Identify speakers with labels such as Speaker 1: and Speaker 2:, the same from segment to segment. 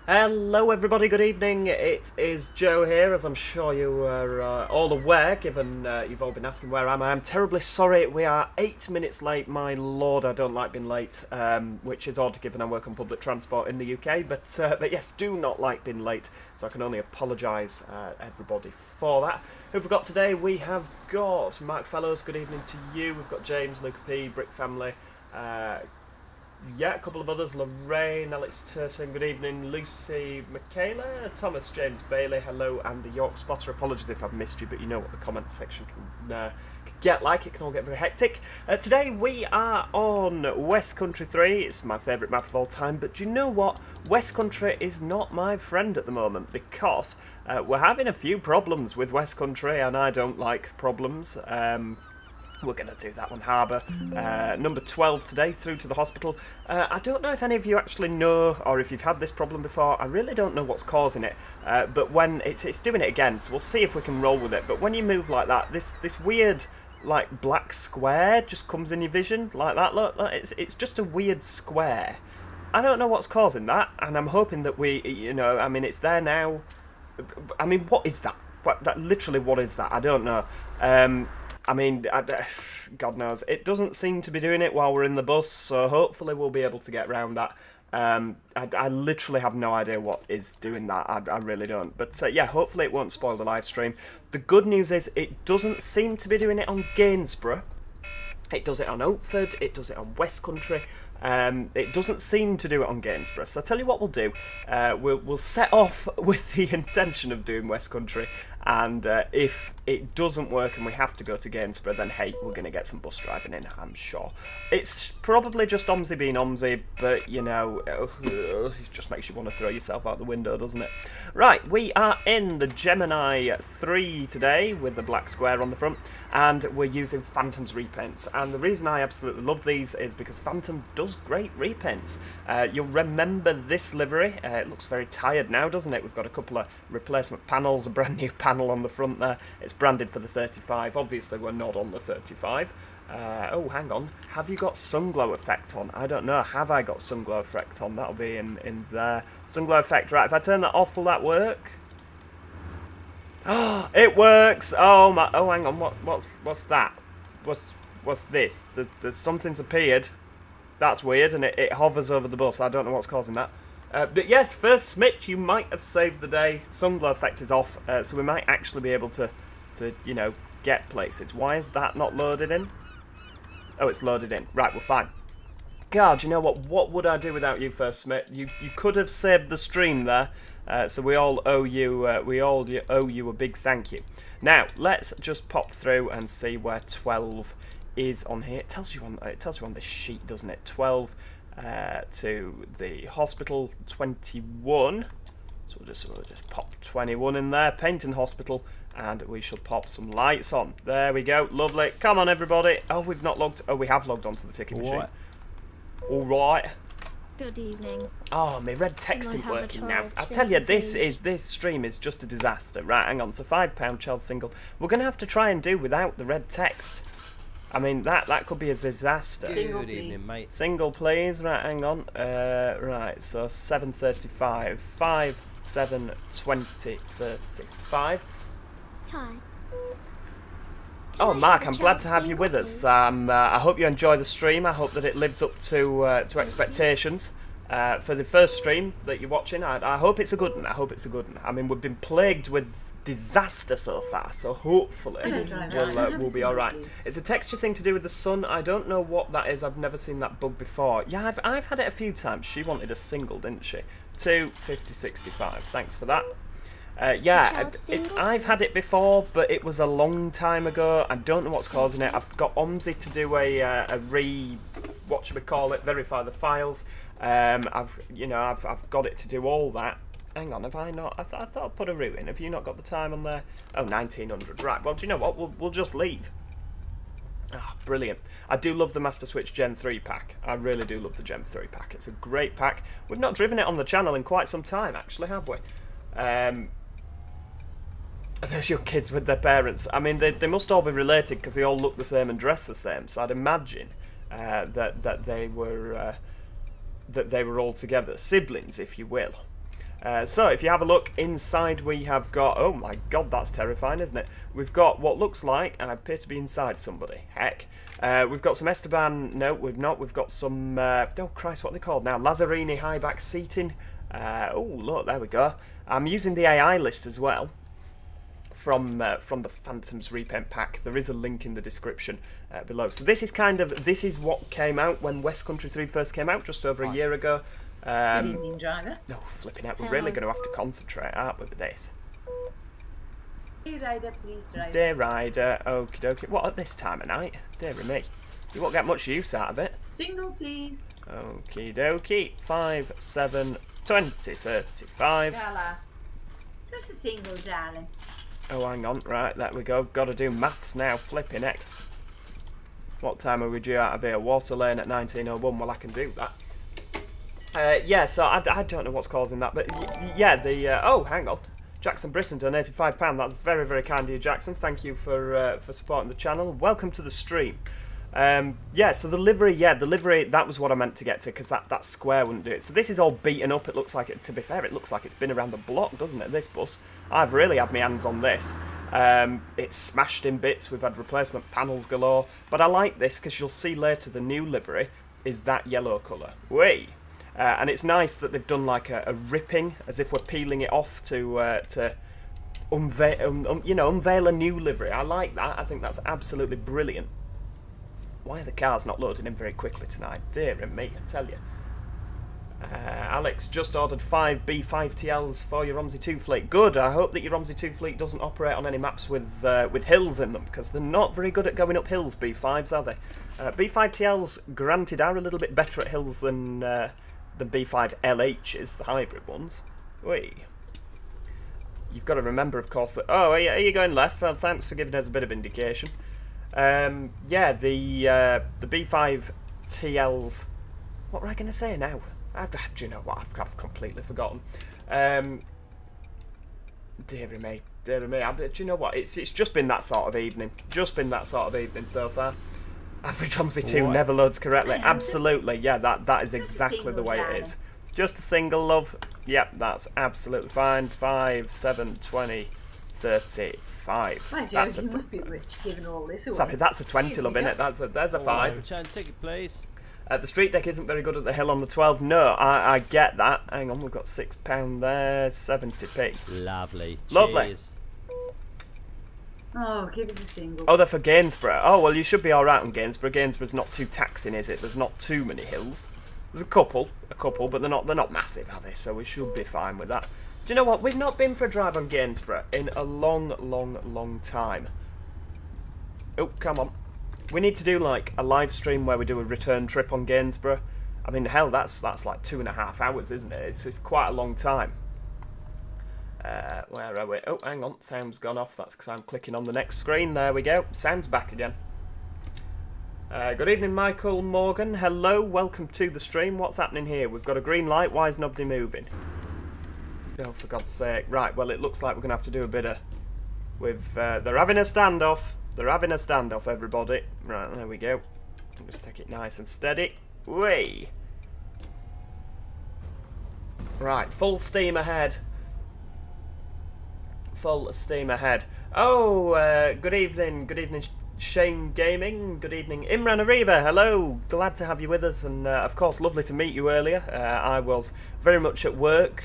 Speaker 1: Hello everybody, good evening. It is Joe here, as I'm sure you are all aware, given you've all been asking where am I. I'm terribly sorry, we are 8 minutes late. My lord, I don't like being late, which is odd given I work on public transport in the UK, but yes, do not like being late, so I can only apologise everybody for that. Who've we got today? We have got Mark Fellows, good evening to you. We've got James, Luca P, Brick Family, yeah, a couple of others. Lorraine, Alex Turton, good evening. Lucy, Michaela, Thomas, James Bailey, hello, and the York Spotter. Apologies if I've missed you, but you know what the comment section can get like. It can all get very hectic. Today we are on Westcountry 3. It's my favourite map of all time, but do you know what? Westcountry is not my friend at the moment because we're having a few problems with Westcountry, and I don't like problems. We're going to do that one, Harbour. Number 12 today, through to the hospital. I don't know if any of you actually know, or if you've had this problem before. I really don't know what's causing it. But when it's doing it again, so we'll see if we can roll with it. But when you move like that, this weird, like, black square just comes in your vision, like that. Look, it's just a weird square. I don't know what's causing that, and I'm hoping that I mean, it's there now. I mean, what is that? Literally, what is that? I don't know. I mean, God knows. It doesn't seem to be doing it while we're in the bus, so hopefully we'll be able to get around that. I literally have no idea what is doing that. I really don't. But yeah, hopefully it won't spoil the live stream. The good news is it doesn't seem to be doing it on Gainsborough. It does it on Oakford. It does it on Westcountry. It doesn't seem to do it on Gainsborough. So I'll tell you what we'll do. We'll set off with the intention of doing Westcountry, and if it doesn't work and we have to go to Gainsborough, then hey, we're going to get some bus driving in, I'm sure. It's probably just OMSI being OMSI, but you know, it just makes you want to throw yourself out the window, doesn't it? Right, we are in the Gemini 3 today with the black square on the front, and we're using Phantom's repaints. And the reason I absolutely love these is because Phantom does great repaints. You'll remember this livery. It looks very tired now, doesn't it? We've got a couple of replacement panels, a brand new panel on the front there. It's branded for the 35. Obviously, we're not on the 35. Oh, hang on. Have you got Sunglow effect on? I don't know. Have I got Sunglow effect on? That'll be in there. Sunglow effect. Right, if I turn that off, will that work? Oh, it works! Oh my! Oh, hang on. What's that? What's this? There's something's appeared. That's weird, and it hovers over the bus. I don't know what's causing that. But yes, first Smith, you might have saved the day. Sunglow effect is off, so we might actually be able to you know, get places. Why is that not loaded in? Oh, it's loaded in. Right, we're fine. God, you know what? What would I do without you, First Smith? You could have saved the stream there. So we all owe you. Owe you a big thank you. Now let's just pop through and see where 12 is on here. It tells you on this sheet, doesn't it? 12 to the hospital. 21. So we'll just pop 21 in there. Painting hospital, and we shall pop some lights on. There we go. Lovely. Come on, everybody. Oh, we've not logged. Oh, we have logged onto the ticket machine. All right.
Speaker 2: Good evening.
Speaker 1: Oh, my red text isn't working now. I tell you, this stream is just a disaster. Right, hang on. So £5 child single. We're gonna have to try and do without the red text. I mean, that could be a disaster.
Speaker 3: Good evening, mate.
Speaker 1: Single, please. Right, hang on. Right, so 7:35, 5, 7, 20, 35.
Speaker 2: Hi.
Speaker 1: Oh, Mark, I'm glad to have you with us. I hope you enjoy the stream. I hope that it lives up to expectations. For the first stream that you're watching, I hope it's a good one. I hope it's a good one. I mean, we've been plagued with disaster so far, so hopefully we'll be all right. It's a texture thing to do with the sun. I don't know what that is. I've never seen that bug before. Yeah, I've had it a few times. She wanted a single, didn't she? 2, 50, 65. Thanks for that. Yeah, I've had it before, but it was a long time ago. I don't know what's causing it. I've got OMSI to do what should we call it, verify the files. I've got it to do all that. Hang on, have I not? I thought I'd put a route in. Have you not got the time on there? Oh, 1900. Right. Well, do you know what? We'll just leave. Ah, brilliant. I do love the Masterswitch Gen 3 pack. I really do love the Gen 3 pack. It's a great pack. We've not driven it on the channel in quite some time, actually, have we? There's your kids with their parents. I mean, they must all be related because they all look the same and dress the same. So I'd imagine that they were all together, siblings, if you will. So if you have a look inside, we have got, oh my god, that's terrifying, isn't it? We've got what looks like, I appear to be inside somebody, heck. We've got some Esteban, no we've not, we've got some, oh Christ, what are they called now? Lazzarini high back seating. Oh look, there we go. I'm using the AI list as well from the Phantom's repaint pack. There is a link in the description below. So this is what came out when Westcountry 3 first came out, just over a year ago.
Speaker 3: Good evening, driver.
Speaker 1: Oh, flipping out. We're really going to have to concentrate, aren't we, with this?
Speaker 3: Dear rider, please drive.
Speaker 1: Dear rider, okie dokie. What, at this time of night? Dear me. You won't get much use out of it.
Speaker 3: Single, please.
Speaker 1: Okie dokie. 5, 7, 20, 35.
Speaker 3: Gala. Just a single, darling.
Speaker 1: Oh, hang on. Right, there we go. Got to do maths now. Flipping heck. What time are we due out of here? Water Lane at 19:01. Well, I can do that. Yeah, so I don't know what's causing that, but yeah, oh, hang on. Jackson Britton donated £5. That's very, very kind of you, Jackson. Thank you for supporting the channel. Welcome to the stream. Yeah, so the livery, that was what I meant to get to, because that square wouldn't do it. So this is all beaten up. It looks like it, to be fair, it looks like it's been around the block, doesn't it, this bus? I've really had my hands on this. It's smashed in bits. We've had replacement panels galore. But I like this, because you'll see later the new livery is that yellow colour. Whee! And it's nice that they've done like a ripping, as if we're peeling it off to unveil a new livery. I like that. I think that's absolutely brilliant. Why are the cars not loading in very quickly tonight? Dear me, I tell you. Alex just ordered 5 B5TLs for your OMSI 2 fleet. Good. I hope that your OMSI 2 fleet doesn't operate on any maps with hills in them, because they're not very good at going up hills. B5s, are they? B5TLs, granted, are a little bit better at hills than the B5LHs, the hybrid ones. Whee. You've got to remember, of course, that... Oh, are you going left? Well, thanks for giving us a bit of indication. Yeah, the B5TLs... What were I going to say now? Do you know what? I've completely forgotten. Dearie me. Do you know what? It's just been that sort of evening. Just been that sort of evening so far. Average OMSI 2 never loads correctly. Absolutely, yeah, that is exactly the way it is. Just a single, love. Yep, that's absolutely fine. 5, 7, 20, 35.
Speaker 3: My Joe, you must be rich giving all this away.
Speaker 1: Sorry, that's a 20, love, innit? There's a 5.
Speaker 4: Return ticket, please.
Speaker 1: The street deck isn't very good at the hill on the 12. No, I get that. Hang on, we've got £6 there. 70p.
Speaker 4: Lovely.
Speaker 1: Lovely.
Speaker 4: Cheers.
Speaker 3: Oh, give us a single.
Speaker 1: Oh, they're for Gainsborough. Oh, well, you should be alright on Gainsborough. Gainsborough's not too taxing, is it? There's not too many hills. There's a couple, but they're not massive, are they? So we should be fine with that. Do you know what? We've not been for a drive on Gainsborough in a long time. Oh, come on. We need to do, like, a live stream where we do a return trip on Gainsborough. I mean, hell, that's like 2.5 hours, isn't it? It's quite a long time. Where are we? Oh, hang on. Sound's gone off. That's because I'm clicking on the next screen. There we go. Sound's back again. Good evening, Michael Morgan. Hello. Welcome to the stream. What's happening here? We've got a green light. Why is nobody moving? Oh, for God's sake. Right, well, it looks like we're going to have to do a bit of... they're having a standoff. They're having a standoff, everybody. Right, there we go. Just take it nice and steady. Whee! Right, full steam ahead. Full steam ahead. Oh, good evening, Shane Gaming. Good evening, Imran Ariva. Hello, glad to have you with us, and of course, lovely to meet you earlier. I was very much at work.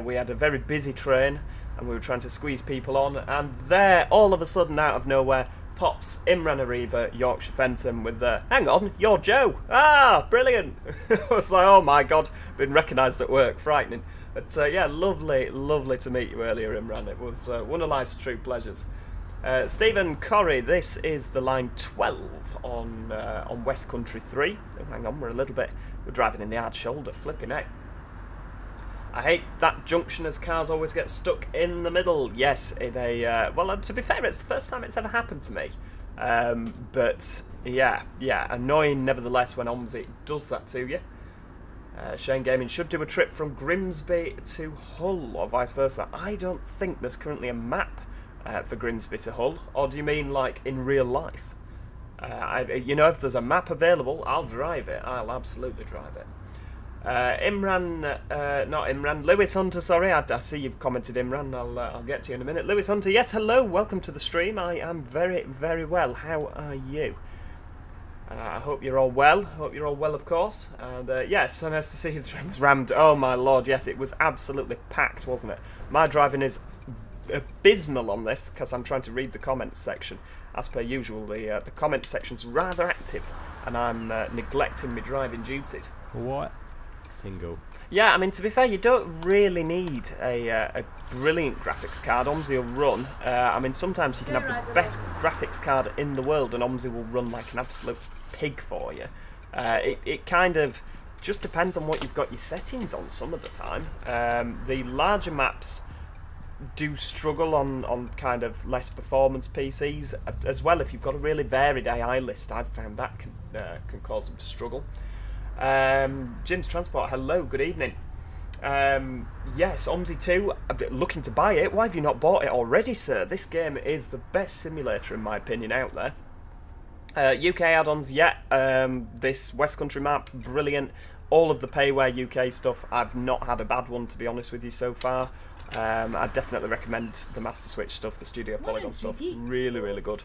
Speaker 1: We had a very busy train, and we were trying to squeeze people on, and there, all of a sudden, out of nowhere, pops Imran Ariva, Yorkshire Phantom, with the, hang on, you're Joe. Ah, brilliant. I was like, oh my God, been recognised at work, frightening. But yeah, lovely to meet you earlier, Imran. It was one of life's true pleasures. Stephen Corrie, this is the line 12 on Westcountry 3. Oh, hang on, we're driving in the hard shoulder, flipping heck. I hate that junction as cars always get stuck in the middle. Yes, well, to be fair, it's the first time it's ever happened to me. But yeah, annoying nevertheless when OMSI does that to you. Shane Gaming should do a trip from Grimsby to Hull or vice versa. I don't think there's currently a map for Grimsby to Hull. Or do you mean like in real life? You know, if there's a map available, I'll drive it. I'll absolutely drive it. Imran, not Imran, Lewis Hunter, sorry, I see you've commented Imran, I'll get to you in a minute. Lewis Hunter, yes, hello, welcome to the stream. I am very, very well. How are you? I hope you're all well. Hope you're all well, of course. And yes, so nice to see the stream was rammed. Oh my lord, yes, it was absolutely packed, wasn't it? My driving is abysmal on this because I'm trying to read the comments section. As per usual, the comments section's rather active, and I'm neglecting my driving duties.
Speaker 4: What? Single.
Speaker 1: Yeah, I mean, to be fair, you don't really need a brilliant graphics card. OMSI will run. I mean, sometimes you can have the best graphics card in the world and OMSI will run like an absolute pig for you. It kind of just depends on what you've got your settings on some of the time. The larger maps do struggle on kind of less performance PCs as well. If you've got a really varied AI list, I've found that can cause them to struggle. Jim's Transport, hello, good evening. Yes, OMSI 2, looking to buy it. Why have you not bought it already, sir? This game is the best simulator, in my opinion, out there. UK add-ons, yeah. This Westcountry map, brilliant. All of the payware UK stuff, I've not had a bad one, to be honest with you, so far. I definitely recommend the Masterswitch stuff, the Studio Polygon stuff. Really, really good.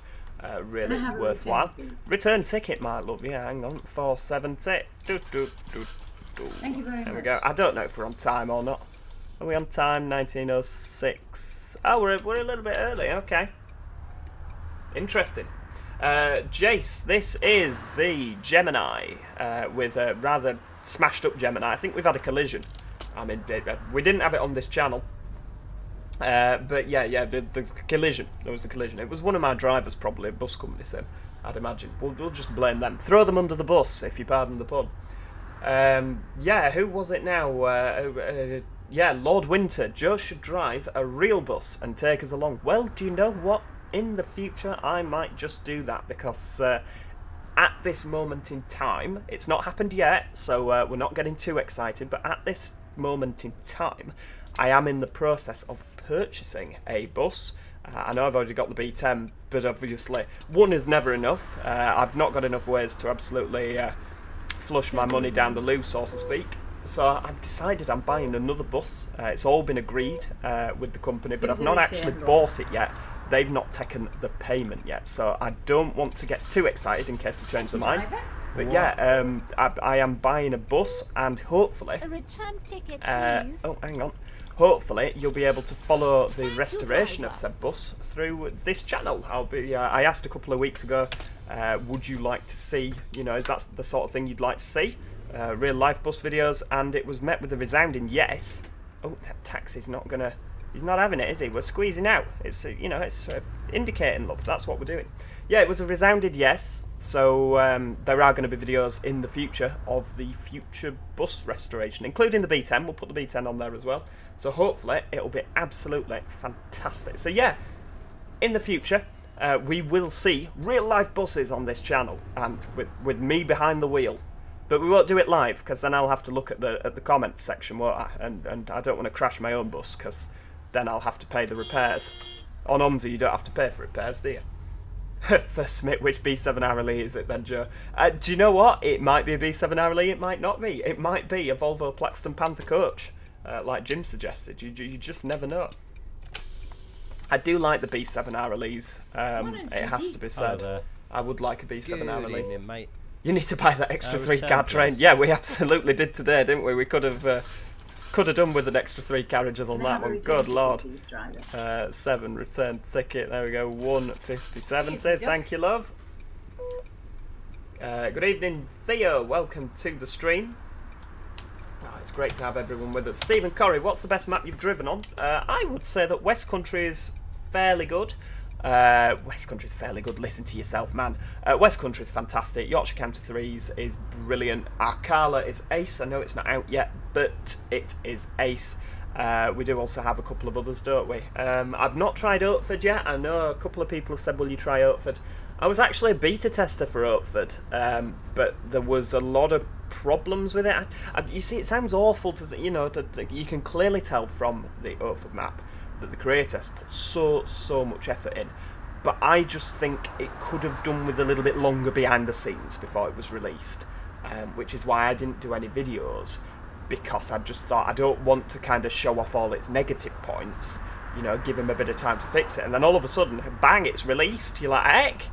Speaker 1: Really worthwhile. Return ticket, my love. Yeah, hang on. 470.
Speaker 3: Thank you very much.
Speaker 1: There we go. I don't know if we're on time or not. Are we on time? 1906. Oh, we're a little bit early. Okay. Interesting. Jace, this is the Gemini with a rather smashed up Gemini. I think we've had a collision. I mean, we didn't have it on this channel. But yeah, the collision. There was a collision. It was one of my drivers, probably, a bus company, so I'd imagine. We'll just blame them. Throw them under the bus, if you pardon the pun. Yeah, who was it now? Yeah, Lord Winter. Joe should drive a real bus and take us along. Well, do you know what? In the future, I might just do that, because at this moment in time, it's not happened yet, so we're not getting too excited, but at this moment in time, I am in the process of purchasing a bus. I know I've already got the B10, but obviously one is never enough. I've not got enough ways to absolutely flush my money down the loo, so to speak. So I've decided I'm buying another bus. It's all been agreed with the company, but I've not actually bought it yet. They've not taken the payment yet, so I don't want to get too excited in case they change their mind. But yeah, I am buying a bus, and hopefully...
Speaker 2: A return ticket, please.
Speaker 1: Oh, hang on. Hopefully, you'll be able to follow the restoration of said bus through this channel. I asked a couple of weeks ago, would you like to see, is that the sort of thing you'd like to see? Real life bus videos, and it was met with a resounding yes. Oh, that taxi's not gonna... He's not having it, is he? We're squeezing out. It's, it's indicating love. That's what we're doing. Yeah, it was a resounding yes. So there are going to be videos in the future of the future bus restoration, including the B10. We'll put the B10 on there as well. So hopefully it'll be absolutely fantastic. So yeah, in the future, we will see real life buses on this channel, and with me behind the wheel. But we won't do it live, because then I'll have to look at the comments section, won't I? And I don't want to crash my own bus, because then I'll have to pay the repairs. On OMSI, you don't have to pay for repairs, do you? First Smith, which B7 Arrowly is it then, Joe? Do you know what? It might be a B7 Arrowly, it might not be. It might be a Volvo Plaxton Panther coach, like Jim suggested. You just never know. I do like the B7 Arrowlys, it has to be said. I would like a B7 Arrowly.
Speaker 4: Good evening, mate.
Speaker 1: You need to buy that extra 3-car train. Yeah, we absolutely did today, didn't we? We could have done with an extra 3 carriages on that one. Good lord. 7 return ticket. There we go. 157. Say thank you, love. Good evening, Theo. Welcome to the stream. Oh, it's great to have everyone with us. Stephen Corrie, what's the best map you've driven on? I would say that Westcountry is fairly good. Westcountry's fairly good. Listen to yourself, man. Westcountry's fantastic. Yorkshire County 3s is brilliant. Arcala is ace. I know it's not out yet, but it is ace. We do also have a couple of others, don't we? I've not tried Oatford yet. I know a couple of people have said, will you try Oatford? I was actually a beta tester for Oatford, but there was a lot of problems with it. You see, it sounds awful to, you can clearly tell from the Oatford map that the creators put so much effort in, but I just think it could have done with a little bit longer behind the scenes before it was released, which is why I didn't do any videos. because I just thought I don't want to kind of show off all its negative points, you know, give him a bit of time to fix it. And then all of a sudden, bang, it's released. You're like, heck.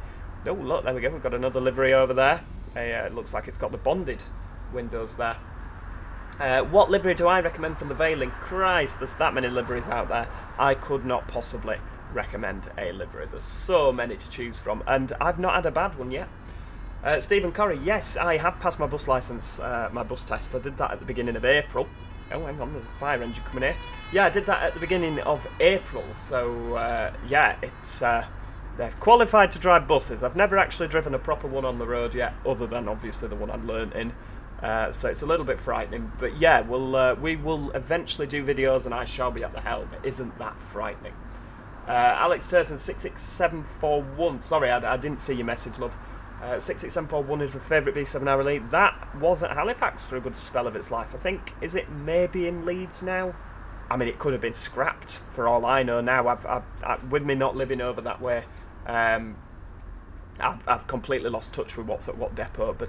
Speaker 1: Oh, look, there we go. We've got another livery over there. It looks like it's got the bonded windows there. What livery do I recommend from the Veiling? Christ, there's that many liveries out there. I could not possibly recommend a livery. There's so many to choose from, and I've not had a bad one yet. Stephen Corrie, yes, I have passed my bus licence, my bus test. I did that at the beginning of April. Oh, hang on, there's a fire engine coming here. Yeah, I did that at the beginning of April, so yeah, it's they're qualified to drive buses. I've never actually driven a proper one on the road yet, other than obviously the one I learnt in. So it's a little bit frightening, but yeah, we will eventually do videos and I shall be at the helm. It isn't that frightening. Alex Turton 66741. Sorry, I didn't see your message, love. 66741 is a favourite B7 hour lead. That was at Halifax for a good spell of its life. I think, is it maybe in Leeds now? I mean, it could have been scrapped for all I know now. I've with me not living over that way, I've completely lost touch with what's at what depot. But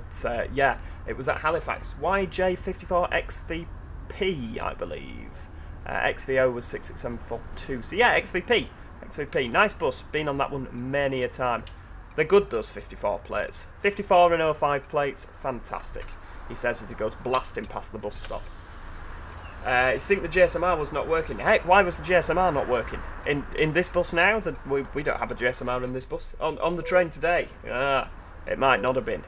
Speaker 1: yeah, it was at Halifax. YJ54XVP, I believe. XVO was 66742. So yeah, XVP. Nice bus. Been on that one many a time. They're good, those 54 plates. 54 and 05 plates, fantastic. He says as he goes blasting past the bus stop. You think the GSMR was not working? Heck, why was the GSMR not working? In this bus now? We don't have a GSMR in this bus. On the train today? It might not have been.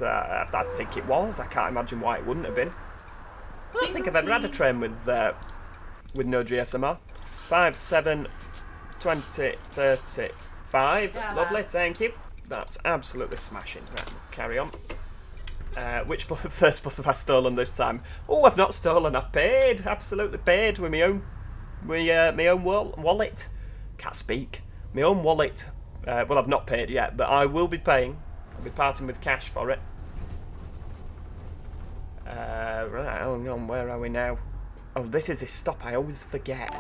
Speaker 1: I think it was. I can't imagine why it wouldn't have been. I don't think I've ever had a train with no GSMR. 5, 7, 20, 30... 5, lovely, thank you. That's absolutely smashing. Right, we'll carry on. Which first bus have I stolen this time? Oh, I've not stolen. I've paid. Absolutely paid with my own wallet. Can't speak. My own wallet. Well, I've not paid yet, but I will be paying. I'll be parting with cash for it. Right, hang on. Where are we now? Oh, this is his stop. I always forget.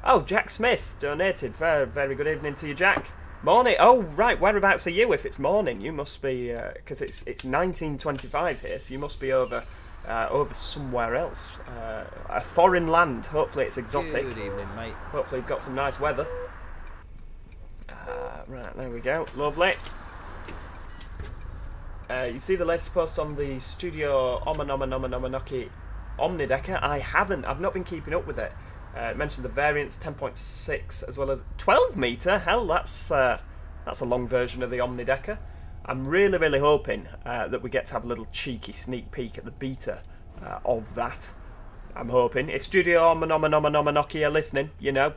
Speaker 1: Oh, Jack Smith donated. Very, very good evening to you, Jack. Morning. Oh, right. Whereabouts are you? If it's morning, you must be because it's 1925 here, so you must be over somewhere else, a foreign land. Hopefully, it's exotic.
Speaker 4: Good evening, mate.
Speaker 1: Hopefully, you've got some nice weather. Right, there we go. Lovely. You see the latest post on the Studio Omanoki Omnidecker? I haven't. I've not been keeping up with it. Mentioned the variants 10.6 as well as 12 metre. Hell, that's a long version of the Omnidecker. I'm really, really hoping that we get to have a little cheeky sneak peek at the beta of that. I'm hoping. If Studio Omanoki are listening, you know,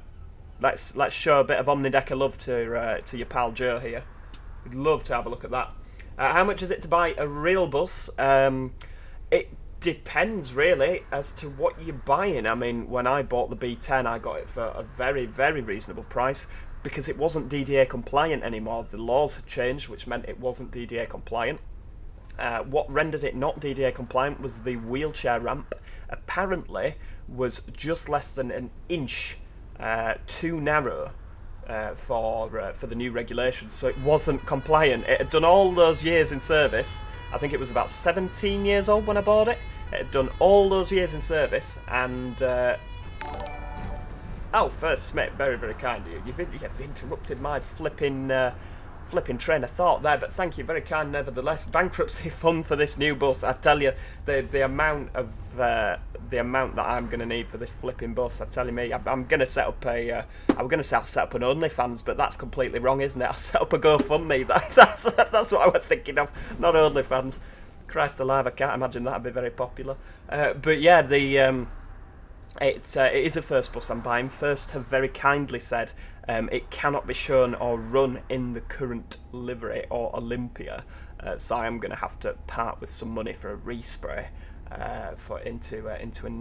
Speaker 1: let's show a bit of Omnidecker love to your pal Joe here. We'd love to have a look at that. How much is it to buy a real bus? It depends really as to what you're buying. I mean, when I bought the B10, I got it for a very, very reasonable price because it wasn't DDA compliant anymore. The laws had changed, which meant it wasn't DDA compliant. What rendered it not DDA compliant was the wheelchair ramp. Apparently, was just less than an inch too narrow for the new regulations, so it wasn't compliant. It had done all those years in service. I think it was about 17 years old when I bought it. It had done all those years in service, and oh, First Smith, very, very kind of you. You've interrupted my flipping train of thought there, but thank you, very kind nevertheless. Bankruptcy fund for this new bus. I tell you, the amount that I'm going to need for this flipping bus. I'm telling me, I'm going to set up an OnlyFans, but that's completely wrong, isn't it? I'll set up a GoFundMe. That's what I was thinking of, not OnlyFans. Christ alive, I can't imagine that'd be very popular. But yeah, it is a First bus I'm buying. First have very kindly said it cannot be shown or run in the current livery or Olympia, so I am going to have to part with some money for a respray into a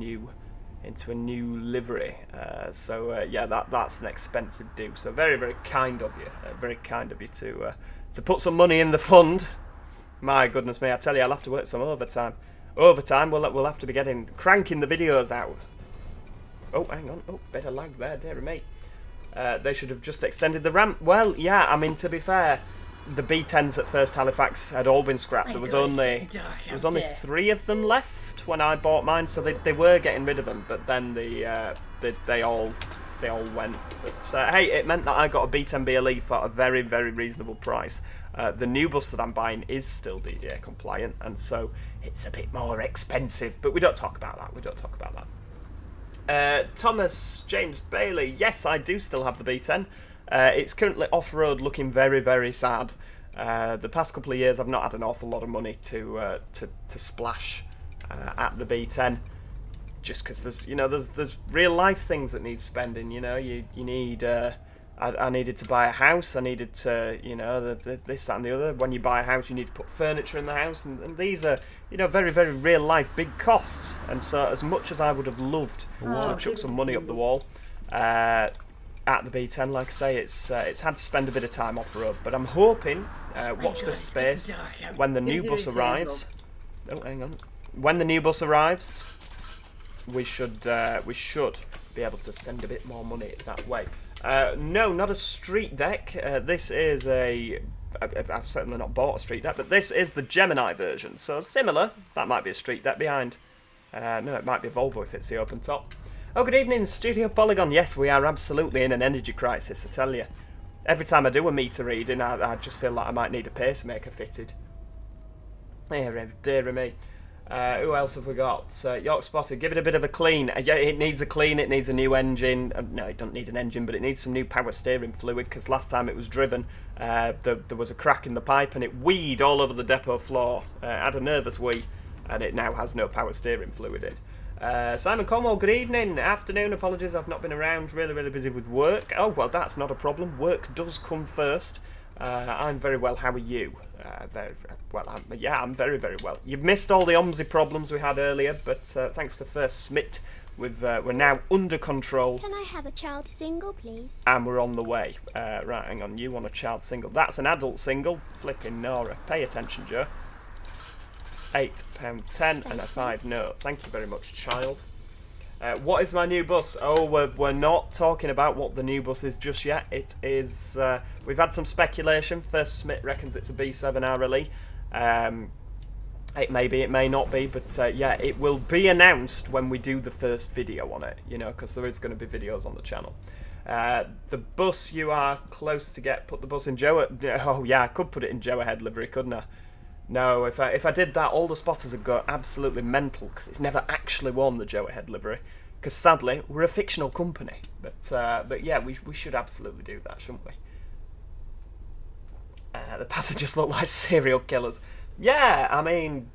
Speaker 1: new livery. Yeah, that's an expensive do. So very, very kind of you, to put some money in the fund. My goodness me, I tell you, I'll have to work some overtime. We'll have to be cranking the videos out. Oh, hang on. Oh, bit of lag there, dear mate. They should have just extended the ramp. Well, yeah, I mean, to be fair, the B10s at First Halifax had all been scrapped. There was only 3 of them left. left when I bought mine, so they were getting rid of them, but then they all went. But hey, it meant that I got a B10B Elite at a very, very reasonable price. The new bus that I'm buying is still DDA compliant, and so it's a bit more expensive, but we don't talk about that. Thomas James Bailey, yes, I do still have the B10. It's currently off-road, looking very, very sad. The past couple of years I've not had an awful lot of money to splash at the B10, just because there's real life things that need spending. You need I needed to buy a house. I needed to this, that, and the other. When you buy a house, you need to put furniture in the house, and these are very, very real life big costs. And so as much as I would have loved to chuck some money up the wall at the B10, like I say, it's had to spend a bit of time off the road, but I'm hoping, watch this space, when the new bus arrives. Oh, hang on. When the new bus arrives, we should be able to send a bit more money that way. No, not a street deck. This is I've certainly not bought a street deck, but this is the Gemini version, so similar. That might be a street deck behind. No, it might be a Volvo if it's the open top. Oh, good evening, Studio Polygon. Yes, we are absolutely in an energy crisis, I tell you. Every time I do a meter reading, I just feel like I might need a pacemaker fitted. Dear me. Who else have we got? York Spotter, give it a bit of a clean. Yeah, it needs a clean, it needs a new engine. No, it doesn't need an engine, but it needs some new power steering fluid, because last time it was driven, there was a crack in the pipe and it weed all over the depot floor. Had a nervous wee, and it now has no power steering fluid in. Simon Cornwall, good evening, afternoon, apologies I've not been around, really busy with work. Oh, well, that's not a problem, work does come first. I'm very well, how are you? I'm very well. You've missed all the OMSI problems we had earlier, but thanks to Ph4ntom, we're now under control.
Speaker 2: Can I have a child single, please?
Speaker 1: And we're on the way. Right, hang on, you want a child single. That's an adult single. Flipping Nora. Pay attention, Joe. £8.10 and a 5 note. Thank you very much, child. What is my new bus? Oh, we're not talking about what the new bus is just yet. It is. We've had some speculation. Ph4ntom reckons it's a B7 RLE. It may be, it may not be, but yeah, it will be announced when we do the first video on it. Because there is going to be videos on the channel. The bus, you are close to get. Put the bus in Joe. Oh yeah, I could put it in Joe Ahead livery, couldn't I? No, if I did that, all the spotters would go absolutely mental, because it's never actually worn the Joe Ahead livery. Because sadly, we're a fictional company. But yeah, we should absolutely do that, shouldn't we? The passengers look like serial killers. Yeah, I mean,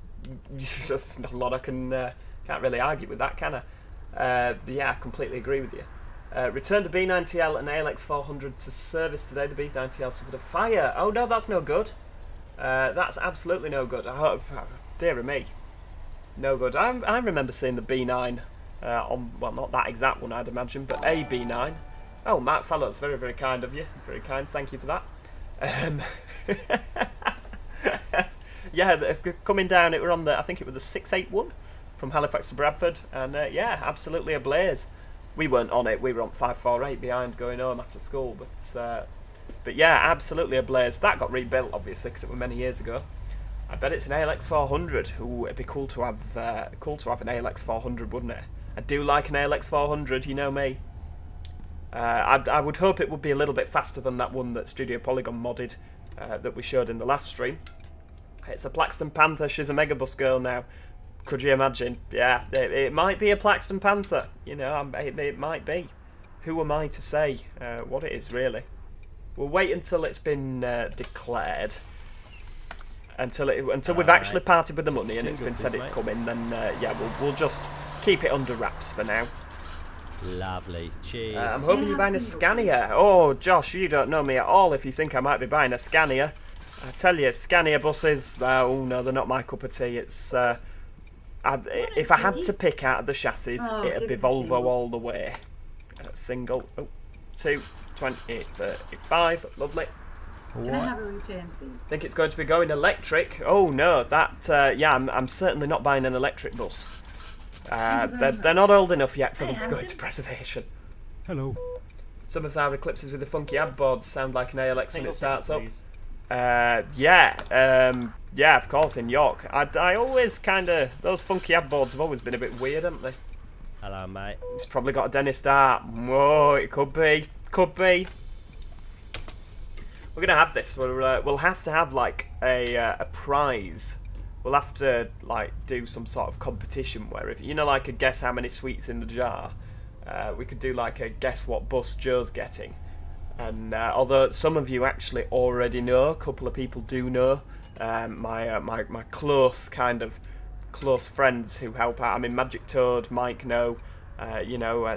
Speaker 1: there's not a lot I can't really argue with that, can I? Yeah, I completely agree with you. Returned a B90L and ALX400 to service today. The B90L suffered a fire. Oh no, that's no good. That's absolutely no good. Dear me, no good. I remember seeing the B9 on, well, not that exact one, I'd imagine, but a B9. Oh, Mark Fallows, very, very kind of you. Very kind. Thank you for that. Yeah, coming down, it were on the, I think it was the 681 from Halifax to Bradford, and yeah, absolutely ablaze. We weren't on it. We were on 548 behind going home after school, but yeah, absolutely ablaze. That got rebuilt, obviously, because it was many years ago. I bet it's an ALX400. Ooh, it'd be cool to have an ALX400, wouldn't it? I do like an ALX400, you know me. I would hope it would be a little bit faster than that one that Studio Polygon modded that we showed in the last stream. It's a Plaxton Panther. She's a Megabus girl now. Could you imagine? Yeah, it might be a Plaxton Panther. It might be. Who am I to say what it is, really? We'll wait until it's been declared. Until we've actually parted with the money and it's been said it's coming, then yeah, we'll just keep it under wraps for now.
Speaker 4: Lovely. Cheers.
Speaker 1: I'm hoping you're buying a Scania. Oh, Josh, you don't know me at all if you think I might be buying a Scania. I tell you, Scania buses, oh no, they're not my cup of tea. It's if I had to pick out of the chassis, it'd be Volvo all the way. Single. Oh, 2, 20, 35. Lovely.
Speaker 3: Can I have a return, please?
Speaker 1: Think it's going to be going electric. Oh no, that yeah, I'm certainly not buying an electric bus. They're not old enough yet for them to go into preservation.
Speaker 4: Hello.
Speaker 1: Some of our Eclipses with the funky ad boards sound like an ALX when it starts up. Yeah, of course, in York. I always kind of... Those funky ad boards have always been a bit weird, haven't they?
Speaker 4: Hello, mate.
Speaker 1: It's probably got a dentist art. Whoa, it could be. Could be. We're going to have this. We'll have to have, like, a prize. We'll have to, like, do some sort of competition where, if you know, like a guess how many sweets in the jar, we could do, like, a guess what bus Joe's getting. And although some of you actually already know, a couple of people do know, my close friends who help out. I mean, Magic Toad, Mike know,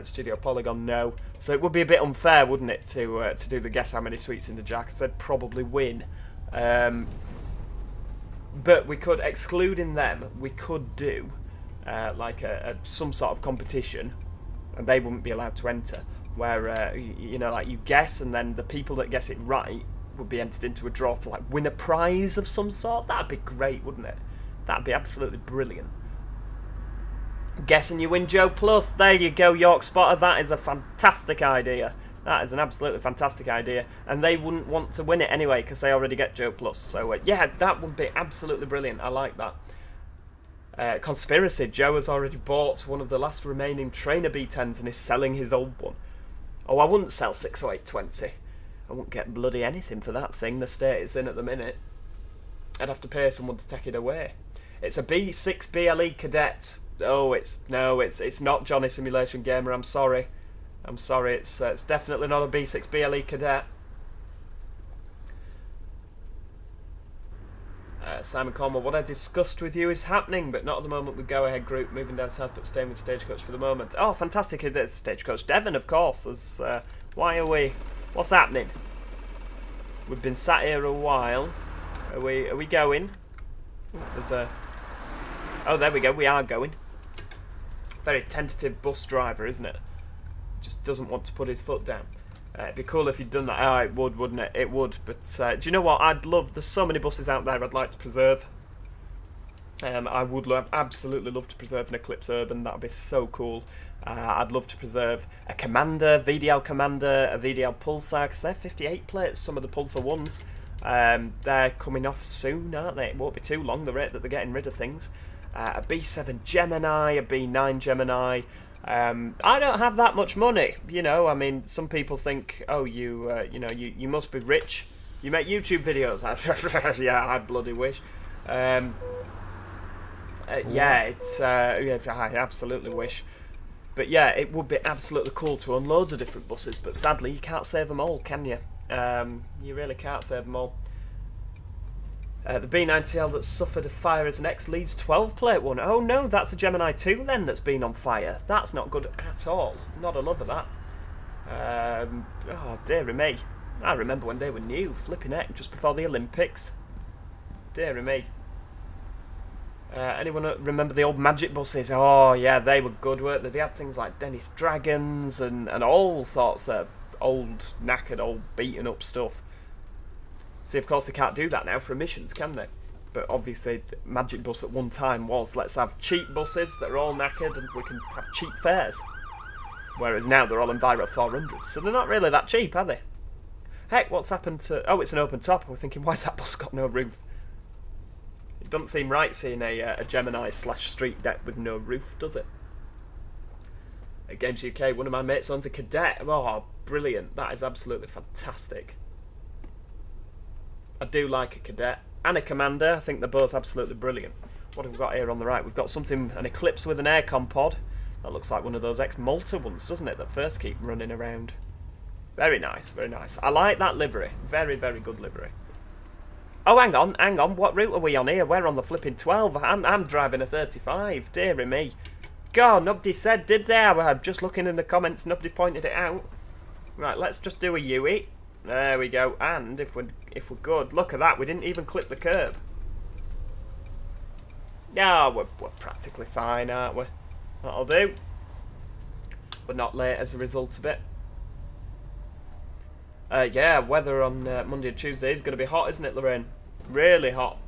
Speaker 1: Studio Polygon know. So it would be a bit unfair, wouldn't it, to do the guess how many sweets in the jar, because they'd probably win. But we could, excluding them, we could do like some sort of competition, and they wouldn't be allowed to enter. Where like you guess, and then the people that guess it right would be entered into a draw to like win a prize of some sort. That'd be great, wouldn't it? That'd be absolutely brilliant. Guess and you win Joe Plus. There you go, York Spotter. That is a fantastic idea. That is an absolutely fantastic idea. And they wouldn't want to win it anyway because they already get Joe Plus. So yeah, that would be absolutely brilliant. I like that. Conspiracy. Joe has already bought one of the last remaining Trainer B10s and is selling his old one. Oh, I wouldn't sell 60820. I wouldn't get bloody anything for that thing, the state it's in at the minute. I'd have to pay someone to take it away. It's a B6 BLE Cadet. Oh, it's not Johnny Simulation Gamer, I'm sorry. It's definitely not a B6 BLE Cadet. Simon Cornwell, what I discussed with you is happening, but not at the moment with Go Ahead Group, moving down south but staying with Stagecoach for the moment. Oh, fantastic, it's Stagecoach Devon, of course. There's, why are we... What's happening? We've been sat here a while. Are we going? There's a... Oh, there we go, we are going. Very tentative bus driver, isn't it? Just doesn't want to put his foot down. It'd be cool if you'd done that. Oh, it would, wouldn't it? It would. But do you know what? There's so many buses out there I'd like to preserve. I would absolutely love to preserve an Eclipse Urban. That would be so cool. I'd love to preserve a Commander, VDL Commander, a VDL Pulsar, because they're 58 plates, some of the Pulsar ones. They're coming off soon, aren't they? It won't be too long, the rate that they're getting rid of things. A B7 Gemini, a B9 Gemini. I don't have that much money, you know. I mean, some people think, oh, you must be rich. You make YouTube videos. Yeah, I bloody wish. I absolutely wish. But yeah, it would be absolutely cool to own loads of different buses. But sadly, you can't save them all, can you? You really can't save them all. The B9TL that suffered a fire as an ex-Leeds 12-plate one. Oh no, that's a Gemini 2 then that's been on fire. That's not good at all. Not a love of that. Oh, dearie me. I remember when they were new, flipping heck, just before the Olympics. Dearie me. Anyone remember the old Magic buses? Oh yeah, they were good, weren't they? They had things like Dennis Dragons and all sorts of old, knackered, old, beaten up stuff. See, of course, they can't do that now for emissions, can they? But obviously, Magic Bus at one time was, let's have cheap buses that are all knackered and we can have cheap fares. Whereas now they're all Enviro 400s, so they're not really that cheap, are they? Heck, what's happened to... Oh, it's an open top. We're thinking, why's that bus got no roof? It doesn't seem right seeing a Gemini / street deck with no roof, does it? At Games UK, one of my mates owns a Cadet. Oh, brilliant. That is absolutely fantastic. I do like a Cadet and a Commander. I think they're both absolutely brilliant. What have we got here on the right? We've got an Eclipse with an aircon pod. That looks like one of those ex-Malta ones, doesn't it? That first keep running around. Very nice, very nice. I like that livery. Very, very good livery. Oh, hang on. What route are we on here? We're on the flipping 12. I'm driving a 35. Dearie me. God, nobody said, did they? I'm just looking in the comments. Nobody pointed it out. Right, let's just do a UE. There we go. And if we're good, look at that. We didn't even clip the curb. Yeah, we're practically fine, aren't we? That'll do. We're not late as a result of it. Yeah, weather on Monday and Tuesday is going to be hot, isn't it, Lorraine? Really hot.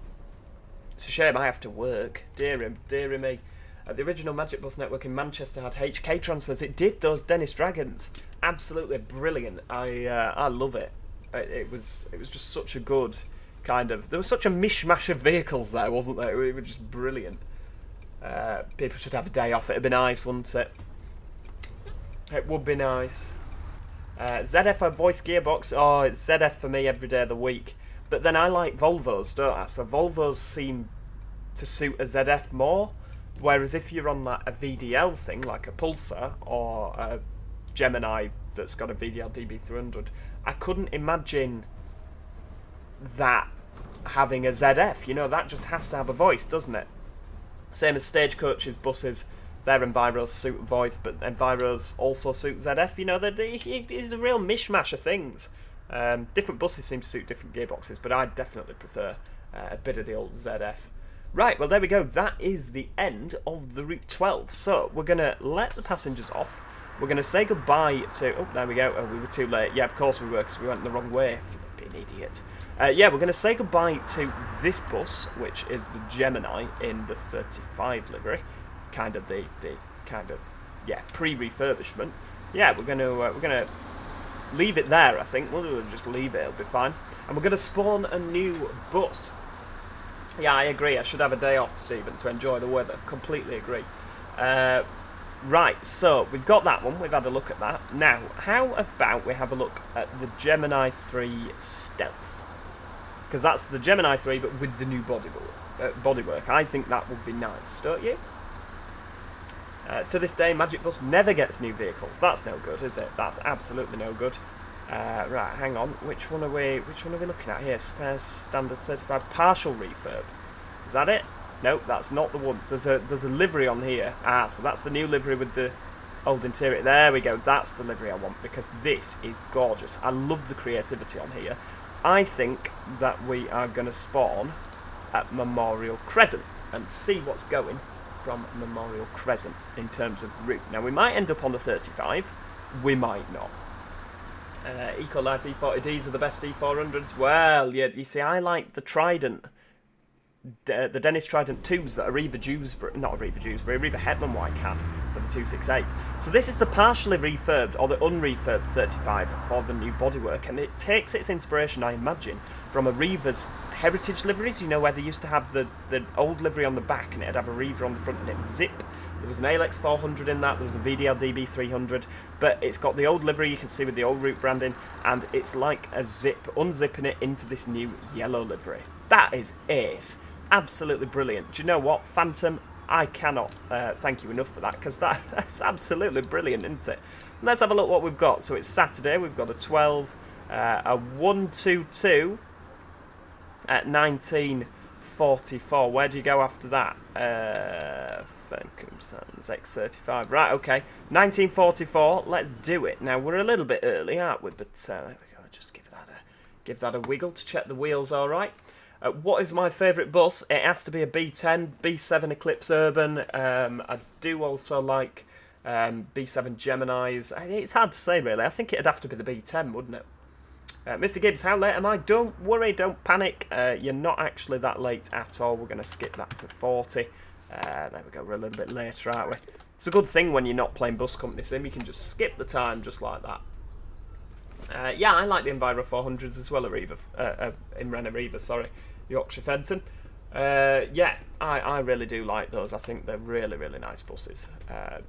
Speaker 1: It's a shame I have to work. Dear me. The original Magic Bus network in Manchester had HK transfers. It did, those Dennis Dragons. Absolutely brilliant. I love it. It was just such a good kind of. There was such a mishmash of vehicles there, wasn't there? It was just brilliant. People should have a day off. It'd be nice, wouldn't it? It would be nice. ZF a voice gearbox. Oh, it's ZF for me every day of the week. But then I like Volvos, don't I? So Volvos seem to suit a ZF more. Whereas if you're on like a VDL thing, like a Pulsar or a Gemini that's got a VDL DB300, I couldn't imagine that having a ZF. You know, that just has to have a voice, doesn't it? Same as Stagecoach's buses. Their Enviros suit voice, but Enviros also suit ZF. You know, it's a real mishmash of things. Different buses seem to suit different gearboxes, but I definitely prefer a bit of the old ZF. Right, well there we go. That is the end of the Route 12. So we're going to let the passengers off. We're going to say goodbye to... Oh, there we go. Oh, we were too late. Yeah, of course we were, because we went the wrong way. Flipping idiot. Yeah, we're going to say goodbye to this bus, which is the Gemini in the 35 livery. Kind of the pre-refurbishment. Yeah, we're gonna leave it there. I think we'll just leave it. It'll be fine. And we're gonna spawn a new bus. Yeah, I agree. I should have a day off, Stephen, to enjoy the weather. Completely agree. Right, so we've got that one. We've had a look at that. Now, how about we have a look at the Gemini 3 Stealth? Because that's the Gemini 3, but with the new bodywork. I think that would be nice, don't you? To this day, Magic Bus never gets new vehicles. That's no good, is it? That's absolutely no good. Right, hang on. Which one are we looking at here? Spare standard 35 partial refurb. Is that it? No, that's not the one. There's a livery on here. Ah, so that's the new livery with the old interior. There we go. That's the livery I want, because this is gorgeous. I love the creativity on here. I think that we are going to spawn at Memorial Crescent and see what's going from Memorial Crescent in terms of route. Now we might end up on the 35, we might not. Ecolife E40Ds are the best E400s. Well, yeah, you see, I like the Trident, the Dennis Trident 2s that Arriva Hetman White had for the 268. So this is the partially refurbed, or the unrefurbed 35 for the new bodywork, and it takes its inspiration, I imagine, from Arriva's heritage liveries. You know, where they used to have the old livery on the back and it'd have a Arriva on the front and it'd zip. There was an ALX 400 in that, there was a VDL DB300, but it's got the old livery you can see with the old route branding, and it's like a zip, unzipping it into this new yellow livery. That is ace. Absolutely brilliant. Do you know what, Phantom? I cannot thank you enough for that, because that's absolutely brilliant, isn't it? Let's have a look what we've got. So it's Saturday, we've got a 12, a 122 at 1944. Where do you go after that? X35. Right, okay. 1944. Let's do it. Now we're a little bit early, aren't we? But there we go. Just give that a wiggle to check the wheels all right. What is my favourite bus? It has to be a B10, B7 Eclipse Urban. I do also like B7 Geminis. It's hard to say really. I think it'd have to be the B10, wouldn't it? Mr. Gibbs, how late am I? Don't worry, don't panic. You're not actually that late at all. We're going to skip that to 40. There we go, we're a little bit later, aren't we? It's a good thing when you're not playing Bus Company Sim, you can just skip the time just like that. Yeah, I like the Enviro 400s as well, Imren Arriva, sorry, Yorkshire Fenton. Yeah, I really do like those. I think they're really, really nice buses.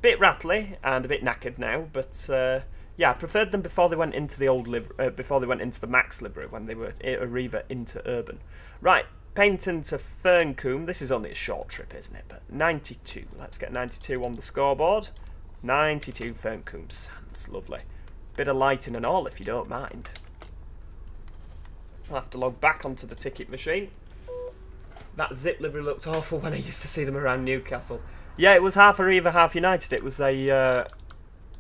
Speaker 1: Bit rattly and a bit knackered now, but yeah, I preferred them before they went into the before they went into the Max livery, when they were Arriva into Urban. Right, Painton to Ph4ntom. This is only a short trip, isn't it? But 92. Let's get 92 on the scoreboard. 92 Ph4ntom. Sounds lovely. Bit of lighting and all, if you don't mind. I'll have to log back onto the ticket machine. That zip livery looked awful when I used to see them around Newcastle. Yeah, it was half Arriva, half United. It was an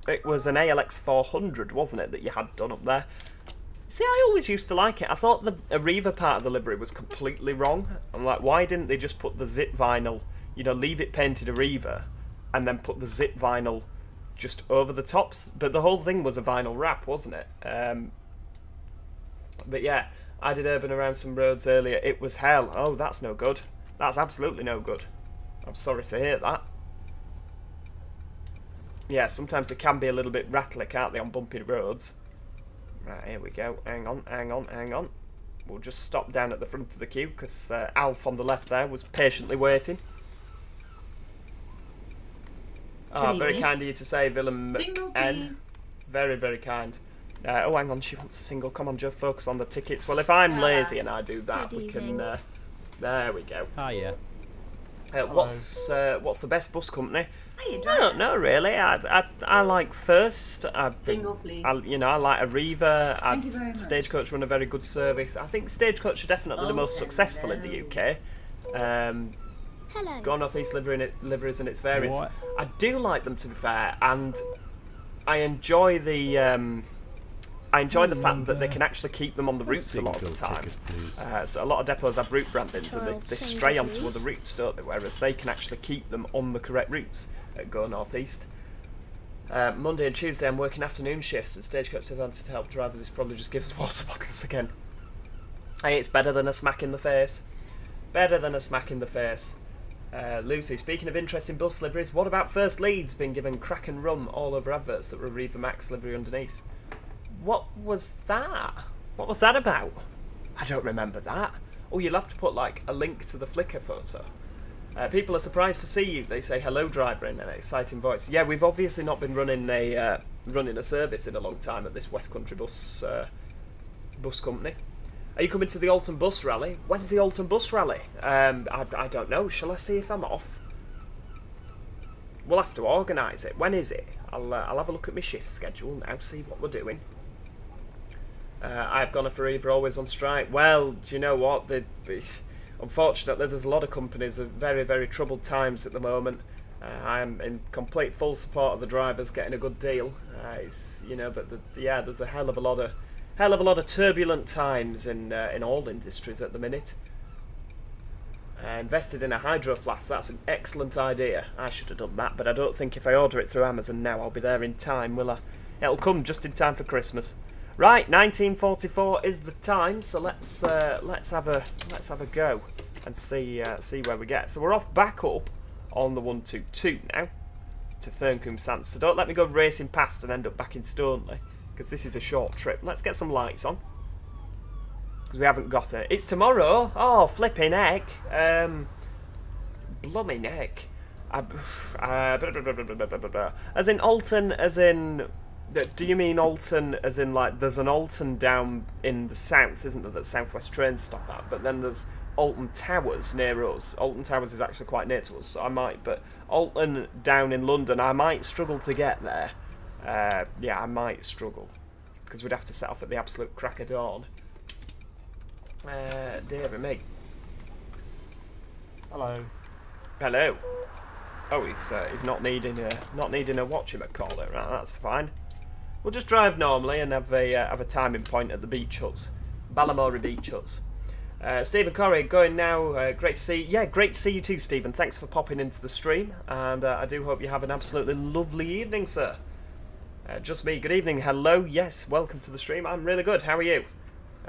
Speaker 1: ALX 400, wasn't it, that you had done up there? See, I always used to like it. I thought the Arriva part of the livery was completely wrong. I'm like, why didn't they just put the zip vinyl, you know, leave it painted Arriva, and then put the zip vinyl just over the tops? But the whole thing was a vinyl wrap, wasn't it? But yeah, I did Urban around some roads earlier. It was hell. Oh, that's no good. That's absolutely no good. I'm sorry to hear that. Yeah, sometimes they can be a little bit rattly, can't they, on bumpy roads? Right, here we go. Hang on. we'll just stop down at the front of the queue because Alf on the left there was patiently waiting. Oh,
Speaker 3: Good
Speaker 1: very
Speaker 3: evening.
Speaker 1: kind of you to say, Willem
Speaker 3: Single,
Speaker 1: N.
Speaker 3: please.
Speaker 1: Very, very kind. Oh, hang on, she wants a single. Come on, Joe, focus on the tickets. Well, if I'm lazy and I do that,
Speaker 2: Good
Speaker 1: we can...
Speaker 2: evening.
Speaker 1: There we go.
Speaker 4: Hiya.
Speaker 1: What's the best bus company?
Speaker 3: Hiya,
Speaker 1: I
Speaker 3: driver.
Speaker 1: don't know, really. I like First.
Speaker 3: Single, please.
Speaker 1: I like Arriva.
Speaker 3: Thank you very much.
Speaker 1: Stagecoach run a very good service. I think Stagecoach are definitely the most successful in the UK.
Speaker 2: Hello.
Speaker 1: Go North East liveries and its variants.
Speaker 4: What?
Speaker 1: I do like them, to be fair, and I enjoy the fact that they can actually keep them on the routes a lot of the time. So a lot of depots have route brandings and they stray onto other routes, don't they? Whereas they can actually keep them on the correct routes at Go North East. Monday and Tuesday I'm working afternoon shifts and Stagecoach has answered to help drivers. This probably just gives us water bottles again. Hey, it's better than a smack in the face. Better than a smack in the face. Lucy, speaking of interesting bus liveries, what about First Leeds being given crack and rum all over adverts that were Arriva Max livery underneath? What was that? What was that about? I don't remember that. Oh, you'll have to put like a link to the Flickr photo. People are surprised to see you. They say hello, driver, in an exciting voice. Yeah, we've obviously not been running a service in a long time at this Westcountry bus company. Are you coming to the Alton Bus Rally? When's the Alton Bus Rally? I don't know. Shall I see if I'm off? We'll have to organise it. When is it? I'll have a look at my shift schedule now, see what we're doing. I've gone for either always on strike. Well, do you know what? Unfortunately, there's a lot of companies of very, very troubled times at the moment. I am in complete full support of the drivers getting a good deal. There's a hell of a lot of turbulent times in all industries at the minute. Invested in a hydro flask, that's an excellent idea. I should have done that, but I don't think if I order it through Amazon now I'll be there in time, will I? It'll come just in time for Christmas. Right, 1944 is the time, so let's have a go and see where we get. So we're off back up on the 122 now to Ph4ntom. So don't let me go racing past and end up back in Stoneleigh, because this is a short trip. Let's get some lights on, because we haven't got it. It's tomorrow. Oh, flipping heck. Blooming heck. As in Alton, as in... Do you mean Alton as in, like, there's an Alton down in the south, isn't there, that South West trains stop at? But then there's Alton Towers near us. Alton Towers is actually quite near to us, so I might. But Alton down in London, I might struggle to get there. Yeah, I might struggle, because we'd have to set off at the absolute crack of dawn. Dear me.
Speaker 5: Hello.
Speaker 1: Hello. Oh, he's not needing a whatchamacallit. Right, that's fine. We'll just drive normally and have a timing point at the beach huts, Balamory beach huts. Stephen Corrie going now. Great to see. Yeah, great to see you too, Stephen. Thanks for popping into the stream, and I do hope you have an absolutely lovely evening, sir. Just me. Good evening. Hello. Yes, welcome to the stream. I'm really good. How are you?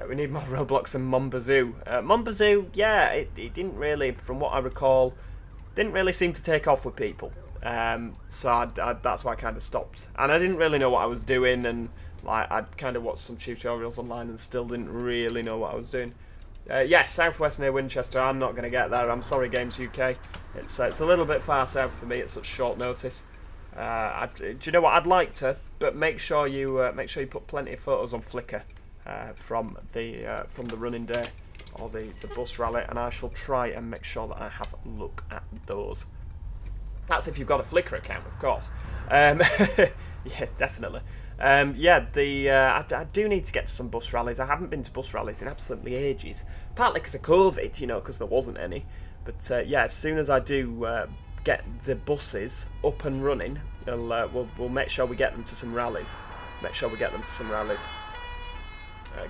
Speaker 1: We need more Roblox and Mombazoo. Mombazoo, yeah, it didn't really, from what I recall, didn't really seem to take off with people. So that's why I kind of stopped. And I didn't really know what I was doing, and like I'd kind of watched some tutorials online and still didn't really know what I was doing. Yeah, southwest near Winchester. I'm not going to get there. I'm sorry, Games UK. It's a little bit far south for me at such short notice. Do you know what? I'd like to, but make sure you put plenty of photos on Flickr from the running day or the bus rally, and I shall try and make sure that I have a look at those. That's if you've got a Flickr account, of course. Yeah, definitely. I do need to get to some bus rallies. I haven't been to bus rallies in absolutely ages. Partly because of COVID, because there wasn't any. But yeah, as soon as I do get the buses up and running, we'll make sure we get them to some rallies.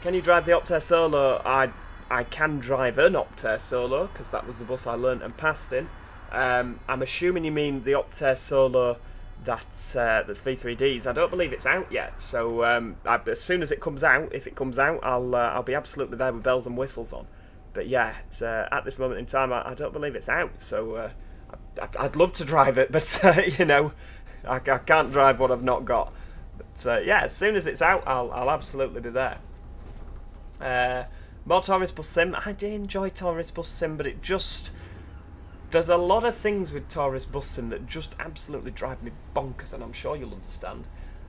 Speaker 1: Can you drive the Optare Solo? I can drive an Optare Solo, because that was the bus I learnt and passed in. I'm assuming you mean the Optare Solo that's V3Ds. I don't believe it's out yet, so as soon as it comes out, if it comes out, I'll be absolutely there with bells and whistles on. But yeah, at this moment in time, I don't believe it's out, so I'd love to drive it, but I can't drive what I've not got. But yeah, as soon as it's out, I'll absolutely be there. More Tourist Bus Sim. I do enjoy Tourist Bus Sim, but it just... There's a lot of things with Tourist Bus Sim that just absolutely drive me bonkers, and I'm sure you'll understand.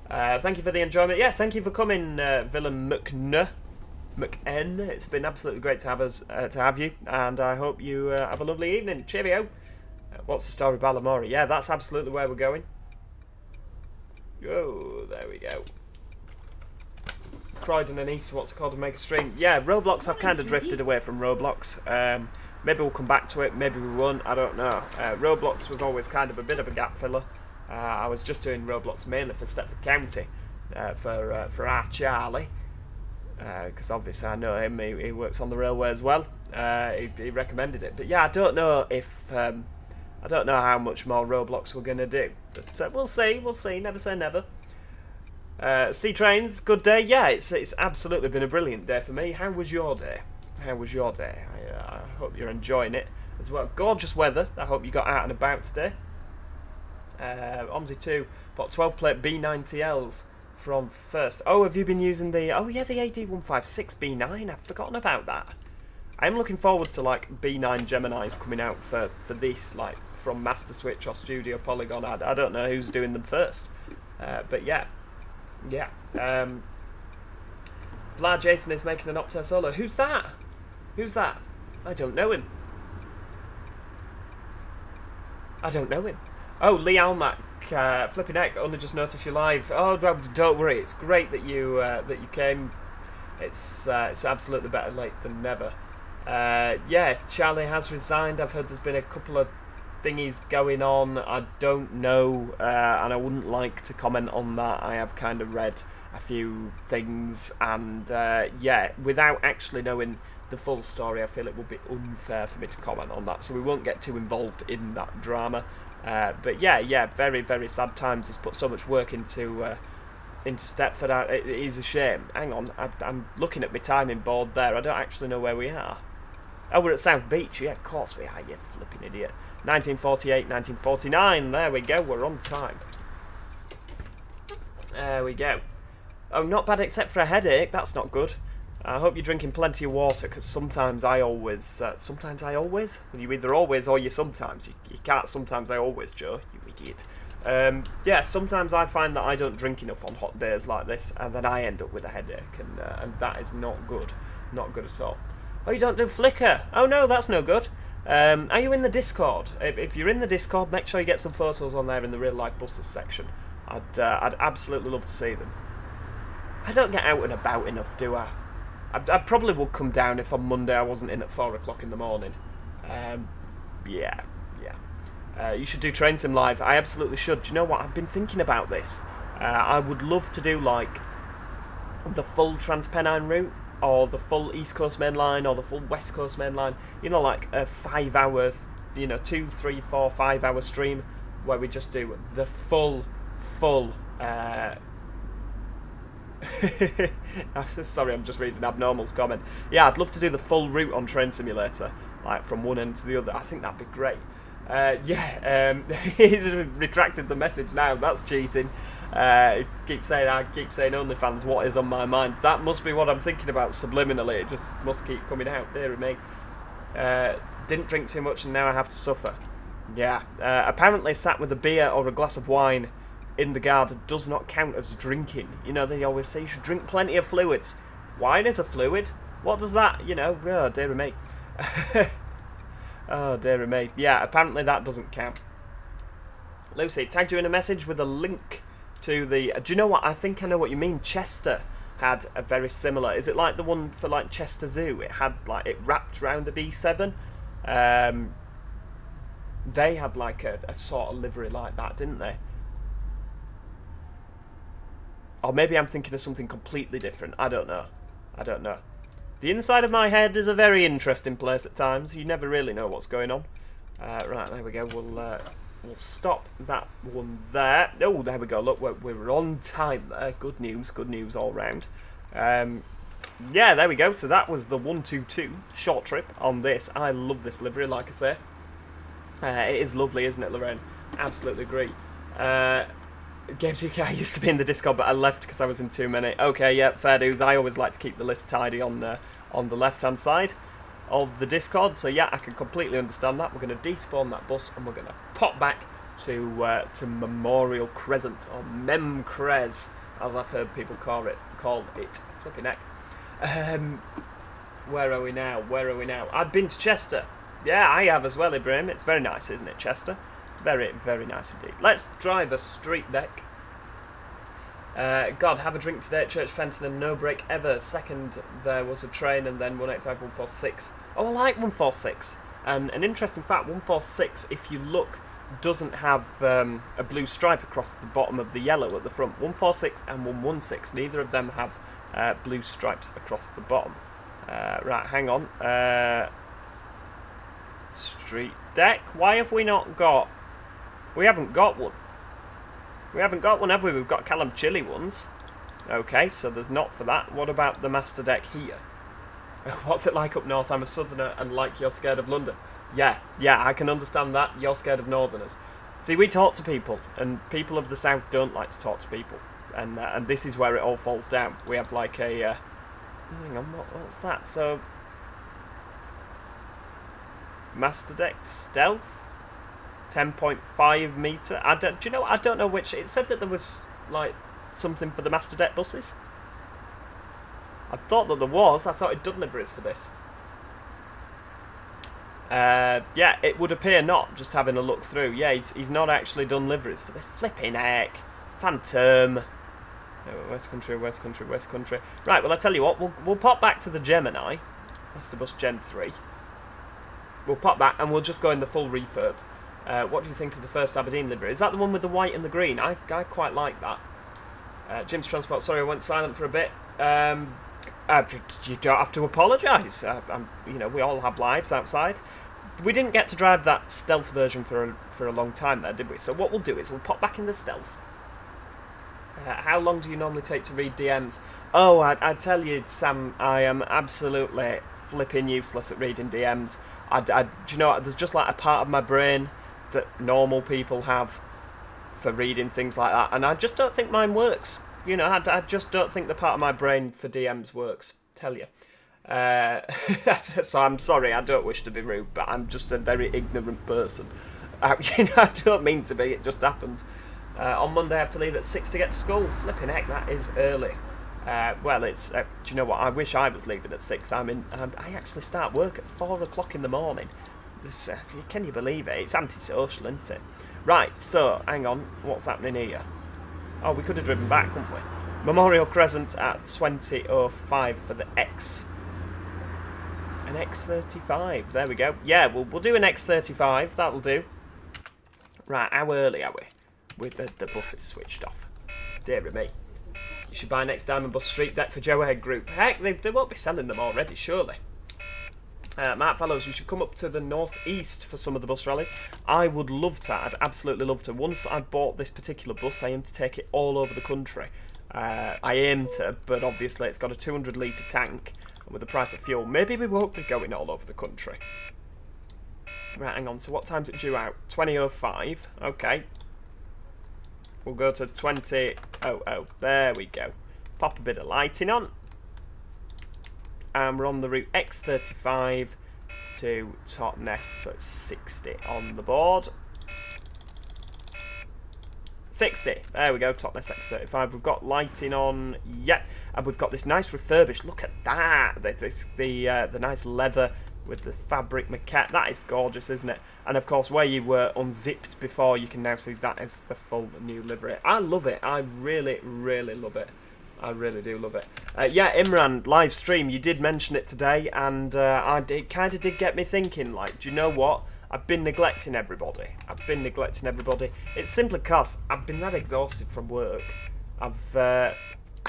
Speaker 1: Thank you for the enjoyment. Yeah, thank you for coming, Villain McN. It's been absolutely great to have you, and I hope you have a lovely evening. Cheerio. What's the story, Balamori? Yeah, that's absolutely where we're going. Oh, there we go. Croydon and East, what's it called, to make a stream? Yeah, Roblox, I've kind of drifted away from Roblox. Maybe we'll come back to it, maybe we won't, I don't know. Roblox was always kind of a bit of a gap filler. I was just doing Roblox mainly for Stepford County, for our Charlie. Because obviously I know him, he works on the railway as well. He recommended it. But yeah, I don't know if... I don't know how much more Roblox we're going to do. But we'll see, never say never. Sea Trains, good day. Yeah, it's absolutely been a brilliant day for me. How was your day? How was your day? I hope you're enjoying it as well. Gorgeous weather. I hope you got out and about today. OMSI 2 bought 12 plate B90Ls from First. Oh, have you been using the... Oh yeah, the AD156 B9. I've forgotten about that. I'm looking forward to like B9 Geminis coming out for this, like from Masterswitch or Studio Polygon. I don't know who's doing them first. But yeah. Yeah. Blah Jason is making an Optare Solo. Who's that? Who's that? I don't know him. I don't know him. Oh, Lee Almac, flipping heck, only just noticed you live. Oh, don't worry, it's great that you came. It's absolutely better late than never. Yeah, Charlie has resigned. I've heard there's been a couple of thingies going on. I don't know, and I wouldn't like to comment on that. I have kind of read a few things, and yeah, without actually knowing the full story, I feel it would be unfair for me to comment on that, so we won't get too involved in that drama. But yeah, very, very sad times. He's put so much work into Stepford. It is a shame. Hang on, I'm looking at my timing board there. I don't actually know where we are. Oh, we're at South Beach. Yeah, of course we are, you flipping idiot. 1948, 1949. There we go, we're on time. There we go. Oh, not bad except for a headache. That's not good. I hope you're drinking plenty of water, because sometimes I always... You either always or you sometimes. You can't sometimes I always, Joe, you idiot. Yeah, sometimes I find that I don't drink enough on hot days like this, and then I end up with a headache, and that is not good. Not good at all. Oh, you don't do Flickr? Oh no, that's no good. Are you in the Discord? If you're in the Discord, make sure you get some photos on there in the real life buses section. I'd absolutely love to see them. I don't get out and about enough, do I? I probably would come down if on Monday I wasn't in at 4 o'clock in the morning. Yeah. You should do Train Sim live. I absolutely should. Do you know what? I've been thinking about this. I would love to do like the full Transpennine route, or the full East Coast Main Line, or the full West Coast Main Line. You know, like a 5 hour, 2, 3, 4, 5 hour stream where we just do the full. Sorry, I'm just reading Abnormal's comment. Yeah, I'd love to do the full route on Train Simulator, like from one end to the other. I think that'd be great. He's retracted the message now. That's cheating. I keep saying OnlyFans. What is on my mind? That must be what I'm thinking about subliminally. It just must keep coming out. Dear me. Didn't drink too much and now I have to suffer. Yeah. Apparently, sat with a beer or a glass of wine in the garden does not count as drinking. You know, they always say you should drink plenty of fluids. Wine is a fluid. What does that, oh dear me. Oh dear me. Yeah, apparently that doesn't count. Lucy, tagged you in a message with a link to the... Do you know what? I think I know what you mean. Chester had a very similar... Is it like the one for like Chester Zoo? It had like... It wrapped round a B7. They had like a sort of livery like that, didn't they? Or maybe I'm thinking of something completely different. I don't know. The inside of my head is a very interesting place at times. You never really know what's going on. Right, there we go. We'll stop that one there. Oh, there we go. Look, we're on time there. Good news all round. Yeah, there we go. So that was the 122 short trip on this. I love this livery, like I say. It is lovely, isn't it, Lorraine? Absolutely agree. Games UK, I used to be in the Discord, but I left because I was in too many. Okay, yeah, fair dues. I always like to keep the list tidy on the left-hand side of the Discord. So yeah, I can completely understand that. We're going to despawn that bus and we're going to pop back to Memorial Crescent, or Memcres, as I've heard people call it. Flipping heck. Where are we now? I've been to Chester. Yeah, I have as well, Ibrahim. It's very nice, isn't it, Chester? Very, very nice indeed. Let's drive a street deck. God, have a drink today at Church Fenton and no break ever. Second, there was a train and then 185, 146. Oh, I like 146. And an interesting fact, 146, if you look, doesn't have a blue stripe across the bottom of the yellow at the front. 146 and 116, neither of them have blue stripes across the bottom. Right, hang on. Street deck. Why have we not got... We haven't got one. We haven't got one, have we? We've got Callum Chilly ones. Okay, so there's not for that. What about the master deck here? What's it like up north? I'm a southerner and like you're scared of London. Yeah, I can understand that. You're scared of northerners. See, we talk to people, and people of the south don't like to talk to people. And this is where it all falls down. We have like a... hang on, what's that? So... Master deck stealth? 10.5 metre. Do you know? I don't know which. It said that there was like something for the master deck buses. I thought that there was. I thought it'd done liveries for this. Yeah, it would appear not. Just having a look through. Yeah, he's not actually done liveries for this. Flipping heck. Phantom. Westcountry. Right. Well, I tell you what. We'll pop back to the Gemini. Master Bus Gen 3. We'll pop back and we'll just go in the full refurb. What do you think of the first Aberdeen livery? Is that the one with the white and the green? I quite like that. Jim's Transport, sorry I went silent for a bit. You don't have to apologise. You know, we all have lives outside. We didn't get to drive that stealth version for a long time there, did we? So what we'll do is we'll pop back in the stealth. How long do you normally take to read DMs? Oh, I tell you, Sam, I am absolutely flipping useless at reading DMs. Do you know, there's just like a part of my brain that normal people have for reading things like that, and I just don't think mine works. You know, I just don't think the part of my brain for DMs works. Tell you. So I'm sorry, I don't wish to be rude, but I'm just a very ignorant person. You know, I don't mean to be, it just happens. On Monday I have to leave at 6 to get to school. Flipping heck, that is early. Well, it's... do you know what? I wish I was leaving at 6. I actually start work at 4 o'clock in the morning. This, can you believe it? It's antisocial, isn't it? Right, so, hang on. What's happening here? Oh, we could have driven back, couldn't we? Memorial Crescent at 20:05 for the X. An X35. There we go. Yeah, we'll do an X35. That'll do. Right, how early are we? With the bus is switched off. Dear me. You should buy next Diamond Bus Street Deck for Joe Head Group. Heck, they won't be selling them already, surely. Mark Fellows, you should come up to the northeast for some of the bus rallies. I would love to. I'd absolutely love to. Once I bought this particular bus, I aim to take it all over the country. I aim to, but obviously it's got a 200 litre tank, and with the price of fuel, maybe we won't be going all over the country. Right, hang on. So what time's it due out? 20:05. Okay. We'll go to 20:00. There we go. Pop a bit of lighting on. And we're on the route X35 to Totnes, so it's 60 on the board. 60. There we go, Totnes X35. We've got lighting on, yeah, and we've got this nice refurbished. Look at that. It's the nice leather with the fabric maquette. That is gorgeous, isn't it? And of course, where you were unzipped before, you can now see that is the full new livery. I love it. I really, really love it. I really do love it. Yeah, Imran, live stream, you did mention it today, and it kind of did get me thinking, like, do you know what? I've been neglecting everybody. It's simply because I've been that exhausted from work. I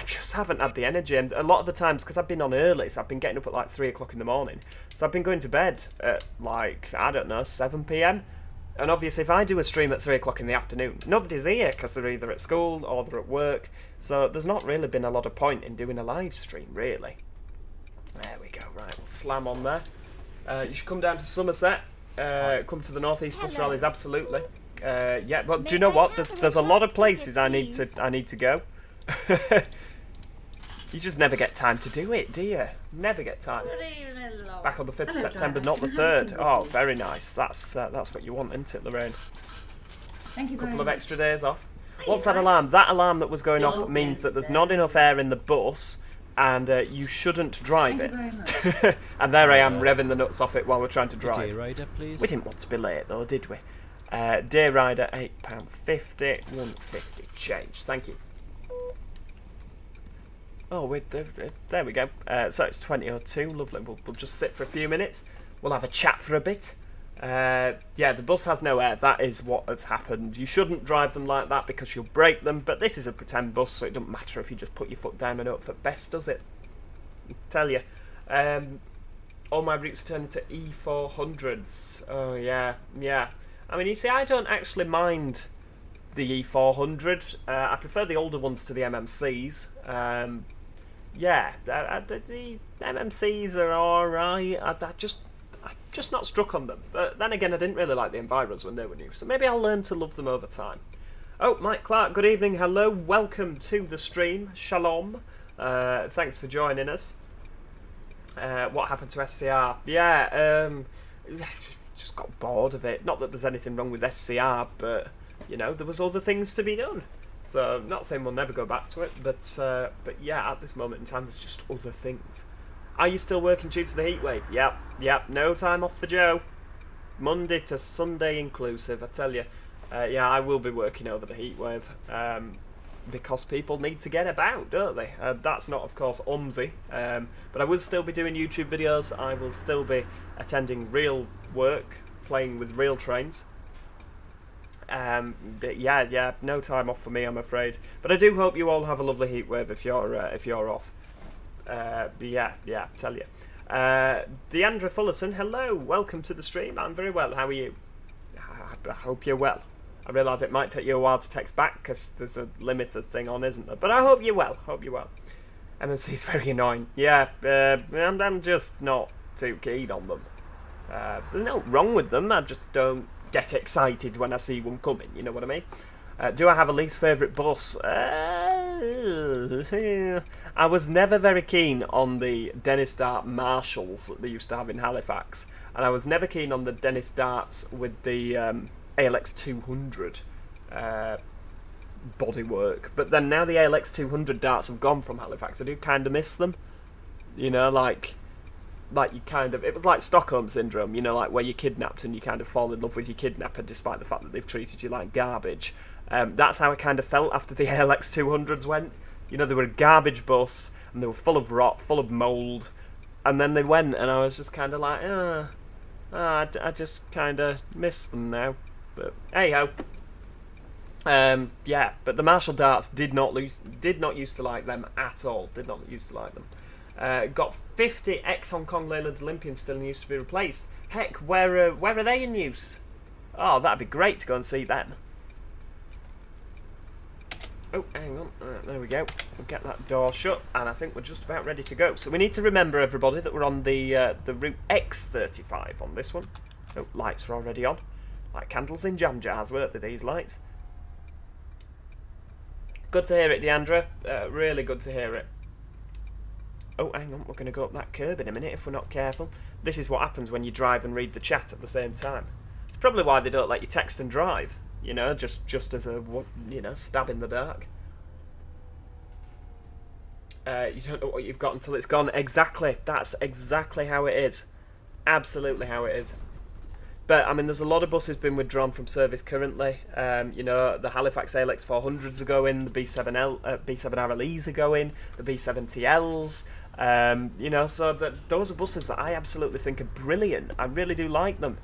Speaker 1: just haven't had the energy, and a lot of the times, because I've been on early, so I've been getting up at like 3 o'clock in the morning, so I've been going to bed at like, I don't know, 7 PM. And obviously, if I do a stream at 3 o'clock in the afternoon, nobody's here because they're either at school or they're at work. So there's not really been a lot of point in doing a live stream, really. There we go. Right, we'll slam on there. You should come down to Somerset. Come to the North East Bus Rallies, absolutely. Yeah, well, do you know what? There's a lot of places I need to go. You just never get time to do it, do you? Never get time. Back on the 5th of September, not the 3rd. Oh, very nice. That's what you want, isn't it, Lorraine?
Speaker 3: Thank you very
Speaker 1: Couple of
Speaker 3: much.
Speaker 1: extra days off. What's that alarm? That alarm that was going off means that there's not enough air in the bus, and you shouldn't drive
Speaker 3: Thank
Speaker 1: it.
Speaker 3: you very much.
Speaker 1: And there I am revving the nuts off it while we're trying to
Speaker 4: Day
Speaker 1: drive.
Speaker 4: rider, please.
Speaker 1: We didn't want to be late though, did we? Day rider, £8.50, 150 change. Thank you. Oh, there we go. So it's 20:02. Lovely. We'll just sit for a few minutes. We'll have a chat for a bit. Yeah, the bus has no air. That is what has happened. You shouldn't drive them like that because you'll break them. But this is a pretend bus, so it doesn't matter if you just put your foot down and hope for best, does it? I tell you. All my routes turn into E400s. Oh yeah, yeah. I mean, you see, I don't actually mind the E400. I prefer the older ones to the MMCs. Yeah, the MMCs are alright. I'm just not struck on them. But then again, I didn't really like the Enviros when they were new, so maybe I'll learn to love them over time. Oh, Mike Clark, good evening, hello, welcome to the stream, shalom. Thanks for joining us. What happened to SCR? Yeah, just got bored of it. Not that there's anything wrong with SCR, but you know, there was other things to be done. So I'm not saying we'll never go back to it, but yeah, at this moment in time, there's just other things. Are you still working due to the heat wave? Yep. No time off for Joe. Monday to Sunday inclusive, I tell you. Yeah, I will be working over the heat wave because people need to get about, don't they? That's not, of course, OMSI, but I will still be doing YouTube videos. I will still be attending real work, playing with real trains. But yeah, no time off for me, I'm afraid. But I do hope you all have a lovely heat wave if you're off. Yeah, tell you. Deandra Fullerton, hello, welcome to the stream. I'm very well. How are you? I hope you're well. I realise it might take you a while to text back because there's a limited thing on, isn't there? But I hope you're well. MMC is very annoying. Yeah, I'm just not too keen on them. There's no wrong with them. I just don't get excited when I see one coming, you know what I mean? Do I have a least favourite bus? I was never very keen on the Dennis Dart Marshalls that they used to have in Halifax, and I was never keen on the Dennis Darts with the ALX 200 bodywork. But then now the ALX 200 darts have gone from Halifax, I do kind of miss them. You know, like you kind of, it was like Stockholm Syndrome, you know, like where you're kidnapped and you kind of fall in love with your kidnapper despite the fact that they've treated you like garbage. That's how it kind of felt after the ALX 200s went. You know, they were a garbage bus and they were full of rot, full of mould, and then they went and I was just kind of like, I just kind of miss them now. But hey ho. Yeah, but the Marshall darts did not used to like them at all. Did not used to like them. Got 50 ex-Hong Kong Leyland Olympians still in use to be replaced. Heck, where are they in use? Oh, that'd be great to go and see them. Oh, hang on. There we go. We'll get that door shut, and I think we're just about ready to go. So we need to remember, everybody, that we're on the route X35 on this one. Oh, lights are already on. Like candles in jam jars, weren't they, these lights? Good to hear it, Deandra. Really good to hear it. Oh, hang on, we're going to go up that curb in a minute if we're not careful. This is what happens when you drive and read the chat at the same time. It's probably why they don't let you text and drive, you know, just as a, you know, stab in the dark. You don't know what you've got until it's gone. Exactly, that's exactly how it is. Absolutely how it is. But, I mean, there's a lot of buses being withdrawn from service currently. You know, the Halifax ALX 400s are going, the B7RLEs are going, the B70Ls. You know, so those are buses that I absolutely think are brilliant. I really do like them.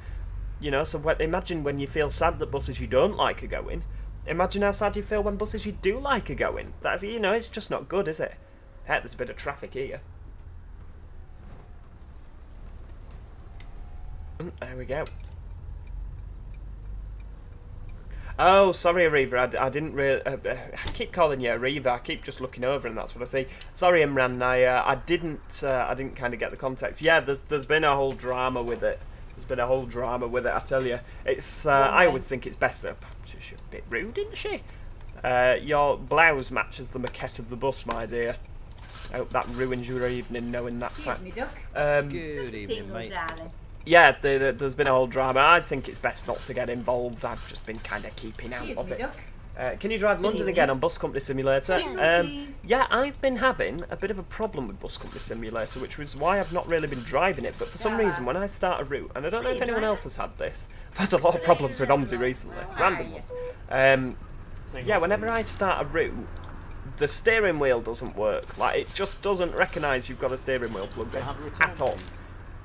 Speaker 1: You know, so imagine when you feel sad that buses you don't like are going. Imagine how sad you feel when buses you do like are going. That's, you know, it's just not good, is it? Heck, there's a bit of traffic here. There we go. Oh, sorry, Ariva. I didn't really. I keep calling you Ariva. I keep just looking over, and that's what I see. Sorry, Imran. I didn't kind of get the context. Yeah, there's been a whole drama with it. There's been a whole drama with it, I tell you. It's. I always think it's best up. She's a bit rude, isn't she? Your blouse matches the maquette of the bus, my dear. I hope that ruins your evening, knowing that fact.
Speaker 3: Me duck.
Speaker 4: Good evening, mate.
Speaker 3: Darling.
Speaker 1: Yeah, there's been a whole drama. I think it's best not to get involved. I've just been kind of keeping out
Speaker 3: Cheers,
Speaker 1: of
Speaker 3: me
Speaker 1: it.
Speaker 3: duck.
Speaker 1: Can you drive London again on Bus Company Simulator?
Speaker 3: Please.
Speaker 1: Yeah, I've been having a bit of a problem with Bus Company Simulator, which was why I've not really been driving it. But for some reason, when I start a route, and I don't know if anyone else has had this, I've had a lot of problems with OMSI recently, random ones. Yeah, whenever I start a route, the steering wheel doesn't work. Like, it just doesn't recognise you've got a steering wheel plugged in at all.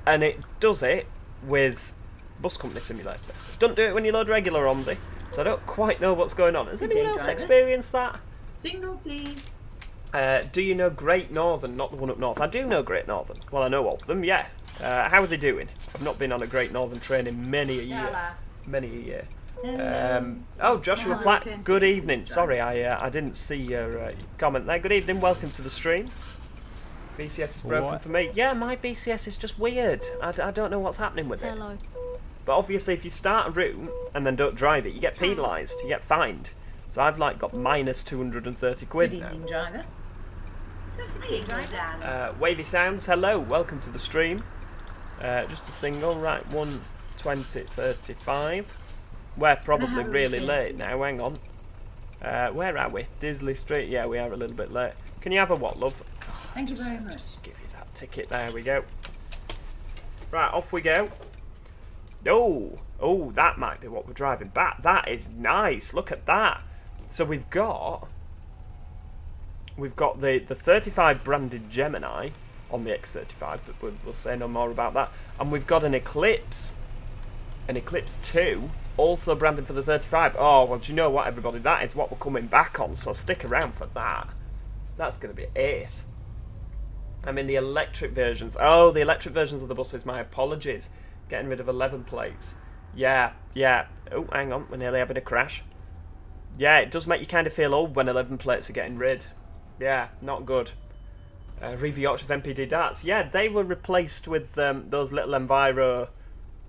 Speaker 1: And it does it with Bus Company Simulator. Doesn't do it when you load regular OMSI, so I don't quite know what's going on. Has anyone else experienced that?
Speaker 3: Single, please.
Speaker 1: Do you know Great Northern? Not the one up north. I do know Great Northern. Well, I know of them, yeah. How are they doing? I've not been on a Great Northern train in many a year. Many a year. Oh, Joshua Platt, good evening. Sorry, I didn't see your comment there. Good evening, welcome to the stream. BCS is broken for me. Yeah, my BCS is just weird. I don't know what's happening with it.
Speaker 2: Hello.
Speaker 1: But obviously, if you start a route and then don't drive it, you get penalised. You get fined. So I've like got minus 230 quid
Speaker 3: Good
Speaker 1: now.
Speaker 3: evening, driver. Just to see you drive down.
Speaker 1: Wavy Sounds, hello, welcome to the stream. Just a single, right, 1:20:35. We're probably really late now, hang on. Where are we? Disley Street, yeah, we are a little bit late. Can you have a what, love?
Speaker 3: Thank you very much.
Speaker 1: Just give you that ticket, there we go. Right, off we go. Oh, that might be what we're driving back. That is nice, look at that. So we've got the 35 branded Gemini on the X35, but we'll say no more about that. And we've got an Eclipse 2, also branded for the 35. Oh, well, do you know what, everybody? That is what we're coming back on, so stick around for that. That's going to be ace. I mean, the electric versions. Oh, the electric versions of the buses, my apologies. Getting rid of 11 plates. Yeah. Oh, hang on, we're nearly having a crash. Yeah, it does make you kind of feel old when 11 plates are getting rid. Yeah, not good. Riva Yorkshire's MPD darts. Yeah, they were replaced with those little Enviro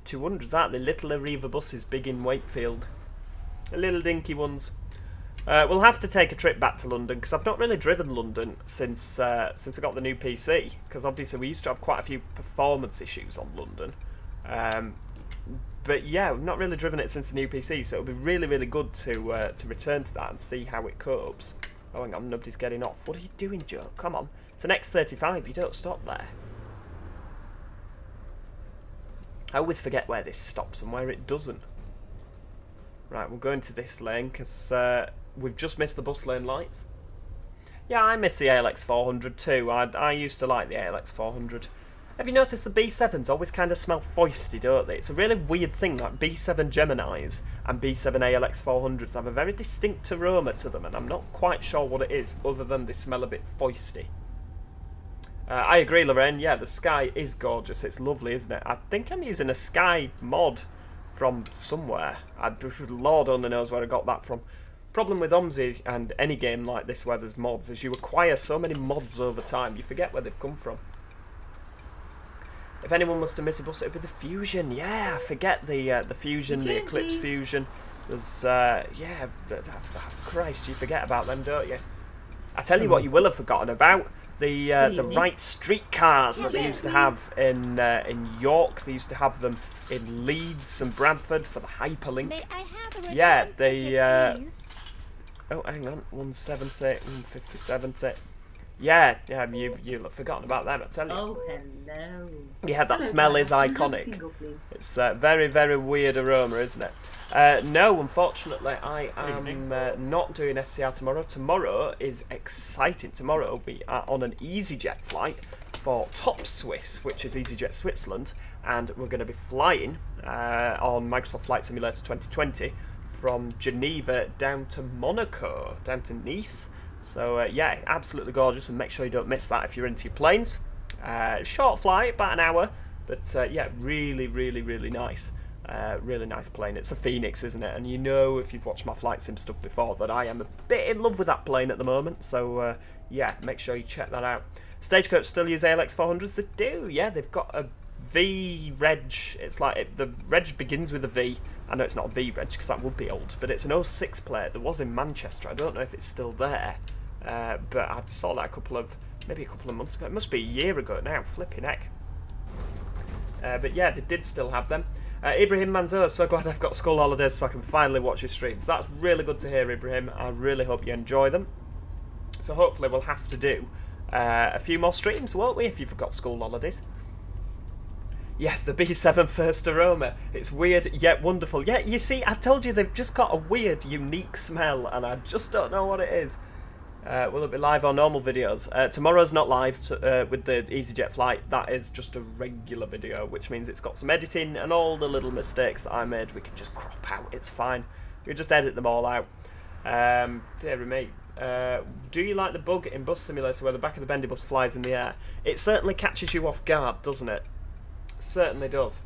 Speaker 1: 200s, aren't they? Little Arriva buses, big in Wakefield. The little dinky ones. We'll have to take a trip back to London, because I've not really driven London since I got the new PC. Because obviously we used to have quite a few performance issues on London. But yeah, we've not really driven it since the new PC, so it'll be really, really good to return to that and see how it copes. Oh, hang on, nobody's getting off. What are you doing, Joe? Come on. It's an X35, you don't stop there. I always forget where this stops and where it doesn't. Right, we'll go into this lane, because we've just missed the bus lane lights. Yeah, I miss the ALX 400 too. I used to like the ALX 400. Have you noticed the B7s always kind of smell foisty, don't they? It's a really weird thing, like B7 Geminis and B7 ALX 400s have a very distinct aroma to them, and I'm not quite sure what it is, other than they smell a bit foisty. I agree, Lorraine. Yeah, the Sky is gorgeous. It's lovely, isn't it? I think I'm using a Sky mod from somewhere. Lord only knows where I got that from. Problem with OMSI and any game like this where there's mods is you acquire so many mods over time, you forget where they've come from. If anyone was to miss a bus, it would be the Fusion. Yeah, I forget the Fusion, the Eclipse Fusion. There's, yeah, Christ, you forget about them, don't you? I tell you what you will have forgotten about. The Wright streetcars that they used to have in York. They used to have them in Leeds and Bradford for the hyperlink.
Speaker 2: May I have a return
Speaker 1: Yeah,
Speaker 2: ticket, please?
Speaker 1: Oh, hang on, 170, 150, 70. Yeah, you've forgotten about them, I tell you.
Speaker 3: Oh, hello.
Speaker 1: Yeah, that smell is iconic.
Speaker 3: Single, please.
Speaker 1: It's a very, very weird aroma, isn't it? No, unfortunately, I am not doing SCR tomorrow. Tomorrow is exciting. Tomorrow we are on an EasyJet flight for Top Swiss, which is EasyJet Switzerland, and we're going to be flying on Microsoft Flight Simulator 2020 from Geneva down to Monaco, down to Nice. So yeah, absolutely gorgeous, and make sure you don't miss that if you're into your planes. Short flight, about an hour, but yeah, really, really, really nice. Really nice plane. It's a Phoenix, isn't it? And you know, if you've watched my flight sim stuff before, that I am a bit in love with that plane at the moment. So yeah, make sure you check that out. Stagecoach still use ALX 400s? They do, yeah. They've got a V reg. It's like the reg begins with a V. I know it's not a V reg because that would be old, but it's an 06 plate that was in Manchester. I don't know if it's still there, but I saw that maybe a couple of months ago. It must be a year ago now. Flipping heck. But yeah, they did still have them. Ibrahim Manzo, so glad I've got school holidays so I can finally watch your streams. That's really good to hear, Ibrahim. I really hope you enjoy them. So hopefully we'll have to do a few more streams, won't we, if you've got school holidays? Yeah, the B7 first aroma. It's weird yet wonderful. Yeah, you see, I told you they've just got a weird, unique smell, and I just don't know what it is. Will it be live or normal videos? Tomorrow's not live with the EasyJet flight. That is just a regular video, which means it's got some editing and all the little mistakes that I made we can just crop out. It's fine. We just edit them all out. Dear me. Do you like the bug in Bus Simulator where the back of the bendy bus flies in the air? It certainly catches you off guard, doesn't it? Certainly does.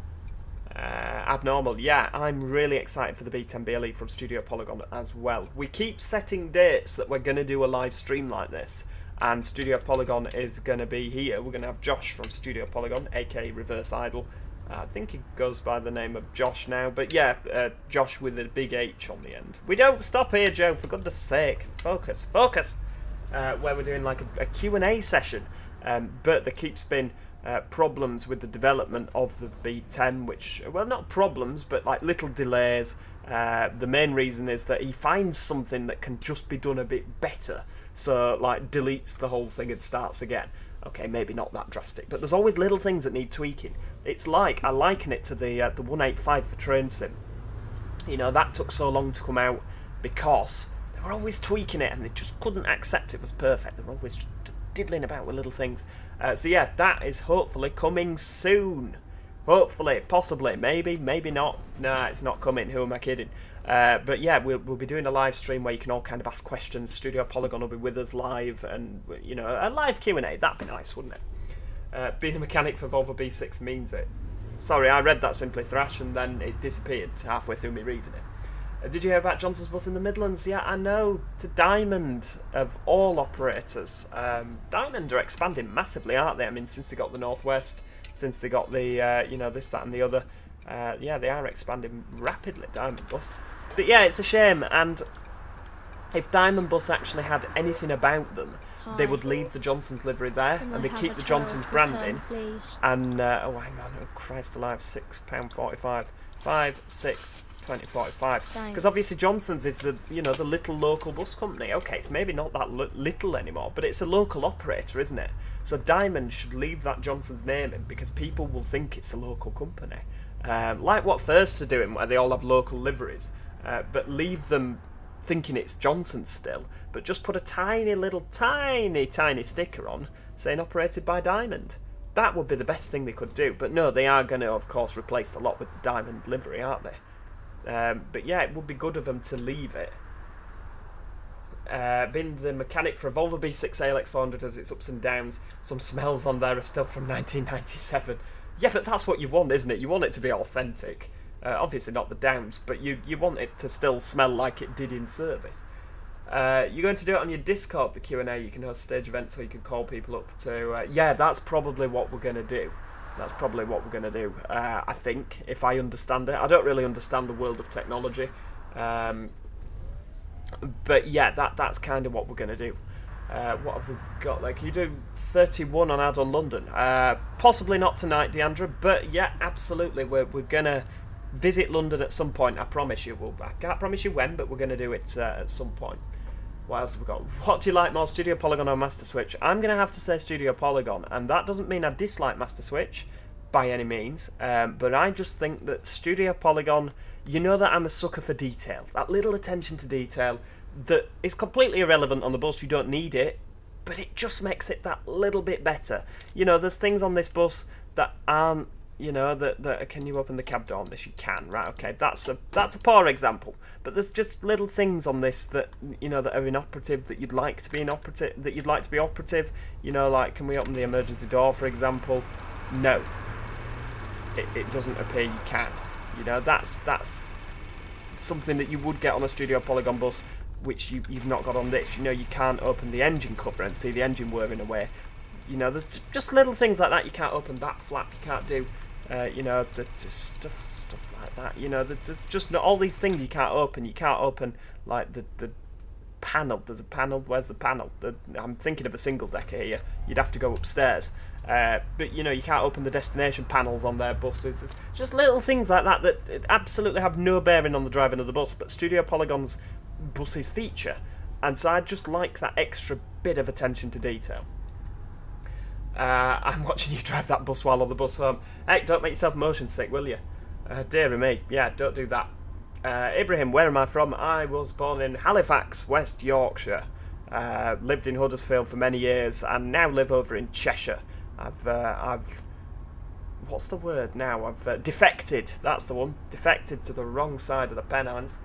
Speaker 1: Abnormal. Yeah, I'm really excited for the B10 BLE from Studio Polygon as well. We keep setting dates that we're going to do a live stream like this, and Studio Polygon is going to be here. We're going to have Josh from Studio Polygon, aka Reverse Idol. I think he goes by the name of Josh now, but yeah, Josh with a big H on the end. We don't stop here, Joe, for goodness sake. Focus. Where we're doing like a Q&A session, but there keeps been problems with the development of the B10, which, well, not problems, but like little delays. The main reason is that he finds something that can just be done a bit better, so like deletes the whole thing and starts again. Okay, maybe not that drastic, but there's always little things that need tweaking. It's like, I liken it to the 185 for Train Sim. You know, that took so long to come out because they were always tweaking it and they just couldn't accept it was perfect. They were always diddling about with little things. So yeah, that is hopefully coming soon. Hopefully, possibly, maybe not. Nah, it's not coming. Who am I kidding? But yeah, we'll be doing a live stream where you can all kind of ask questions. Studio Polygon will be with us live, and you know, a live Q&A. That'd be nice, wouldn't it? Being the mechanic for Volvo B6 means it. Sorry, I read that Simply Thrash and then it disappeared halfway through me reading it. Did you hear about Johnson's bus in the Midlands? Yeah, I know. To Diamond, of all operators. Diamond are expanding massively, aren't they? I mean, since they got the Northwest, since they got the, you know, this, that and the other. Yeah, they are expanding rapidly, Diamond Bus. But yeah, it's a shame, and if Diamond Bus actually had anything about them, they would leave the Johnson's livery there, and they keep the Johnson's branding. And, oh, hang on, oh, Christ alive, £6.45. 5, 6... 2045, because obviously Johnson's is the, you know, the little local bus company. Okay, it's maybe not that little anymore, but it's a local operator, isn't it? So Diamond should leave that Johnson's name in because people will think it's a local company, like what Firsts are doing, where they all have local liveries, but leave them thinking it's Johnson's still, but just put a tiny sticker on saying operated by Diamond. That would be the best thing they could do. But no, they are going to, of course, replace a lot with the Diamond livery, aren't they? But yeah, it would be good of them to leave it. Been the mechanic for a Volvo B6 ALX400 as its ups and downs. Some smells on there are still from 1997. Yeah, but that's what you want, isn't it? You want it to be authentic. Obviously not the downs, but you want it to still smell like it did in service. You're going to do it on your Discord, the Q&A. You can host stage events where you can call people up to... yeah, that's probably what we're going to do. That's probably what we're going to do, I think, if I understand it. I don't really understand the world of technology. But yeah, that's kind of what we're going to do. What have we got there? Can you do 31 on Add on London? Possibly not tonight, Deandra, but yeah, absolutely. We're going to visit London at some point, I promise you. I can't promise you when, but we're going to do it at some point. What else have we got? What do you like more, Studio Polygon or Masterswitch? I'm going to have to say Studio Polygon, and that doesn't mean I dislike Masterswitch by any means, but I just think that Studio Polygon, you know that I'm a sucker for detail. That little attention to detail that is completely irrelevant on the bus, you don't need it, but it just makes it that little bit better. You know, there's things on this bus that aren't, you know, that can you open the cab door on this? You can, right? Okay, that's a poor example. But there's just little things on this that, you know, that are inoperative, that you'd like to be operative. You know, like, can we open the emergency door, for example? No, it doesn't appear you can. You know, that's something that you would get on a Studio Polygon bus, which you've not got on this. You know, you can't open the engine cover and see the engine whirring away. You know, there's just little things like that. You can't open that flap. You can't do You know, just stuff like that. You know, there's just not all these things you can't open. You can't open like the panel. There's a panel. Where's the panel? I'm thinking of a single decker here. You'd have to go upstairs. But you know, you can't open the destination panels on their buses. It's just little things like that that absolutely have no bearing on the driving of the bus, but Studio Polygon's buses feature, and so I just like that extra bit of attention to detail. I'm watching you drive that bus while on the bus home. Hey, don't make yourself motion sick, will you? Dear me, yeah, don't do that. Ibrahim, where am I from? I was born in Halifax, West Yorkshire. Lived in Huddersfield for many years, and now live over in Cheshire. I've what's the word now? I've defected. That's the one. Defected to the wrong side of the Pennines.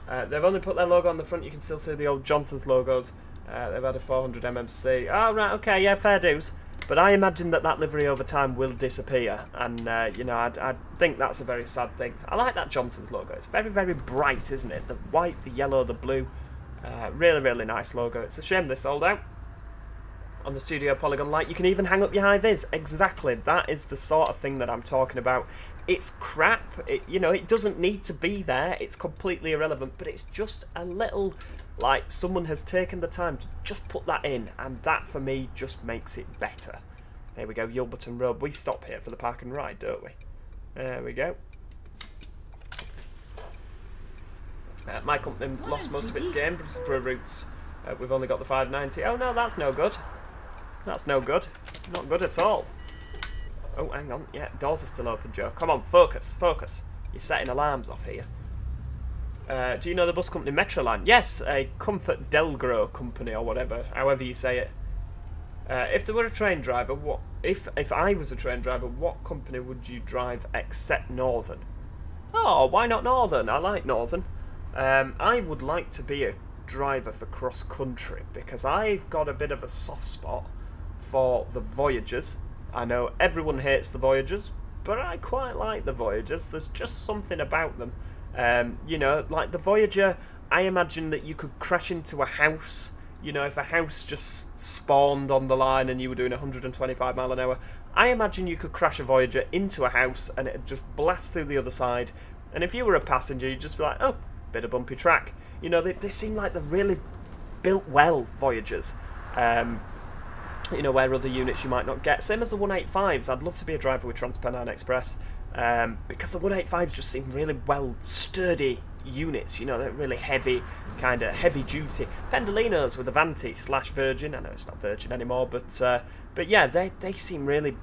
Speaker 1: They've only put their logo on the front. You can still see the old Johnson's logos. They've had a 400 MMC. Oh right, okay, yeah, fair dues. But I imagine that livery over time will disappear, and you know, I think that's a very sad thing. I like that Johnson's logo. It's very, very bright, isn't it? The white, the yellow, the blue. Really, really nice logo. It's a shame they sold out. On the Studio Polygon light, you can even hang up your high-vis. Exactly, that is the sort of thing that I'm talking about. It's crap, you know, it doesn't need to be there, it's completely irrelevant, but it's just a little, like, someone has taken the time to just put that in, and that, for me, just makes it better. There we go, Yulberton Road. We stop here for the park and ride, don't we? There we go. My company lost most of its game, but it's Pro Roots. We've only got the 590. Oh, no, that's no good. That's no good. Not good at all. Oh, hang on. Yeah, doors are still open, Joe. Come on, focus, focus. You're setting alarms off here. Do you know the bus company Metroline? Yes, a Comfort Delgro company or whatever, however you say it. If there were a train driver, what? If I was a train driver, what company would you drive except Northern? Oh, why not Northern? I like Northern. I would like to be a driver for cross country because I've got a bit of a soft spot for the Voyagers. I know everyone hates the Voyagers, but I quite like the Voyagers. There's just something about them. You know, like the Voyager, I imagine that you could crash into a house. You know, if a house just spawned on the line and you were doing 125 mile an hour, I imagine you could crash a Voyager into a house and it'd just blast through the other side. And if you were a passenger, you'd just be like, oh, bit of bumpy track. You know, they seem like they're really built well, Voyagers. You know, where other units you might not get. Same as the 185s. I'd love to be a driver with Transpennine Express. Because the 185s just seem really well sturdy units. You know, they're really heavy, kind of heavy duty. Pendolinos with Avanti / Virgin. I know it's not Virgin anymore, but yeah, they seem really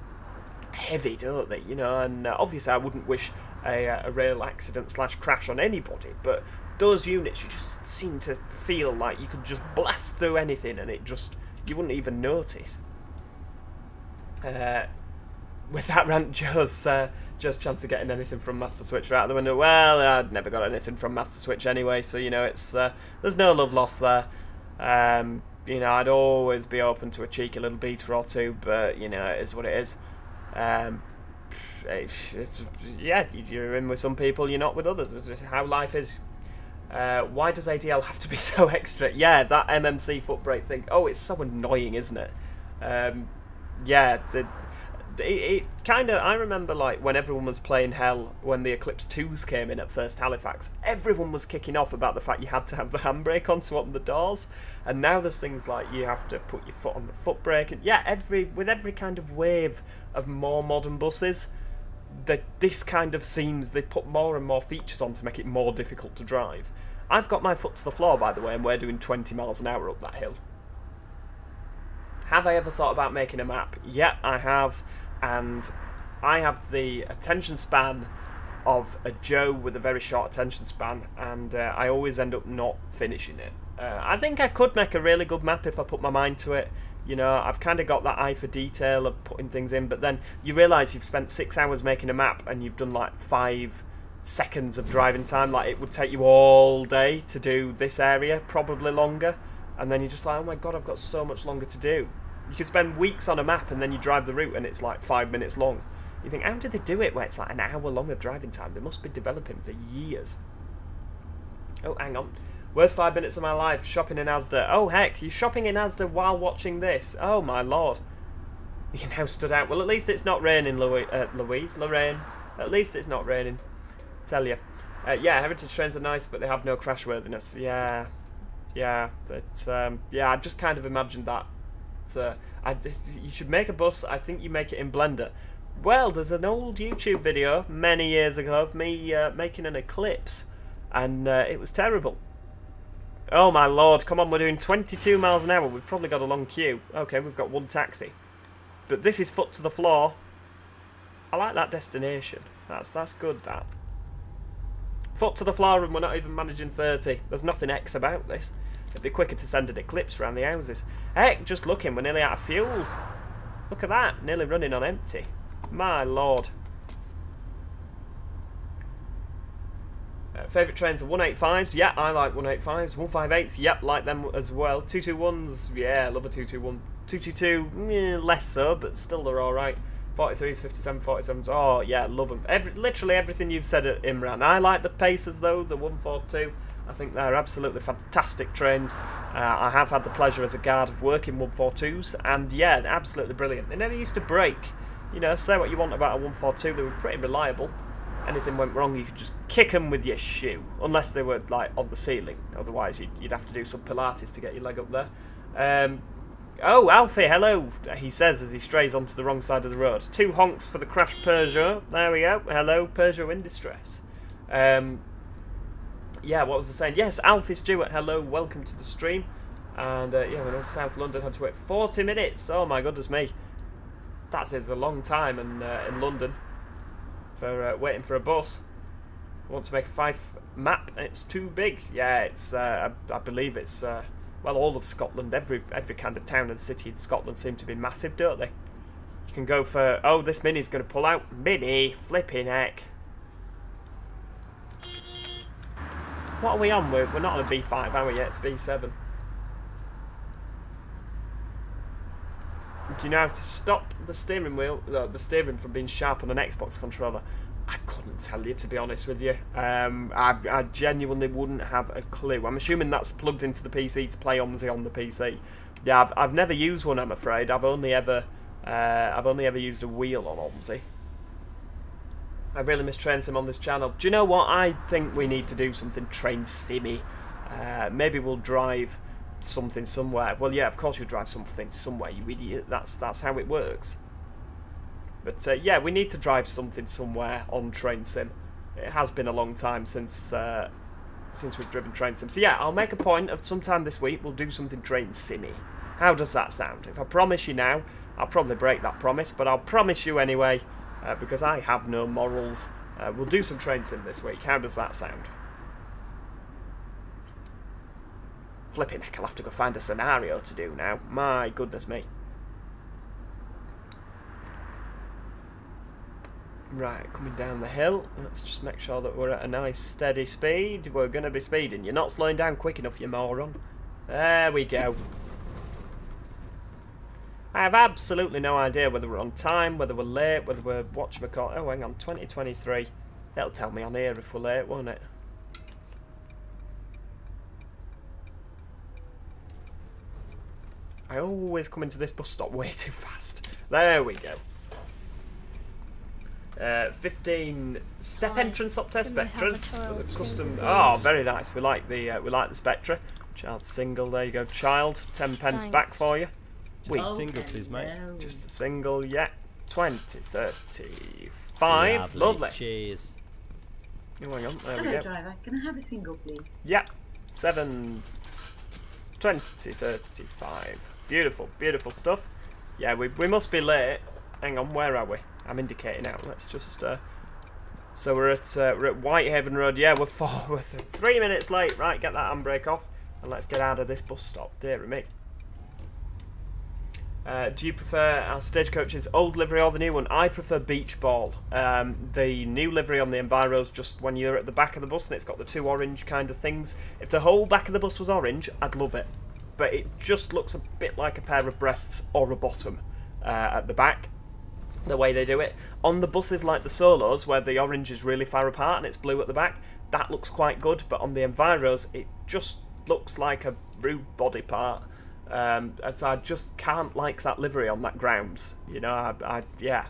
Speaker 1: heavy, don't they? You know, and obviously I wouldn't wish a rail accident / crash on anybody, but those units, you just seem to feel like you could just blast through anything and it just, you wouldn't even notice. With that rant, Joe's chance of getting anything from Masterswitch right out the window. Well, I'd never got anything from Masterswitch anyway, so you know, it's there's no love lost there. You know, I'd always be open to a cheeky little beta or two, but you know, it is what it is. It's yeah, you're in with some people, you're not with others. It's just how life is. Why does ADL have to be so extra? Yeah, that MMC foot brake thing. Oh, it's so annoying, isn't it? Yeah, it kind of, I remember like when everyone was playing hell when the Eclipse 2s came in at first Halifax, everyone was kicking off about the fact you had to have the handbrake on to open the doors, and now there's things like you have to put your foot on the foot brake, and yeah, with every kind of wave of more modern buses, this kind of seems they put more and more features on to make it more difficult to drive. I've got my foot to the floor, by the way, and we're doing 20 miles an hour up that hill. Have I ever thought about making a map? Yeah, I have, and I have the attention span of a Joe with a very short attention span, and I always end up not finishing it. I think I could make a really good map if I put my mind to it. You know, I've kind of got that eye for detail of putting things in, but then you realise you've spent 6 hours making a map and you've done like 5 seconds of driving time. Like, it would take you all day to do this area, probably longer. And then you're just like, oh my god, I've got so much longer to do. You can spend weeks on a map and then you drive the route and it's like 5 minutes long. You think, how did they do it where it's like an hour long of driving time? They must be developing for years. Oh, hang on. Worst 5 minutes of my life, shopping in Asda. Oh heck, you're shopping in Asda while watching this. Oh my lord. You now stood out. Well, at least it's not raining, Lorraine. At least it's not raining. Tell you. Yeah, heritage trains are nice, but they have no crashworthiness. Yeah. Yeah. Yeah, I just kind of imagined that. You should make a bus. I think you make it in Blender. Well, there's an old YouTube video many years ago of me making an Eclipse, and it was terrible. Oh my lord, come on, we're doing 22 miles an hour. We've probably got a long queue. Okay, we've got one taxi. But this is foot to the floor. I like that destination. That's good, that. Foot to the floor and we're not even managing 30. There's nothing X about this. It'd be quicker to send an Eclipse around the houses. Heck, just looking, we're nearly out of fuel. Look at that, nearly running on empty. My lord. Favourite trains are 185s. Yeah, I like 185s. 158s. Yep, like them as well. 221s. Yeah, love a 221. 222, less so, but still they're alright. 43s, 57, 47s. Oh, yeah, love them. Literally everything you've said at Imran. I like the Pacers, though, the 142. I think they're absolutely fantastic trains. I have had the pleasure as a guard of working 142s, and yeah, they're absolutely brilliant. They never used to break. You know, say what you want about a 142, they were pretty reliable. Anything went wrong, you could just kick them with your shoe, unless they were like on the ceiling. Otherwise, you'd have to do some Pilates to get your leg up there. Oh, Alfie, hello, he says as he strays onto the wrong side of the road. 2 honks for the crashed Peugeot. There we go. Hello, Peugeot in distress. Yeah, what was I saying? Yes, Alfie Stewart, hello, welcome to the stream. And yeah, when I was South London, I had to wait 40 minutes. Oh my goodness me. That is a long time in London for waiting for a bus. I want to make a 5 map. It's too big. Yeah, it's. I believe it's. Well, all of Scotland, every kind of town and city in Scotland seem to be massive, don't they? You can go for. Oh, this Mini's going to pull out. Mini, flipping heck. What are we on? We're not on a B5, are we yet? It's B7. Do you know how to stop the steering wheel, the steering from being sharp on an Xbox controller? I couldn't tell you, to be honest with you. I genuinely wouldn't have a clue. I'm assuming that's plugged into the PC to play OMSI on the PC. Yeah, I've never used one, I'm afraid. I've only ever used a wheel on OMSI. I really miss Train Sim on this channel. Do you know what? I think we need to do something Train Simmy. Maybe we'll drive something somewhere. Well, yeah, of course you drive something somewhere, you idiot. That's how it works. But yeah, we need to drive something somewhere on Train Sim. It has been a long time since we've driven Train Sim. So yeah, I'll make a point of sometime this week we'll do something Train Simmy. How does that sound? If I promise you now, I'll probably break that promise, but I'll promise you anyway, because I have no morals. We'll do some Train Sim this week. How does that sound? Flipping heck, I'll have to go find a scenario to do now. My goodness me. Right, coming down the hill. Let's just make sure that we're at a nice steady speed. We're going to be speeding. You're not slowing down quick enough, you moron. There we go. I have absolutely no idea whether we're on time, whether we're late, whether we're whatchamacallit. Oh, hang on, 2023. That'll tell me on here if we're late, won't it? I always come into this bus stop way too fast. There we go. 15 step entrance up to Spectras with a custom. Oh, very nice. We like the Spectra. Child single. There you go, child. 10 pence back for you.
Speaker 4: Just a single, please, mate.
Speaker 1: Just a single, yeah. 20, 35. Lovely.
Speaker 4: Cheers.
Speaker 1: Oh, hang on. There
Speaker 3: Hello,
Speaker 1: we go.
Speaker 3: driver. Can I have a single, please?
Speaker 1: Yeah. 7, 20, 35. Beautiful, beautiful stuff. Yeah, we must be late. Hang on, where are we? I'm indicating out. Let's just. So we're at Whitehaven Road. Yeah, we're 3 minutes late. Right, get that handbrake off, and let's get out of this bus stop. Dear me. Do you prefer our Stagecoach's old livery or the new one? I prefer Beach Ball. The new livery on the Enviro's just when you're at the back of the bus and it's got the 2 orange kind of things. If the whole back of the bus was orange, I'd love it. But it just looks a bit like a pair of breasts or a bottom at the back, the way they do it. On the buses like the Solos, where the orange is really far apart and it's blue at the back, that looks quite good. But on the Enviros, it just looks like a rude body part. So I just can't like that livery on that grounds. You know, yeah,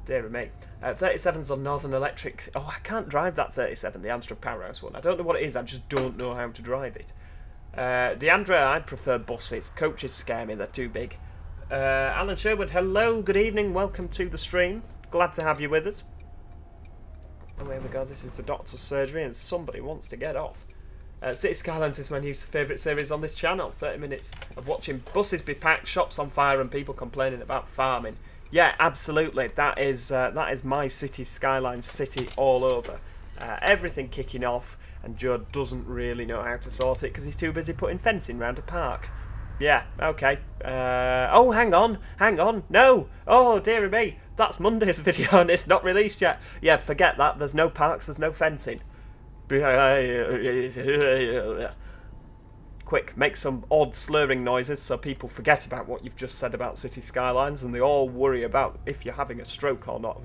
Speaker 1: dear me. 37's on Northern Electric. Oh, I can't drive that 37, the Amstrad Powerhouse one. I don't know what it is, I just don't know how to drive it. Deandra, I prefer buses. Coaches scare me, they're too big. Alan Sherwood, hello, good evening, welcome to the stream. Glad to have you with us. Oh, here we go, this is the doctor's surgery and somebody wants to get off. City Skylines is my new favourite series on this channel. 30 minutes of watching buses be packed, shops on fire and people complaining about farming. Yeah, absolutely. That is my City Skylines city all over. Everything kicking off, and Joe doesn't really know how to sort it because he's too busy putting fencing round a park. Yeah, okay. Oh, hang on. No! Oh, dearie me. That's Monday's video and it's not released yet. Yeah, forget that. There's no parks, there's no fencing. Quick, make some odd slurring noises so people forget about what you've just said about City Skylines and they all worry about if you're having a stroke or not.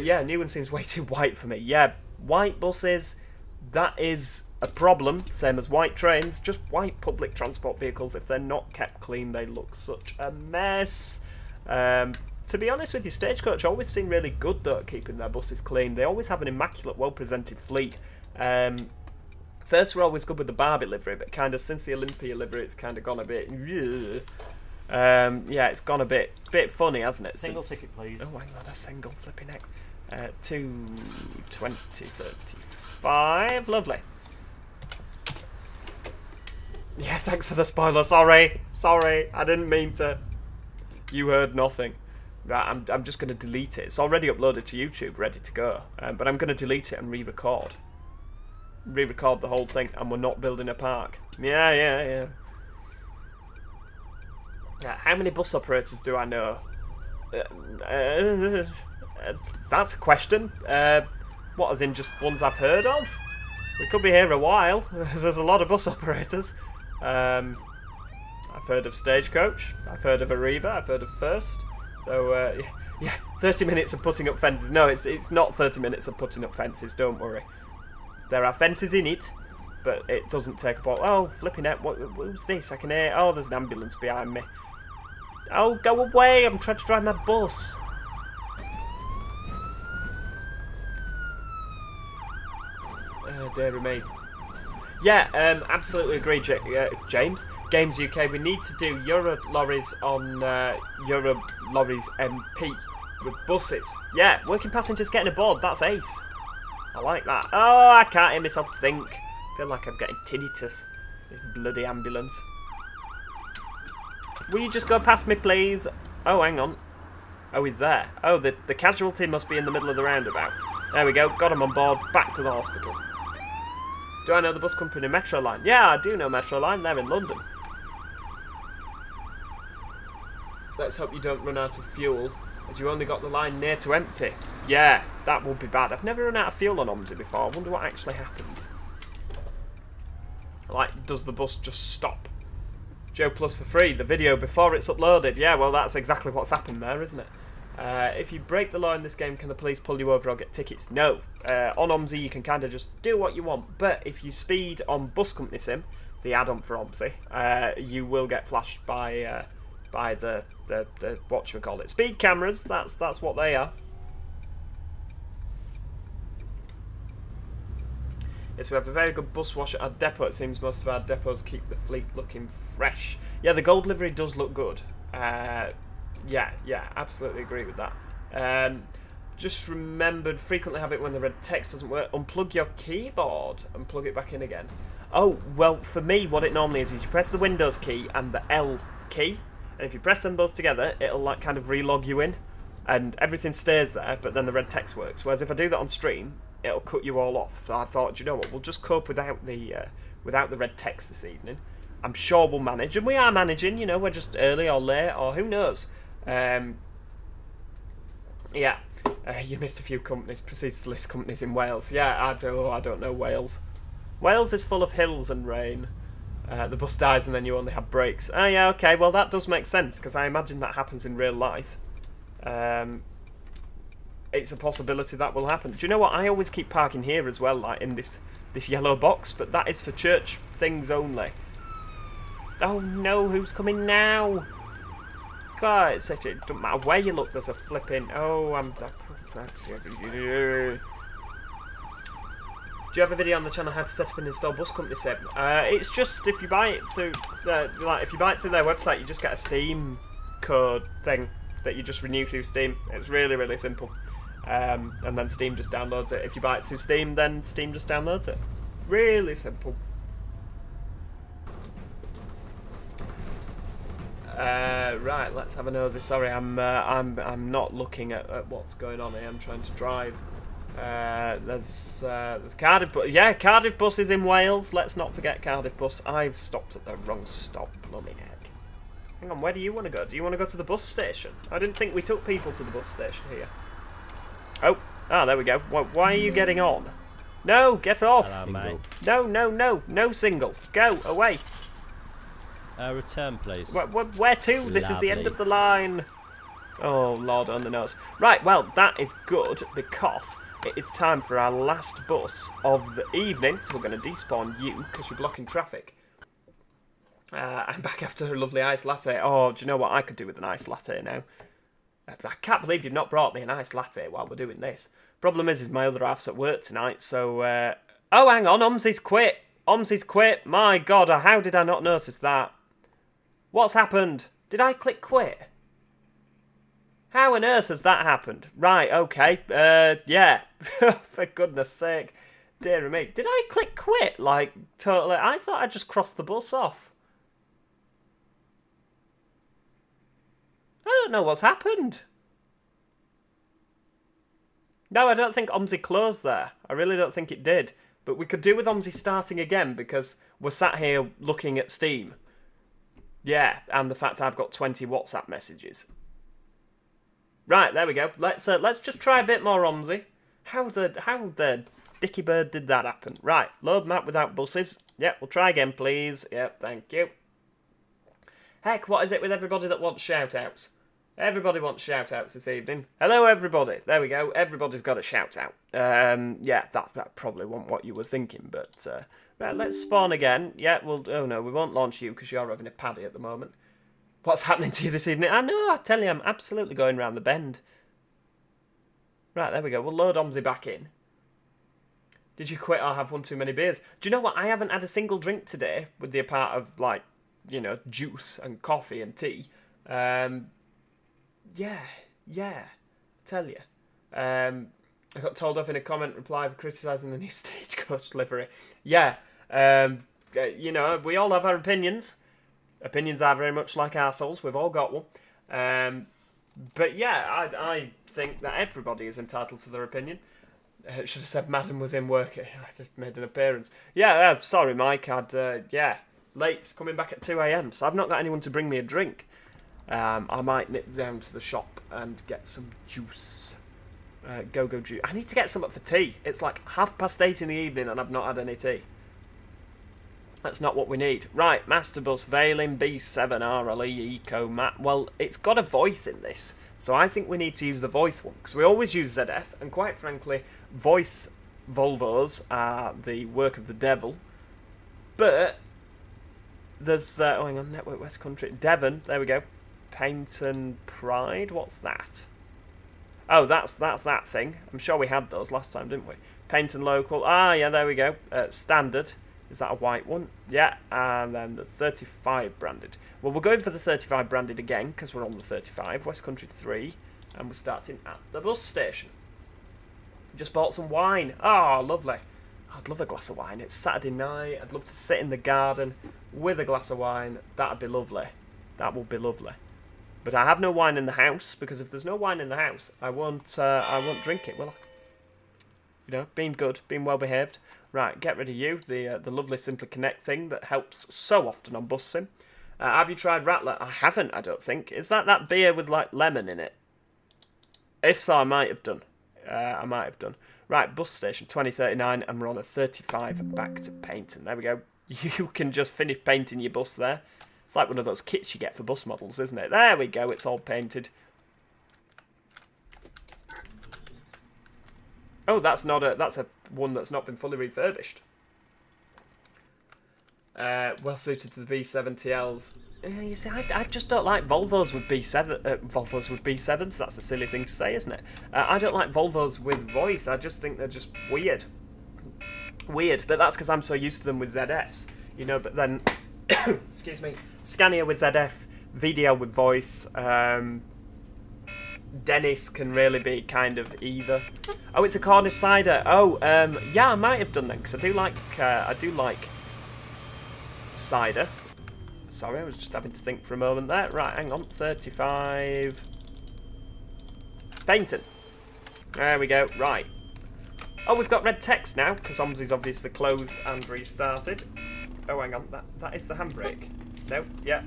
Speaker 1: Yeah, new one seems way too white for me. Yeah, white buses, that is a problem, same as white trains. Just white public transport vehicles, if they're not kept clean, they look such a mess. To be honest with you, Stagecoach always seem really good though at keeping their buses clean. They always have an immaculate, well-presented fleet. First we're always good with the Barbie livery, but kind of since the Olympia livery it's kind of gone a bit... yeah, it's gone a bit funny, hasn't it?
Speaker 4: Single ticket, please.
Speaker 1: Oh, hang on, a single flipping neck. 2:20:35. Lovely. Yeah, thanks for the spoiler. Sorry, I didn't mean to. You heard nothing. Right, I'm just going to delete it. It's already uploaded to YouTube, ready to go. But I'm going to delete it and re-record. Re-record the whole thing, and we're not building a park. Yeah. How many bus operators do I know? That's a question. What, as in just ones I've heard of? We could be here a while. There's a lot of bus operators. I've heard of Stagecoach. I've heard of Arriva. I've heard of First. So, yeah, 30 minutes of putting up fences. No, it's not 30 minutes of putting up fences, don't worry. There are fences in it, but it doesn't take up all... Oh, flipping out. What's this? I can hear... Oh, there's an ambulance behind me. Oh, go away! I'm trying to drive my bus. Dear me. Yeah, absolutely agree, James. Games UK, we need to do Euro lorries on Euro lorries MP with buses. Yeah, working passengers getting aboard, that's ace. I like that. Oh, I can't hear myself think. I feel like I'm getting tinnitus. This bloody ambulance. Will you just go past me, please? Oh, hang on. Oh, he's there. Oh, the casualty must be in the middle of the roundabout. There we go. Got him on board. Back to the hospital. Do I know the bus company Metro Line? Yeah, I do know Metro Line. They're in London. Let's hope you don't run out of fuel, as you only got the line near to empty. Yeah, that would be bad. I've never run out of fuel on OMSI before. I wonder what actually happens. Like, does the bus just stop? Joe Plus for free, the video before it's uploaded. Yeah, well, that's exactly what's happened there, isn't it? If you break the law in this game, can the police pull you over or get tickets? No. On OMSI, you can kind of just do what you want. But if you speed on Bus Company Sim, the add-on for OMSI, you will get flashed by the whatchamacallit, speed cameras. That's what they are. Yes, we have a very good bus wash at our depot. It seems most of our depots keep the fleet looking fresh. Yeah, the gold livery does look good. Yeah, absolutely agree with that. Just remembered, frequently have it when the red text doesn't work. Unplug your keyboard and plug it back in again. Oh, well, for me, what it normally is you press the Windows key and the L key, and if you press them both together, it'll like kind of relog you in, and everything stays there, but then the red text works. Whereas if I do that on stream, it'll cut you all off. So I thought, do you know what, we'll just cope without the red text this evening. I'm sure we'll manage, and we are managing, you know, we're just early or late, or who knows. Yeah, you missed a few companies, proceeds to list companies in Wales. Yeah, I don't know Wales. Wales is full of hills and rain. The bus dies and then you only have brakes. Oh yeah, okay, well that does make sense, because I imagine that happens in real life. It's a possibility that will happen. Do you know what, I always keep parking here as well, like in this yellow box, but that is for church things only. Oh no, who's coming now? God, it doesn't matter where you look, there's a flipping... Oh, do you have a video on the channel how to set up and install bus company sim? It's just if you buy it through their website, you just get a Steam code thing that you just renew through Steam. It's really, really simple. And then Steam just downloads it. If you buy it through Steam, then Steam just downloads it. Really simple. Right, let's have a nosy. Sorry, I'm not looking at what's going on here. I'm trying to drive. There's Cardiff bus. Yeah, Cardiff bus is in Wales. Let's not forget Cardiff bus. I've stopped at the wrong stop. Blooming heck. Hang on, where do you want to go? Do you want to go to the bus station? I didn't think we took people to the bus station here. Oh, there we go. Why are you getting on? No, get off.
Speaker 4: Hello, mate.
Speaker 1: No single. Go away.
Speaker 4: Return, please.
Speaker 1: Where to? This is the end of the line. Oh, Lord on the nose. Right, well, that is good because it is time for our last bus of the evening. So we're going to despawn you because you're blocking traffic. I'm back after a lovely iced latte. Oh, do you know what I could do with an iced latte now? I can't believe you've not brought me an iced latte while we're doing this. Problem is my other half's at work tonight, so... Oh, hang on, OMSI's quit. OMSI's quit. My God, how did I not notice that? What's happened? Did I click quit? How on earth has that happened? Right, okay. Yeah. For goodness sake. Dear me. Did I click quit? Like, totally. I thought I just crossed the bus off. I don't know what's happened. No, I don't think OMSI closed there. I really don't think it did. But we could do with OMSI starting again because we're sat here looking at Steam. Yeah, and the fact I've got 20 WhatsApp messages. Right, there we go. Let's just try a bit more OMSI. How the dicky bird did that happen? Right, load map without buses. Yep, we'll try again, please. Yep, thank you. Heck, what is it with everybody that wants shout-outs? Everybody wants shout-outs this evening. Hello, everybody. There we go. Everybody's got a shout-out. Yeah, that probably wasn't what you were thinking, but... right, let's spawn again. Yeah, oh no, we won't launch you because you're having a paddy at the moment. What's happening to you this evening? I know, I tell you, I'm absolutely going round the bend. Right, there we go. We'll load OMSI back in. Did you quit or have one too many beers? Do you know what? I haven't had a single drink today, with the part of, like, you know, juice and coffee and tea. Yeah, I tell you. I got told off in a comment reply for criticising the new Stagecoach livery. Yeah, you know, we all have our opinions. Opinions are very much like arseholes. We've all got one. But yeah, I think that everybody is entitled to their opinion. Should have said Madam was in work. I just made an appearance. Yeah, sorry, Mike. Yeah, late, coming back at 2 AM, so I've not got anyone to bring me a drink. I might nip down to the shop and get some juice. Go-go juice. I need to get some up for tea. It's like 8:30 in the evening and I've not had any tea. That's not what we need. Right, Masterbus, Veiling, B7, RLE, Eco, Mat. Well, it's got a voice in this, so I think we need to use the voice one, because we always use ZF, and quite frankly, voice Volvos are the work of the devil. But there's, oh, hang on, Network Westcountry, Devon, there we go. Paint and Pride, what's that? Oh, that's that thing. I'm sure we had those last time, didn't we? Paint and Local, yeah, there we go. Standard. Is that a white one? Yeah, and then the 35 branded. Well, we're going for the 35 branded again, because we're on the 35, Westcountry 3, and we're starting at the bus station. Just bought some wine. Oh, lovely. I'd love a glass of wine. It's Saturday night. I'd love to sit in the garden with a glass of wine. That'd be lovely. That would be lovely. But I have no wine in the house, because if there's no wine in the house, I won't drink it, will I? You know, being good, being well behaved. Right, get rid of you, the lovely Simply Connect thing that helps so often on bus sim. Have you tried Rattler? I haven't, I don't think. Is that beer with, like, lemon in it? If so, I might have done. Right, bus station, 2039, and we're on a 35 back to painting. There we go. You can just finish painting your bus there. It's like one of those kits you get for bus models, isn't it? There we go, it's all painted. Oh, that's a one that's not been fully refurbished. well suited to the B7TLs. You see, I just don't like Volvos with B7s. That's a silly thing to say, isn't it? I don't like Volvos with voice. I just think they're just weird. Weird, but that's because I'm so used to them with ZFs, you know. But then, excuse me, Scania with ZF, VDL with voice. Dennis can really be kind of either. Oh, it's a Cornish cider. Oh, yeah, I might have done that because I do like cider. Sorry, I was just having to think for a moment there. Right, hang on. 35. Painting. There we go. Right. Oh, we've got red text now, because OMSI's obviously closed and restarted. Oh, hang on. That is the handbrake. No, yeah.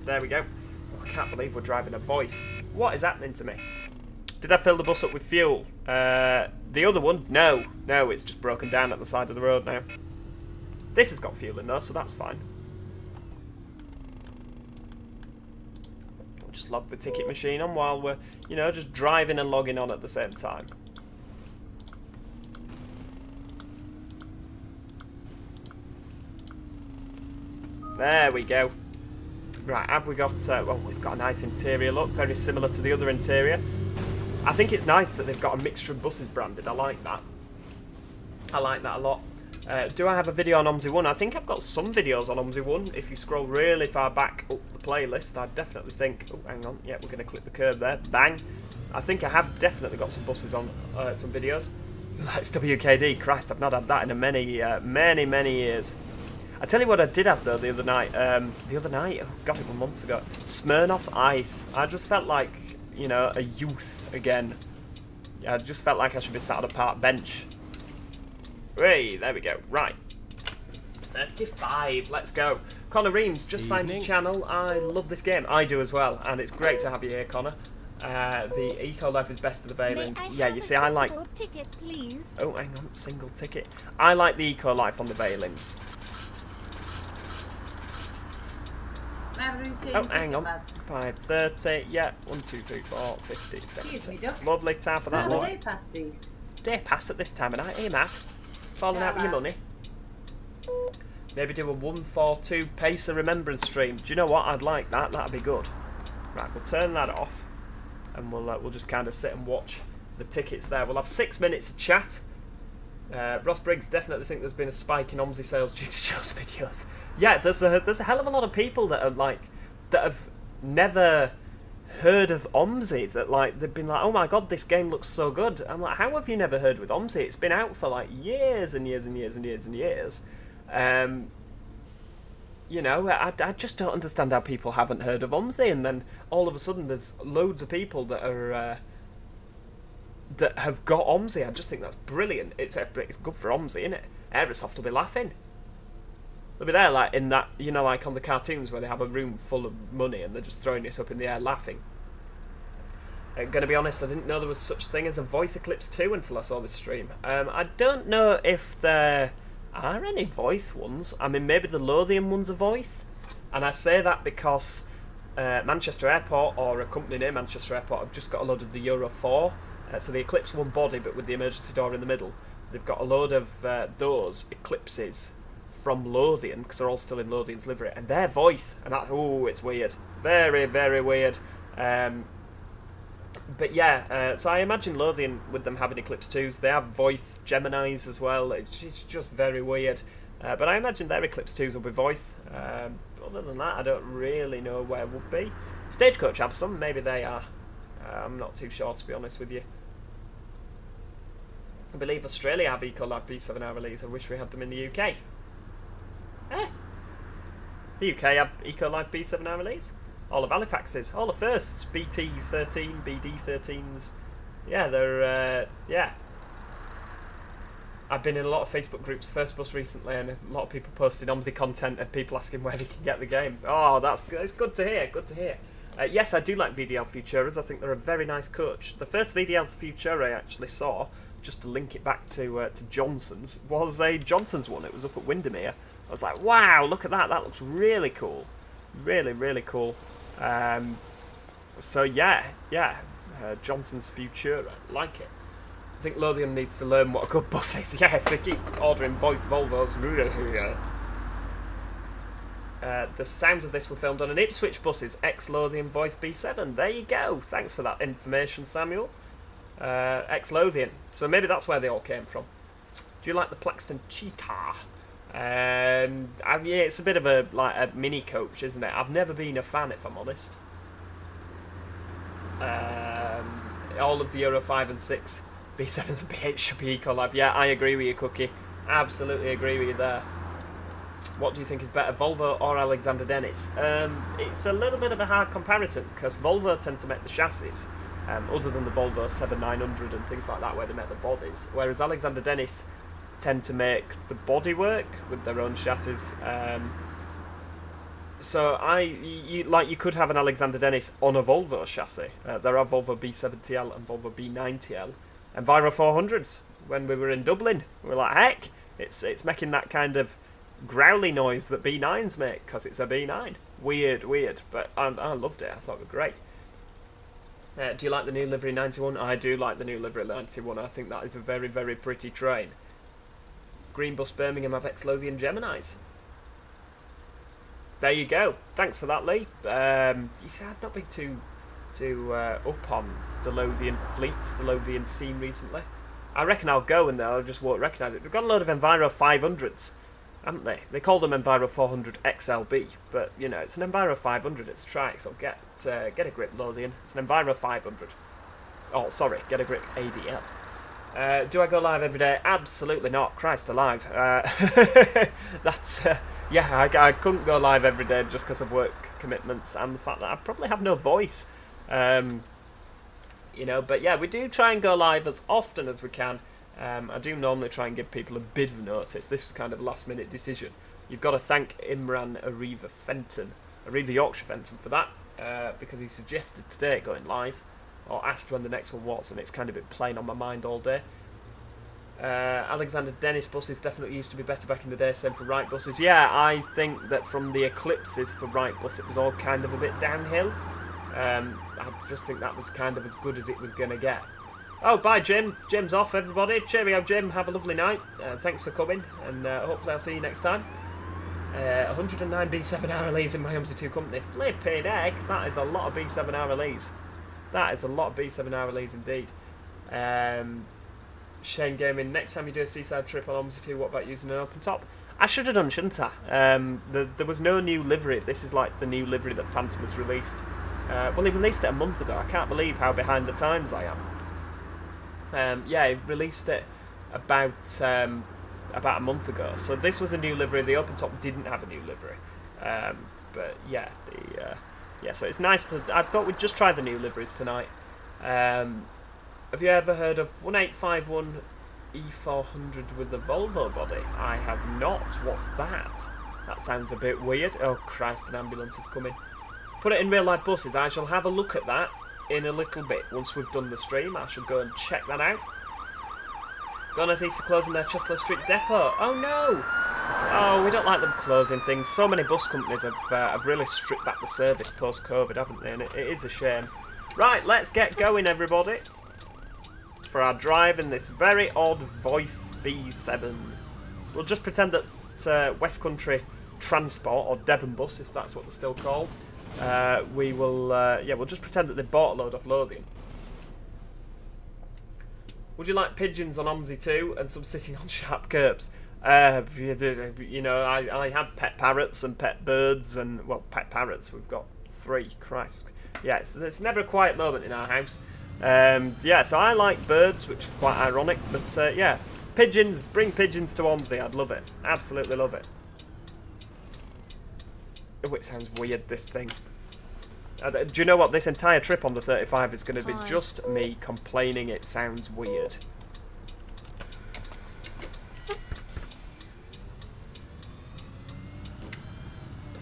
Speaker 1: There we go. Oh, I can't believe we're driving a voice. What is happening to me? Did I fill the bus up with fuel? The other one? No. No, it's just broken down at the side of the road now. This has got fuel in though, so that's fine. We'll just log the ticket machine on while we're, you know, just driving and logging on at the same time. There we go. Right, have we got... well, we've got a nice interior look, very similar to the other interior. I think it's nice that they've got a mixture of buses branded. I like that. I like that a lot. Do I have a video on OMSI 1? I think I've got some videos on OMSI 1. If you scroll really far back up the playlist, I definitely think... Oh, hang on. Yeah, we're going to click the curb there. Bang. I think I have definitely got some buses on some videos. It's WKD. Christ, I've not had that in many years. I tell you what I did have though the other night. Oh god, it was months ago. Smirnoff Ice. I just felt like, you know, a youth again. I just felt like I should be sat on a park bench. Hey, there we go. Right. 35. Let's go. Connor Reams, just find the channel. I love this game. I do as well, and it's great to have you here, Connor. The Eco Life is best of the Valens. Yeah, you see, I like.
Speaker 2: Ticket, please.
Speaker 1: Oh, hang on, single ticket. I like the Eco Life on the Valens. Oh, hang on. 5:30. Yeah. 1, 2, 3, 4, 50, 70. Lovely time for that one.
Speaker 3: Day pass, please.
Speaker 1: Day pass at this time of night. Hey, Matt. Falling out with your money. Maybe do a 142 Pacer Remembrance stream. Do you know what? I'd like that. That'd be good. Right, we'll turn that off, and we'll just kind of sit and watch the tickets there. We'll have 6 minutes of chat. Ross Briggs definitely think there's been a spike in OMSI sales due to Joe's videos. Yeah, there's a hell of a lot of people that have never heard of OMSI, that like they've been like, oh my god, this game looks so good. I'm like, how have you never heard with OMSI? It's been out for like years and years and years and years and years. You know, I just don't understand how people haven't heard of OMSI, and then all of a sudden there's loads of people that are that have got OMSI. I just think that's brilliant. It's good for OMSI, isn't it? Aerosoft will be laughing. They'll be there like in that, you know, like on the cartoons where they have a room full of money and they're just throwing it up in the air laughing. I'm going to be honest, I didn't know there was such a thing as a Voice Eclipse 2 until I saw this stream. I don't know if there are any Voice ones. I mean, maybe the Lothian one's a Voice. And I say that because Manchester Airport, or a company near Manchester Airport, have just got a load of the Euro 4. So the Eclipse 1 body, but with the emergency door in the middle. They've got a load of those Eclipses from Lothian, because they're all still in Lothian's livery, and their Voice, and that's, oh, it's weird, very, very weird. But yeah, so I imagine Lothian, with them having Eclipse 2s, they have Voice Geminis as well. It's just very weird. But I imagine their Eclipse 2s will be Voice. Other than that, I don't really know where it would be. Stagecoach have some, maybe they are. I'm not too sure, to be honest with you. I believe Australia have Ecolab B7R release. I wish we had them in the UK. The UK have Ecolab B7R release. All of Halifax's, all the firsts, BT13, BD13s. Yeah, they're, yeah. I've been in a lot of Facebook groups, First Bus recently, and a lot of people posting OMSI content and people asking where they can get the game. Oh, that's good to hear, good to hear. Yes, I do like VDL Futuras. I think they're a very nice coach. The first VDL Futura I actually saw, just to link it back to Johnson's, was a Johnson's one. It was up at Windermere. I was like, wow, look at that. That looks really cool. Really, really cool. So yeah, Johnson's Futura. Like it. I think Lothian needs to learn what a good bus is. Yeah, if they keep ordering Voice Volvos. The sounds of this were filmed on an Ipswich buses, ex-Lothian Voice B7. There you go. Thanks for that information, Samuel. Ex-Lothian. So maybe that's where they all came from. Do you like the Plaxton Cheetah? Yeah, it's a bit of a mini coach, isn't it? I've never been a fan, if I'm honest. All of the Euro 5 and 6 B7s and B8 should be eco-live. Yeah, I agree with you, Cookie. Absolutely agree with you there. What do you think is better, Volvo or Alexander Dennis? It's a little bit of a hard comparison because Volvo tend to make the chassis, other than the Volvo 7900 and things like that where they make the bodies, whereas Alexander Dennis tend to make the bodywork with their own chassis. So you could have an Alexander Dennis on a Volvo chassis. There are Volvo B70L and Volvo B90L and Enviro 400s. When we were in Dublin, we were like, heck, it's making that kind of growly noise that B9s make because it's a B9. Weird, but I loved it. I thought it was great. Do you like the new livery 91? I do like the new livery 91. I think that is a very, very pretty train. Green Bus Birmingham have ex-Lothian Geminis. There you go. Thanks for that, Lee. You see, I've not been too up on the Lothian fleets, the Lothian scene recently. I reckon I'll go and I just won't recognise it. They've got a load of Enviro 500s, haven't they? They call them Enviro 400 XLB, but you know, it's an Enviro 500. It's a trike, so get a grip, Lothian. It's an Enviro 500. Oh, sorry, get a grip, ADL. Do I go live every day? Absolutely not. Christ alive. That's yeah. I couldn't go live every day just because of work commitments and the fact that I probably have no voice. You know, but yeah, we do try and go live as often as we can. I do normally try and give people a bit of notice. This was kind of a last-minute decision. You've got to thank Imran Arriva Yorkshire Fenton for that, because he suggested today going live, or asked when the next one was, and it's kind of been playing on my mind all day. Alexander Dennis buses definitely used to be better back in the day, same for Wright buses. Yeah, I think that from the Eclipses for Wright bus, it was all kind of a bit downhill. I just think that was kind of as good as it was going to get. Oh, bye, Jim. Jim's off, everybody. Cheerio, Jim. Have a lovely night. Thanks for coming, and hopefully I'll see you next time. 109 B7 RLEs in my OMSI2 company. Flipping heck, that is a lot of B7 RLEs. That is a lot of B7 RLEs indeed. Shane Gaming, next time you do a seaside trip on OMSI2, what about using an open top? I should have done, shouldn't I? There was no new livery. This is like the new livery that Phantom has released. Well, he released it a month ago. I can't believe how behind the times I am. Yeah, he released it about a month ago. So this was a new livery. The open top didn't have a new livery. But yeah, yeah. So it's nice to. I thought we'd just try the new liveries tonight. Have you ever heard of 1851 E400 with the Volvo body? I have not. What's that? That sounds a bit weird. Oh Christ, an ambulance is coming. Put it in real life buses. I shall have a look at that in a little bit. Once we've done the stream, I shall go and check that out. North East are closing their Chester Street depot. Oh no! Oh, we don't like them closing things. So many bus companies have really stripped back the service post-COVID, haven't they? And it is a shame. Right, let's get going, everybody, for our drive in this very odd Voith B7. We'll just pretend that Westcountry Transport, or Devon Bus, if that's what they're still called, we'll just pretend that they bought a load off Lothian. Would you like pigeons on OMSI 2 and some sitting on sharp curbs? You know, I had pet parrots and pet birds and, well, pet parrots. We've got 3. Christ. Yeah, it's never a quiet moment in our house. Yeah, so I like birds, which is quite ironic. But, yeah, pigeons, bring pigeons to OMSI. I'd love it. Absolutely love it. Oh, it sounds weird, this thing. Do you know what? This entire trip on the 35 is going to be just me complaining it sounds weird.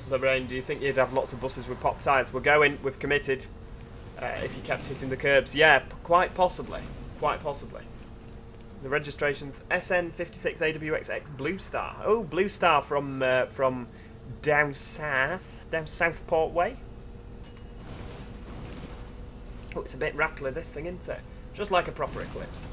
Speaker 1: Lorraine, do you think you'd have lots of buses with pop tyres? We're going, we've committed. If you kept hitting the curbs. Yeah, quite possibly. Quite possibly. The registration's SN56AWXX Blue Star. Oh, Blue Star from down Southport way. Oh, it's a bit rattly, this thing, isn't it? Just like a proper Eclipse.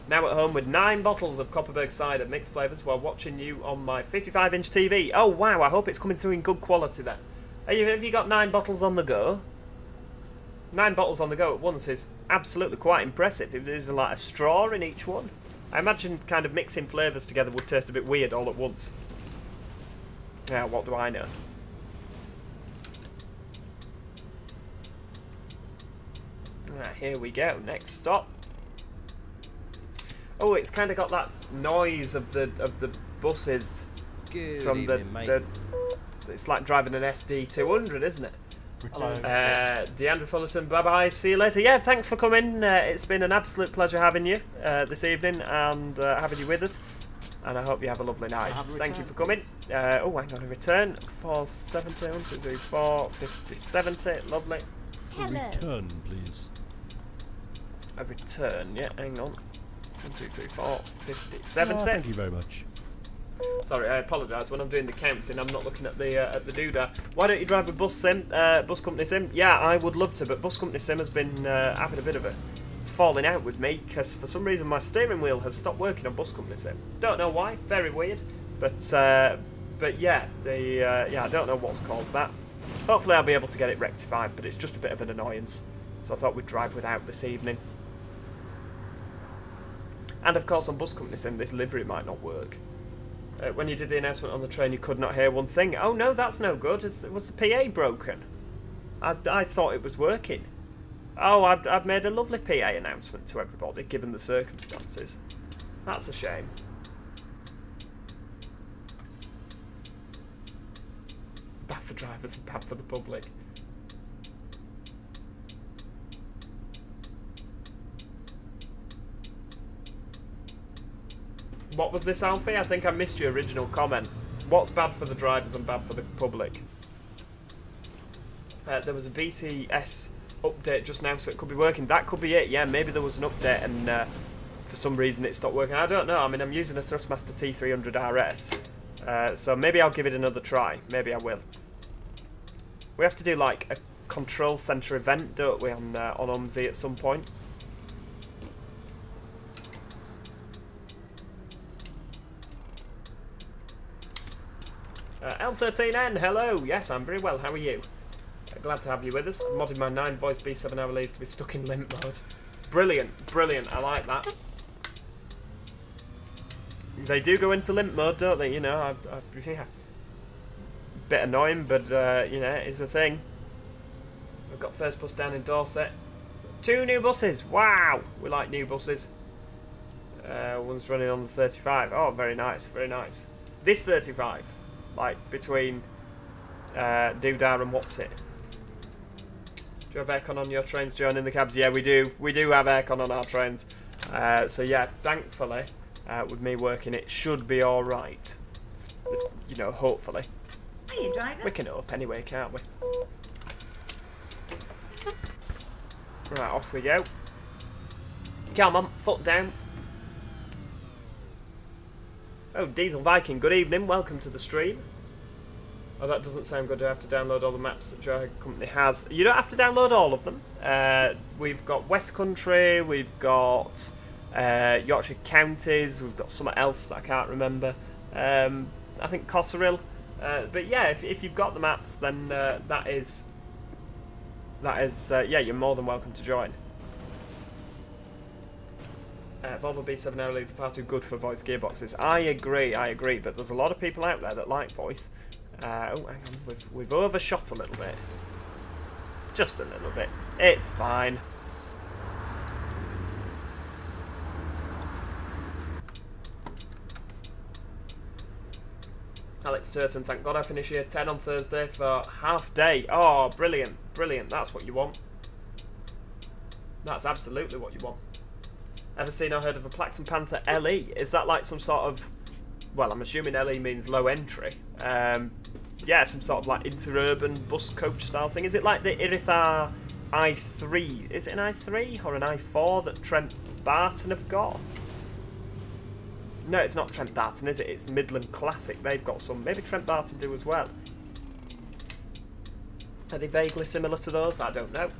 Speaker 1: Now at home with 9 bottles of Copperberg cider, mixed flavours, while watching you on my 55-inch TV. Oh wow, I hope it's coming through in good quality then. Have you got 9 bottles on the go? 9 bottles on the go at once is absolutely quite impressive. If there's like a straw in each one. I imagine kind of mixing flavours together would taste a bit weird all at once. Now, what do I know? Right, here we go. Next stop. Oh, it's kind of got that noise of the buses
Speaker 4: Good
Speaker 1: from
Speaker 4: evening, mate.
Speaker 1: It's like driving an SD200, isn't it?
Speaker 5: Hello.
Speaker 1: Deandra Fullerton, bye bye. See you later. Yeah, thanks for coming. It's been an absolute pleasure having you this evening and having you with us. And I hope you have a lovely night. Thank you for coming. Oh, hang on, a return. 470, 1, 2, 3, 4, 50, 70. Lovely.
Speaker 2: Hello.
Speaker 4: Return, please.
Speaker 1: A return, yeah, hang on. 1, 2, 3, 4, 50, 70.
Speaker 4: Oh, thank you very much.
Speaker 1: Sorry, I apologise. When I'm doing the counting, I'm not looking at the doodah. Why don't you drive with Bus Company Sim? Yeah, I would love to, but Bus Company Sim has been having a bit of a falling out with me because for some reason my steering wheel has stopped working on Bus Company Sim. Don't know why. Very weird. But yeah, I don't know what's caused that. Hopefully I'll be able to get it rectified, but it's just a bit of an annoyance. So I thought we'd drive without this evening. And of course on Bus Company Sim, this livery might not work. When you did the announcement on the train, you could not hear one thing. Oh no, that's no good. Was the PA broken? I thought it was working. Oh, I've made a lovely PA announcement to everybody, given the circumstances. That's a shame. Bad for drivers and bad for the public. What was this, Alfie? I think I missed your original comment. What's bad for the drivers and bad for the public? There was a BTS update just now, so it could be working. That could be it, yeah. Maybe there was an update and for some reason it stopped working. I don't know. I mean, I'm using a Thrustmaster T300 RS, so maybe I'll give it another try. Maybe I will. We have to do like a control centre event, don't we, on OMSI at some point? L13N, hello. Yes, I'm very well. How are you? Glad to have you with us. I'm modding my 9-voice B7 hour leads to be stuck in limp mode. Brilliant, brilliant. I like that. They do go into limp mode, don't they? You know, yeah. Bit annoying, but you know, it's a thing. We've got first bus down in Dorset. 2 new buses. Wow, we like new buses. One's running on the 35. Oh, very nice, very nice. This 35, like between Doodah and what's it? Do you have aircon on your trains, John, in the cabs? Yeah, we do. We do have aircon on our trains. So yeah, thankfully, with me working, it should be all right. You know, hopefully.
Speaker 3: Are you driving?
Speaker 1: We can hope anyway, can't we? Right, off we go. Come on, foot down. Oh, Diesel Viking, good evening. Welcome to the stream. Oh, that doesn't sound good. I have to download all the maps that your company has. You don't have to download all of them. We've got Westcountry, we've got Yorkshire Counties, we've got something else that I can't remember. I think Cotterill. But yeah, if you've got the maps, then that is yeah, you're more than welcome to join. Volvo B7 hour leads are far too good for Voith gearboxes. I agree, but there's a lot of people out there that like Voith. Oh, hang on, we've overshot a little bit. Just a little bit. It's fine. Alex Turton, thank God I finish year 10 on Thursday for half day. Oh, brilliant, brilliant. That's what you want. That's absolutely what you want. Ever seen or heard of a Plaxton Panther LE? Is that like some sort of... Well, I'm assuming LE means low entry. Yeah, some sort of like interurban bus coach style thing. Is it like the Irithar i3? Is it an i3 or an i4 that Trent Barton have got? No, it's not Trent Barton, is it? It's Midland Classic. They've got some. Maybe Trent Barton do as well. Are they vaguely similar to those? I don't know.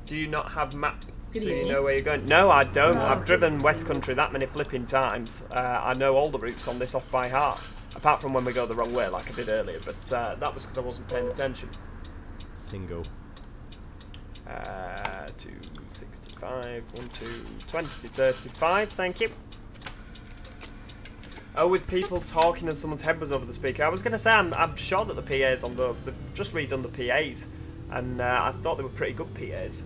Speaker 1: Do you not have map
Speaker 3: Good
Speaker 1: So you
Speaker 3: evening.
Speaker 1: know where you're going? No, I don't.
Speaker 3: No.
Speaker 1: I've driven Westcountry that many flipping times. I know all the routes on this off by heart. Apart from when we go the wrong way, like I did earlier. But that was because I wasn't paying attention.
Speaker 4: Single.
Speaker 1: 265, 1, 2, 20, 35, thank you. Oh, with people talking and someone's head was over the speaker. I was going to say, I'm sure that the PAs on those, they've just redone the PAs. And I thought they were pretty good PAs.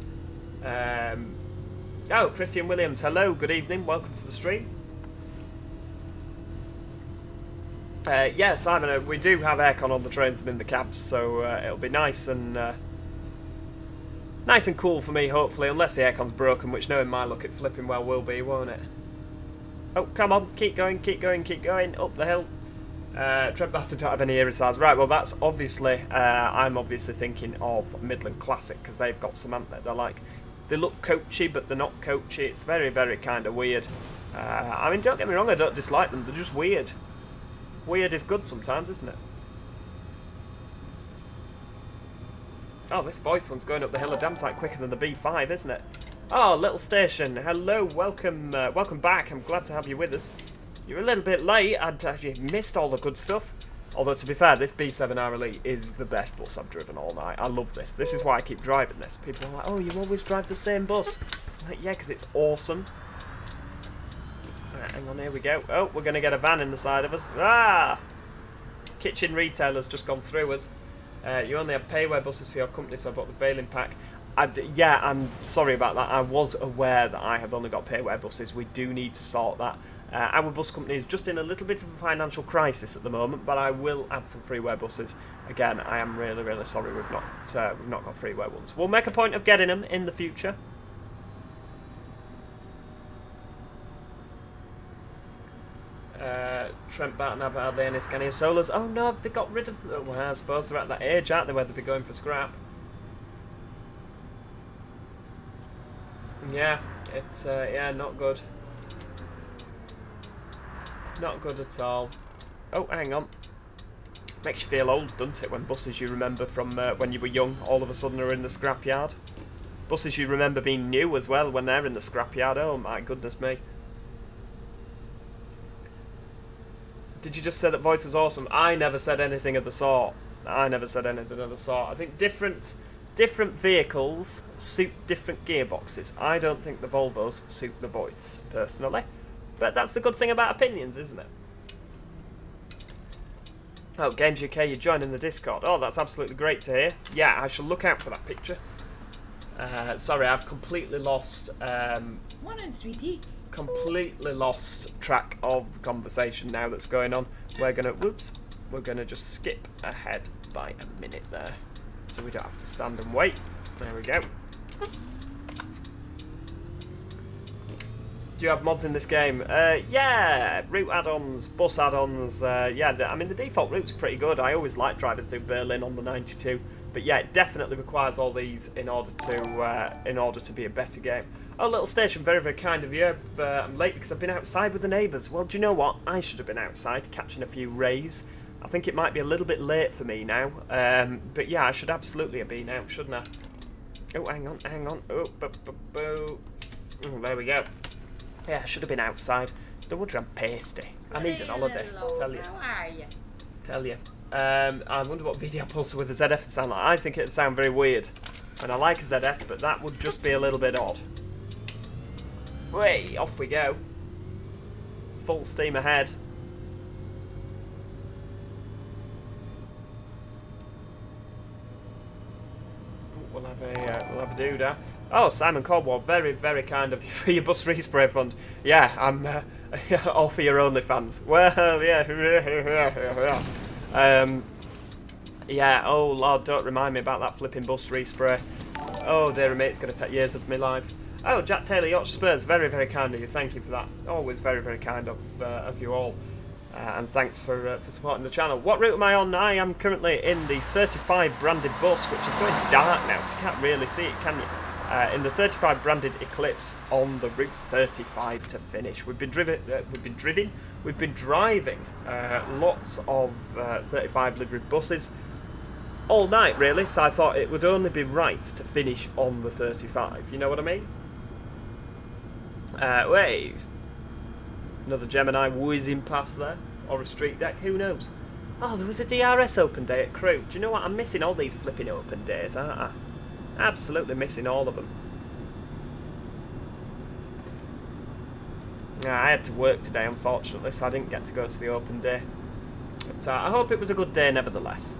Speaker 1: Oh, Christian Williams, hello, good evening, welcome to the stream. Yeah, Simon, we do have aircon on the trains and in the cabs, so it'll be nice and cool for me, hopefully, unless the aircon's broken, which knowing my luck, it flipping well will be, won't it? Oh, come on, keep going, up the hill. Trent Bassett don't have any irritants. Right, well, that's obviously, I'm obviously thinking of Midland Classic, because they've got some, haven't they? They're like, they look coachy, but they're not coachy. It's very, very kind of weird. I mean, don't get me wrong, I don't dislike them, they're just weird. Weird is good sometimes, isn't it? Oh, this Voith one's going up the hill a damn sight quicker than the B5, isn't it? Oh, little station. Hello, welcome, welcome back. I'm glad to have you with us. You're a little bit late. You missed all the good stuff. Although, to be fair, this B7R Elite is the best bus I've driven all night. I love this. This is why I keep driving this. People are like, oh, you always drive the same bus. I'm like, yeah, because it's awesome. Right, hang on, here we go. Oh, we're going to get a van in the side of us. Ah! Kitchen retailer's just gone through us. You only have payware buses for your company, so I bought the Veiling pack. Yeah, I'm sorry about that. I was aware that I have only got payware buses. We do need to sort that. Our bus company is just in a little bit of a financial crisis at the moment, but I will add some freeware buses. Again, I am really, really sorry we've not got freeware ones. We'll make a point of getting them in the future. Trent Barton, are they any Scania Solas? Oh no, they got rid of them. Well, I suppose they're at that age, aren't they, where they'd be going for scrap. Yeah, it's yeah, not good. Not good at all. Oh, hang on. Makes you feel old, doesn't it, when buses you remember from when you were young all of a sudden are in the scrapyard. Buses you remember being new as well when they're in the scrapyard. Oh my goodness me. Did you just say that Voith was awesome? I never said anything of the sort. I never said anything of the sort. I think different vehicles suit different gearboxes. I don't think the Volvos suit the Voiths, personally. But that's the good thing about opinions, isn't it? Oh, Games UK, you're joining the Discord. Oh, that's absolutely great to hear. Yeah, I shall look out for that picture. Sorry, I've completely lost...
Speaker 3: Morning, sweetie.
Speaker 1: completely lost track of the conversation now that's going on. We're gonna just skip ahead by a minute there, so we don't have to stand and wait. There we go. Do you have mods in this game? Yeah, route add-ons, bus add-ons. Yeah, I mean the default route's pretty good. I always like driving through Berlin on the 92, but yeah, it definitely requires all these in order to be a better game. Oh, little station, very, very kind of you. I'm late because I've been outside with the neighbours. Well, do you know what? I should have been outside catching a few rays. I think it might be a little bit late for me now. But yeah, I should absolutely have been out, shouldn't I? Oh, hang on. Oh, oh, there we go. Yeah, I should have been outside. It's no wonder I'm pasty. I need an holiday, tell you.
Speaker 3: How are you?
Speaker 1: Tell you. I wonder what video pulse with a ZF would sound like. I think it'd sound very weird. And I like a ZF, but that would just be a little bit odd. Way off we go. Full steam ahead. We'll have a doodah. Oh, Simon Caldwell, very, very kind of you for your bus respray fund. Yeah, I'm all for your OnlyFans. Well, yeah. Yeah, oh Lord, don't remind me about that flipping bus respray. Oh dear me, it's going to take years of my life. Oh, Jack Taylor, Yorkshire Spurs, very, very kind of you. Thank you for that. Always very, very kind of you all. And thanks for supporting the channel. What route am I on? I am currently in the 35 branded bus, which is going dark now, so you can't really see it, can you? In the 35 branded Eclipse on the Route 35 to finish. We've been driving lots of 35 livery buses all night, really. So I thought it would only be right to finish on the 35. You know what I mean? Wait. Another Gemini whizzing past there. Or a street deck, who knows? Oh, there was a DRS open day at Crewe. Do you know what? I'm missing all these flipping open days, aren't I? Absolutely missing all of them. I had to work today, unfortunately, so I didn't get to go to the open day. But I hope it was a good day nevertheless.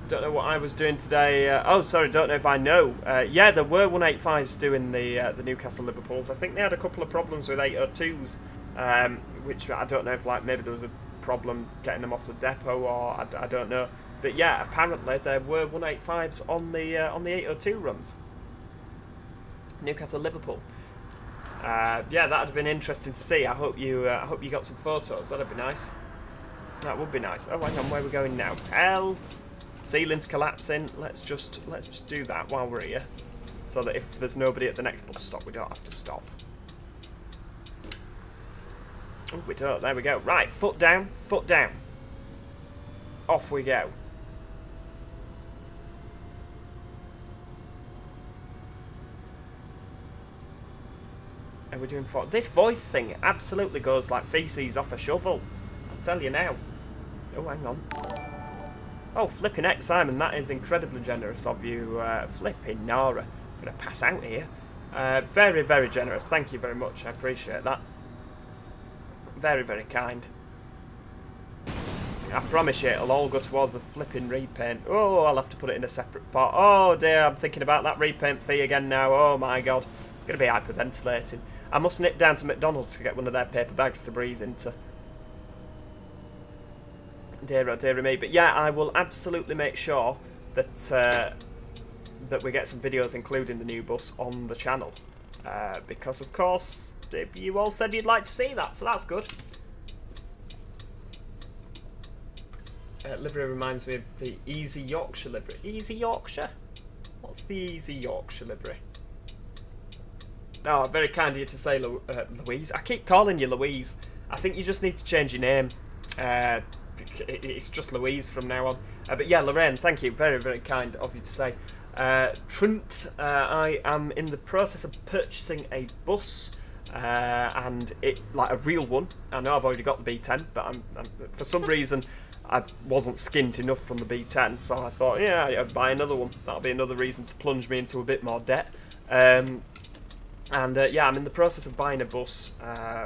Speaker 1: Don't know what I was doing today. Oh, sorry, don't know if I know. Yeah, there were 185s doing the Newcastle Liverpools. I think they had a couple of problems with 802s, which I don't know if like maybe there was a problem getting them off the depot or I don't know. But yeah, apparently there were 185s on the 802 runs. Newcastle Liverpool. Yeah, that'd have been interesting to see. I hope you got some photos. That'd be nice. That would be nice. Oh, hang on, where are we going now? Hell. Ceiling's collapsing. Let's just do that while we're here, so that if there's nobody at the next bus stop, we don't have to stop. Oh, we don't. There we go. Right, foot down, foot down. Off we go. Are we doing this voice thing absolutely goes like feces off a shovel. I'll tell you now. Oh, hang on. Oh, flipping heck, Simon, that is incredibly generous of you. Flipping Nara. I'm going to pass out here. Very, very generous. Thank you very much. I appreciate that. Very, very kind. I promise you it'll all go towards the flipping repaint. Oh, I'll have to put it in a separate pot. Oh dear, I'm thinking about that repaint fee again now. Oh my god. I'm going to be hyperventilating. I must nip down to McDonald's to get one of their paper bags to breathe into. Dear oh dear me. But yeah, I will absolutely make sure that that we get some videos including the new bus on the channel. Because of course you all said you'd like to see that, so that's good. Livery reminds me of the Easy Yorkshire livery. Easy Yorkshire? What's the Easy Yorkshire livery? Oh, very kind of you to say Louise. I keep calling you Louise. I think you just need to change your name. It's just Louise from now on. But yeah, Lorraine, thank you. Very, very kind of you to say. Trent, I am in the process of purchasing a bus. And it like a real one. I know I've already got the B10, but I'm for some reason I wasn't skint enough from the B10, so I thought, yeah, I'd buy another one. That'll be another reason to plunge me into a bit more debt. And yeah, I'm in the process of buying a bus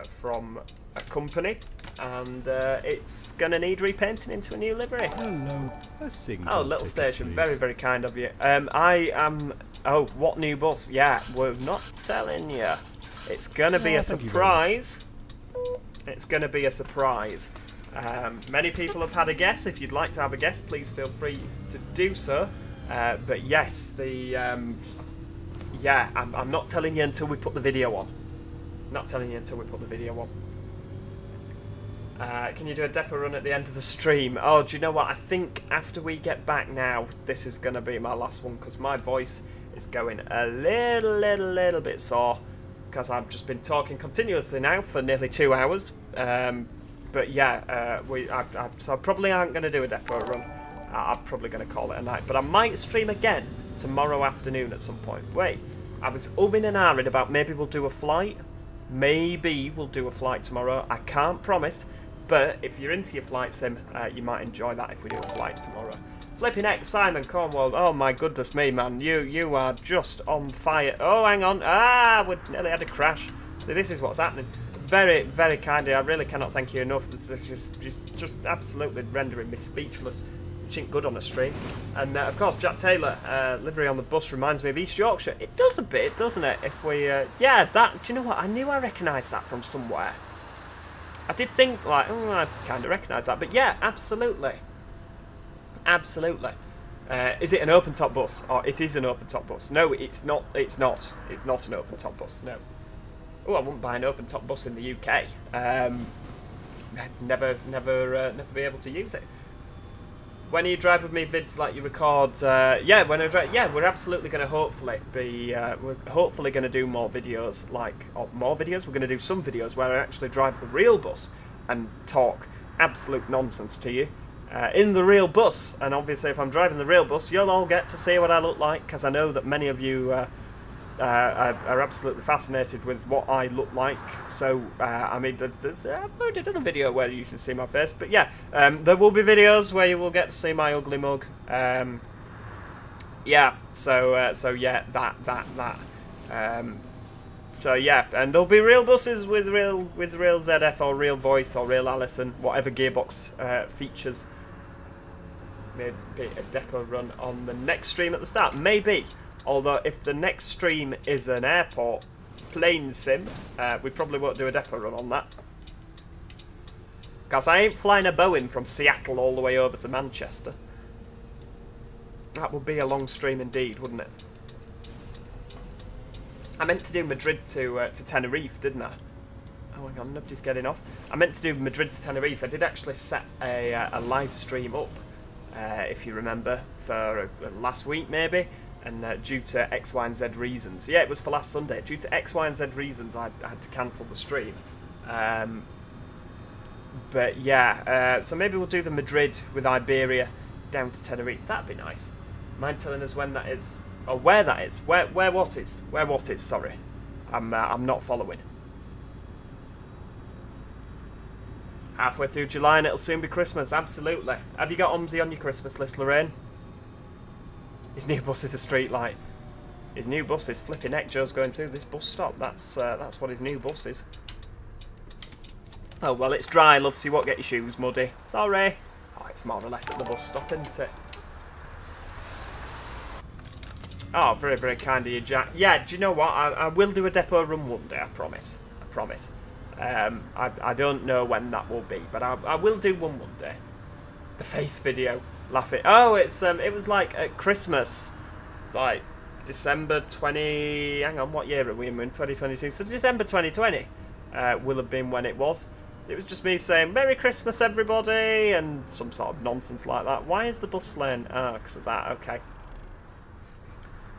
Speaker 1: from a company, and it's gonna need repainting into a new livery.
Speaker 4: Hello, a single
Speaker 1: Oh, little
Speaker 4: ticket,
Speaker 1: station,
Speaker 4: please.
Speaker 1: very, very kind of you. I am. Oh, what new bus? Yeah, we're not telling you. It's gonna be a
Speaker 4: thank you very
Speaker 1: surprise. It's gonna be a surprise. Many people have had a guess. If you'd like to have a guess, please feel free to do so. But yes, yeah, I'm not telling you until we put the video on. Not telling you until we put the video on. Can you do a depot run at the end of the stream? Oh, do you know what? I think after we get back now, this is going to be my last one because my voice is going a little bit sore because I've just been talking continuously now for nearly 2 hours. But yeah, so I probably aren't going to do a depot run. I'm probably going to call it a night. But I might stream again tomorrow afternoon at some point. Wait, I was umming and ahhing about maybe we'll do a flight. Maybe we'll do a flight tomorrow. I can't promise. But if you're into your flight sim, you might enjoy that if we do a flight tomorrow. Flipping X, Simon Cornwall. Oh my goodness me, man. You are just on fire. Oh, hang on. We nearly had a crash. This is what's happening. Very, very kindly. I really cannot thank you enough. This is just absolutely rendering me speechless. Which ain't good on a stream. And of course, Jack Taylor, livery on the bus reminds me of East Yorkshire. It does a bit, doesn't it? If we, yeah, that. Do you know what? I knew I recognised that from somewhere. I did think like, oh, I kind of recognise that, but yeah, absolutely, absolutely. Is it an open top bus? Oh, it is an open top bus. No, it's not. It's not. It's not an open top bus. No. Oh, I wouldn't buy an open top bus in the UK. Never be able to use it. When you drive with me vids like you record, yeah, when I drive, yeah, we're absolutely going to hopefully be, we're hopefully going to do more videos, more videos, we're going to do some videos where I actually drive the real bus and talk absolute nonsense to you. in the real bus. And obviously if I'm driving the real bus, you'll all get to see what I look like, because I know that many of you are absolutely fascinated with what I look like. So, I mean, I've already done a video where you can see my face, but yeah, there will be videos where you will get to see my ugly mug. Yeah, so yeah, that. So yeah, and there'll be real buses with real ZF or real Voith or real Allison, whatever gearbox features. Maybe a depot run on the next stream at the start, maybe. Although if the next stream is an airport plane sim, we probably won't do a depot run on that. Because I ain't flying a Boeing from Seattle all the way over to Manchester. That would be a long stream indeed, wouldn't it? I meant to do Madrid to Tenerife, didn't I? Oh, hang on, nobody's getting off. I meant to do Madrid to Tenerife. I did actually set a live stream up, if you remember, for last week maybe. And due to X, Y, and Z reasons. Yeah, it was for last Sunday. Due to X, Y, and Z reasons, I had to cancel the stream. But yeah, so maybe we'll do the Madrid with Iberia down to Tenerife. That'd be nice. Mind telling us when that is? Or where that is? Where what is? Where what is, sorry. I'm not following. Halfway through July and it'll soon be Christmas, absolutely. Have you got OMSI on your Christmas list, Lorraine? His new bus is a street light. His new bus is flipping heck. Joe's going through this bus stop. That's what his new bus is. Oh well, it's dry, love. So you won't get your shoes muddy. Sorry. Oh, it's more or less at the bus stop, isn't it? Oh, very, very kind of you, Jack. Yeah, do you know what? I will do a depot run one day. I promise. I promise. I don't know when that will be, but I will do one day. The face video. Laugh it. Oh, it was like at Christmas, like December 20. Hang on, what year are we in? We're in 2022. So December 2020 will have been when it was. It was just me saying Merry Christmas, everybody, and some sort of nonsense like that. Why is the bus lane? Oh, because of that. Okay.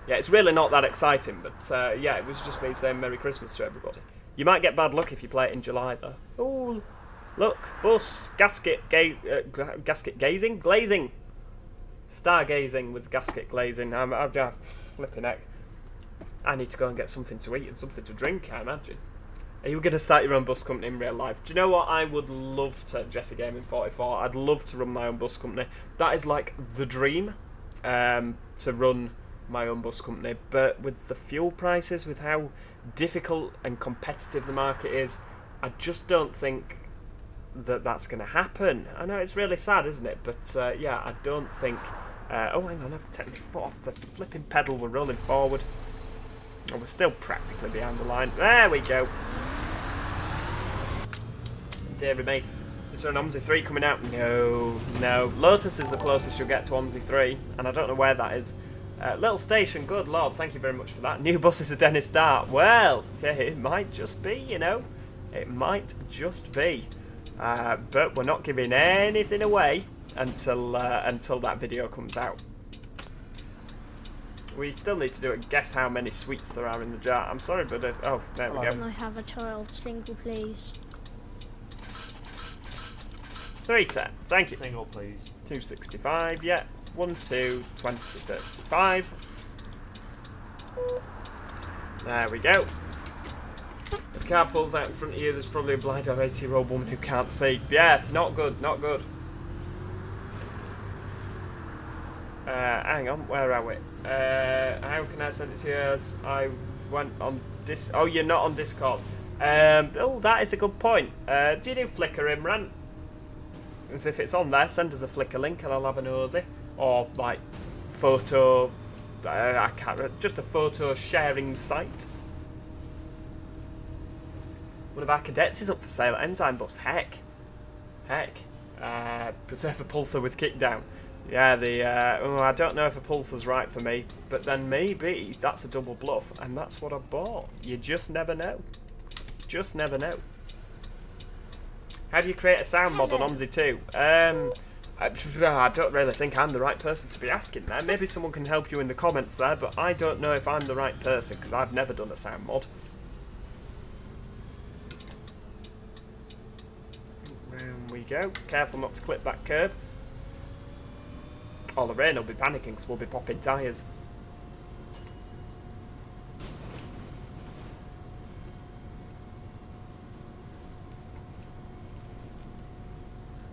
Speaker 1: Yeah, it's really not that exciting, but yeah, it was just me saying Merry Christmas to everybody. You might get bad luck if you play it in July, though. Oh. Look, bus, gasket gazing, glazing, stargazing with gasket glazing. I'm flipping heck. I need to go and get something to eat and something to drink, I imagine. Are you going to start your own bus company in real life? Do you know what? I would love to, Jesse Gaming 44. I'd love to run my own bus company. That is like the dream, to run my own bus company. But with the fuel prices, with how difficult and competitive the market is, I just don't think that's going to happen. I know it's really sad, isn't it? But yeah, I don't think. Oh, hang on, I've taken my foot off the flipping pedal. We're rolling forward. Oh, we're still practically behind the line. There we go. Dear me, is there an OMSI 3 coming out? No. Lotus is the closest you'll get to OMSI 3, and I don't know where that is. Little station, good lord, thank you very much for that. New bus is a Dennis Dart. Well, it might just be, you know. It might just be. But we're not giving anything away until that video comes out. We still need to do a guess how many sweets there are in the jar. I'm sorry, but oh, there we go.
Speaker 2: Can I have a child single, please?
Speaker 1: 310. Thank you.
Speaker 5: Single, please.
Speaker 1: 265. Yeah. 1, 2, 20, 35. There we go. If the car pulls out in front of you, there's probably a blind or 80-year-old woman who can't see. Yeah, not good, not good. Hang on, where are we? How can I send it to you? As I went on Oh, you're not on Discord. Oh, that is a good point. Do you do Flickr, Imran? As if it's on there, send us a Flickr link and I'll have a nosy. Or, like, photo... I can't... Just a photo sharing site. One of our cadets is up for sale at Enzyme Bus. Heck. Preserve a pulsar with kickdown. Yeah, I don't know if a pulsar's right for me, but then maybe that's a double bluff, and that's what I bought. You just never know. Just never know. How do you create a sound mod on OMSI 2? I don't really think I'm the right person to be asking there. Maybe someone can help you in the comments there, but I don't know if I'm the right person, because I've never done a sound mod. Round we go. Careful not to clip that curb. All the rain will be panicking because we'll be popping tyres.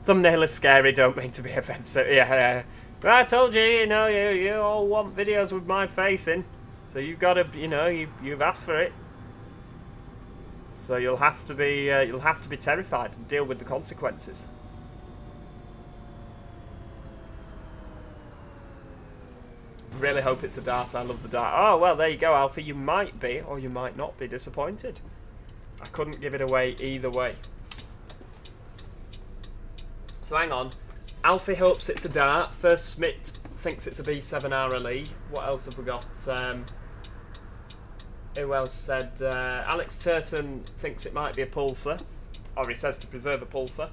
Speaker 1: Thumbnail is scary, don't mean to be offensive. Yeah, but I told you, you know, you all want videos with my face in, so you've got to, you know, you've asked for it. So you'll have to be terrified and deal with the consequences. Really hope it's a dart. I love the dart. Oh well, there you go, Alfie. You might be, or you might not be disappointed. I couldn't give it away either way. So hang on. Alfie hopes it's a dart. First Smith thinks it's a B7 RLE. What else have we got? Who else said? Alex Turton thinks it might be a pulsar. Or he says to preserve a pulsar.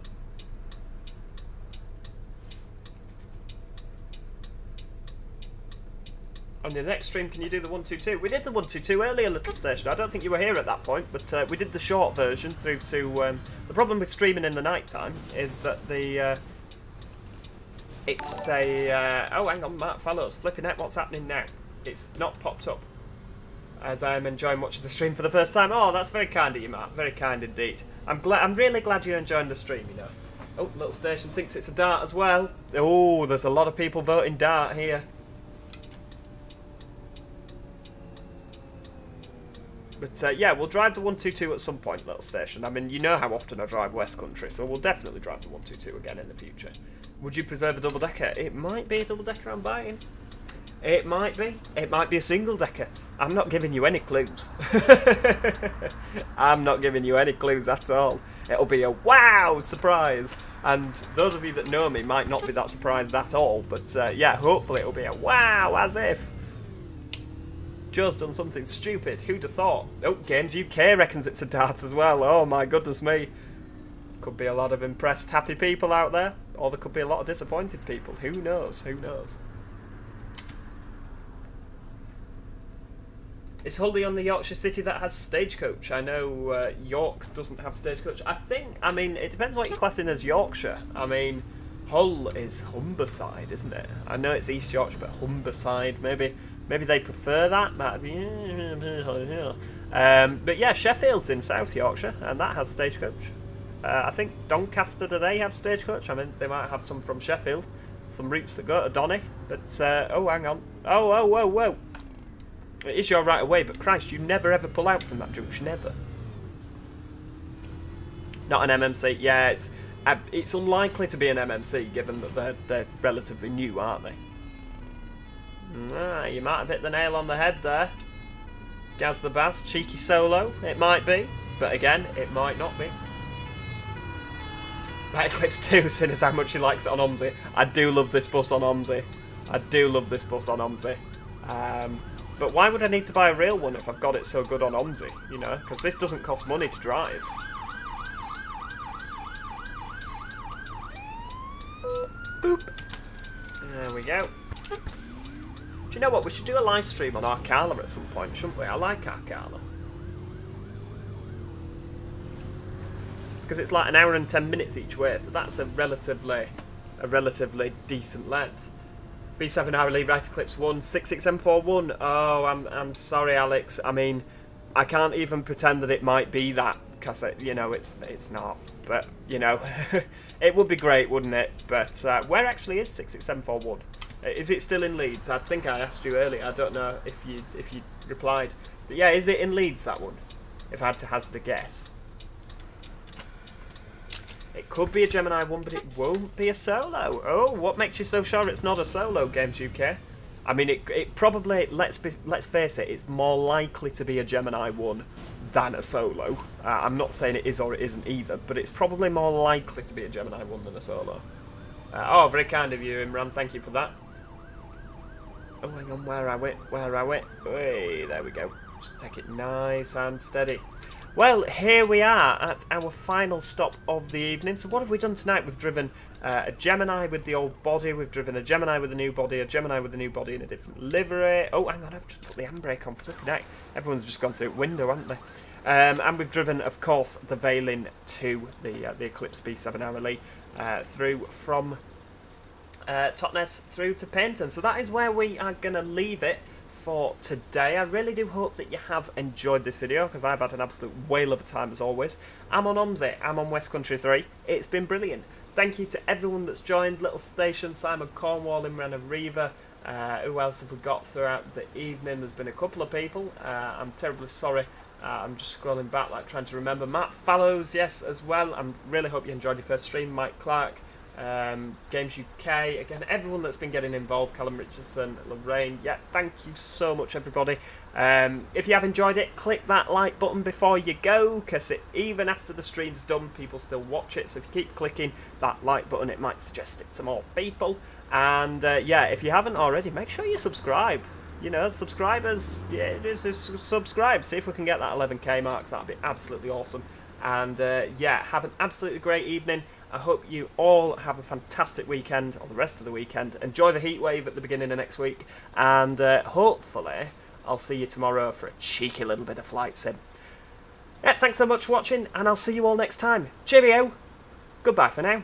Speaker 1: On your next stream, can you do the 122? We did the 122 earlier, Little Station. I don't think you were here at that point, but we did the short version through to... the problem with streaming in the night time is that the... it's a... oh, hang on, Mark Fallows. Flipping heck, what's happening now? It's not popped up. As I am enjoying watching the stream for the first time. Oh, that's very kind of you, Mark. Very kind indeed. I'm really glad you're enjoying the stream, you know. Oh, Little Station thinks it's a dart as well. Oh, there's a lot of people voting dart here. But yeah, we'll drive the 122 at some point, Little Station. I mean, you know how often I drive Westcountry, so we'll definitely drive the 122 again in the future. Would you preserve a double-decker? It might be a double-decker I'm buying. It might be. It might be a single-decker. I'm not giving you any clues. I'm not giving you any clues at all. It'll be a wow surprise. And those of you that know me might not be that surprised at all, but yeah, hopefully it'll be a wow, as if. Joe's done something stupid. Who'd have thought? Oh, Games UK reckons it's a dart as well. Oh my goodness me. Could be a lot of impressed, happy people out there. Or there could be a lot of disappointed people. Who knows? Who knows? It's Hull the only Yorkshire city that has Stagecoach. I know York doesn't have Stagecoach. I mean, it depends what you're classing as Yorkshire. I mean, Hull is Humberside, isn't it? I know it's East Yorkshire, but Humberside, maybe they prefer that. But yeah, Sheffield's in South Yorkshire, and that has Stagecoach. I think Doncaster, do they have Stagecoach? I mean, they might have some from Sheffield. Some routes that go to Donny. But, oh, hang on. Oh, whoa, whoa. It is your right away, but Christ, you never ever pull out from that junction, ever. Not an MMC. Yeah, it's unlikely to be an MMC, given that they're relatively new, aren't they? You might have hit the nail on the head there. Gaz the Baz, cheeky solo. It might be, but again, it might not be. Right, Eclipse 2, seeing as how much he likes it on OMSI. I do love this bus on OMSI. I do love this bus on OMSI. But why would I need to buy a real one if I've got it so good on OMSI, you know? Because this doesn't cost money to drive. Boop. There we go. Do you know what? We should do a live stream on Arcala at some point, shouldn't we? I like Arcala. Because it's like an hour and 10 minutes each way, so that's a relatively decent length. B7 RLE, right Eclipse 1, 66741. Oh, I'm sorry, Alex. I mean, I can't even pretend that it might be that, because, you know, it's not. But, you know, it would be great, wouldn't it? But where actually is 66741? Is it still in Leeds? I think I asked you earlier. I don't know if you replied. But yeah, is it in Leeds, that one? If I had to hazard a guess. It could be a Gemini 1, but it won't be a solo. Oh, what makes you so sure it's not a solo, Games UK? I mean, it probably, let's face it, it's more likely to be a Gemini 1 than a solo. I'm not saying it is or it isn't either, but it's probably more likely to be a Gemini 1 than a solo. Oh, very kind of you, Imran. Thank you for that. Oh, hang on. Where are we? Where are we? Hey, there we go. Just take it nice and steady. Well, here we are at our final stop of the evening. So what have we done tonight? We've driven a Gemini with the old body. We've driven a Gemini with a new body. A Gemini with a new body in a different livery. Oh, hang on. I've just put the handbrake on. Flipping heck. Everyone's just gone through the window, haven't they? And we've driven, of course, the Veiling to the Eclipse B7 RLE through from Totnes through to Painton. So that is where we are going to leave it for today. I really do hope that you have enjoyed this video, because I've had an absolute whale of a time as always. I'm on OMSI, I'm on Westcountry 3. It's been brilliant. Thank you to everyone that's joined. Little Station, Simon Cornwall, Imran Ariva. Who else have we got throughout the evening? There's been a couple of people. I'm terribly sorry. I'm just scrolling back, like trying to remember. Matt Fallows, yes, as well. I really hope you enjoyed your first stream. Mike Clark, Games UK, again, everyone that's been getting involved. Callum Richardson, Lorraine. Yeah, thank you so much, everybody. If you have enjoyed it, click that like button before you go, because even after the stream's done, people still watch it. So if you keep clicking that like button, it might suggest it to more people. And yeah, if you haven't already, make sure you subscribe. You know, subscribers, yeah, just subscribe. See if we can get that 11k mark. That'd be absolutely awesome. And yeah, have an absolutely great evening. I hope you all have a fantastic weekend, or the rest of the weekend. Enjoy the heat wave at the beginning of next week. And hopefully, I'll see you tomorrow for a cheeky little bit of flight sim. Yeah, thanks so much for watching, and I'll see you all next time. Cheerio. Goodbye for now.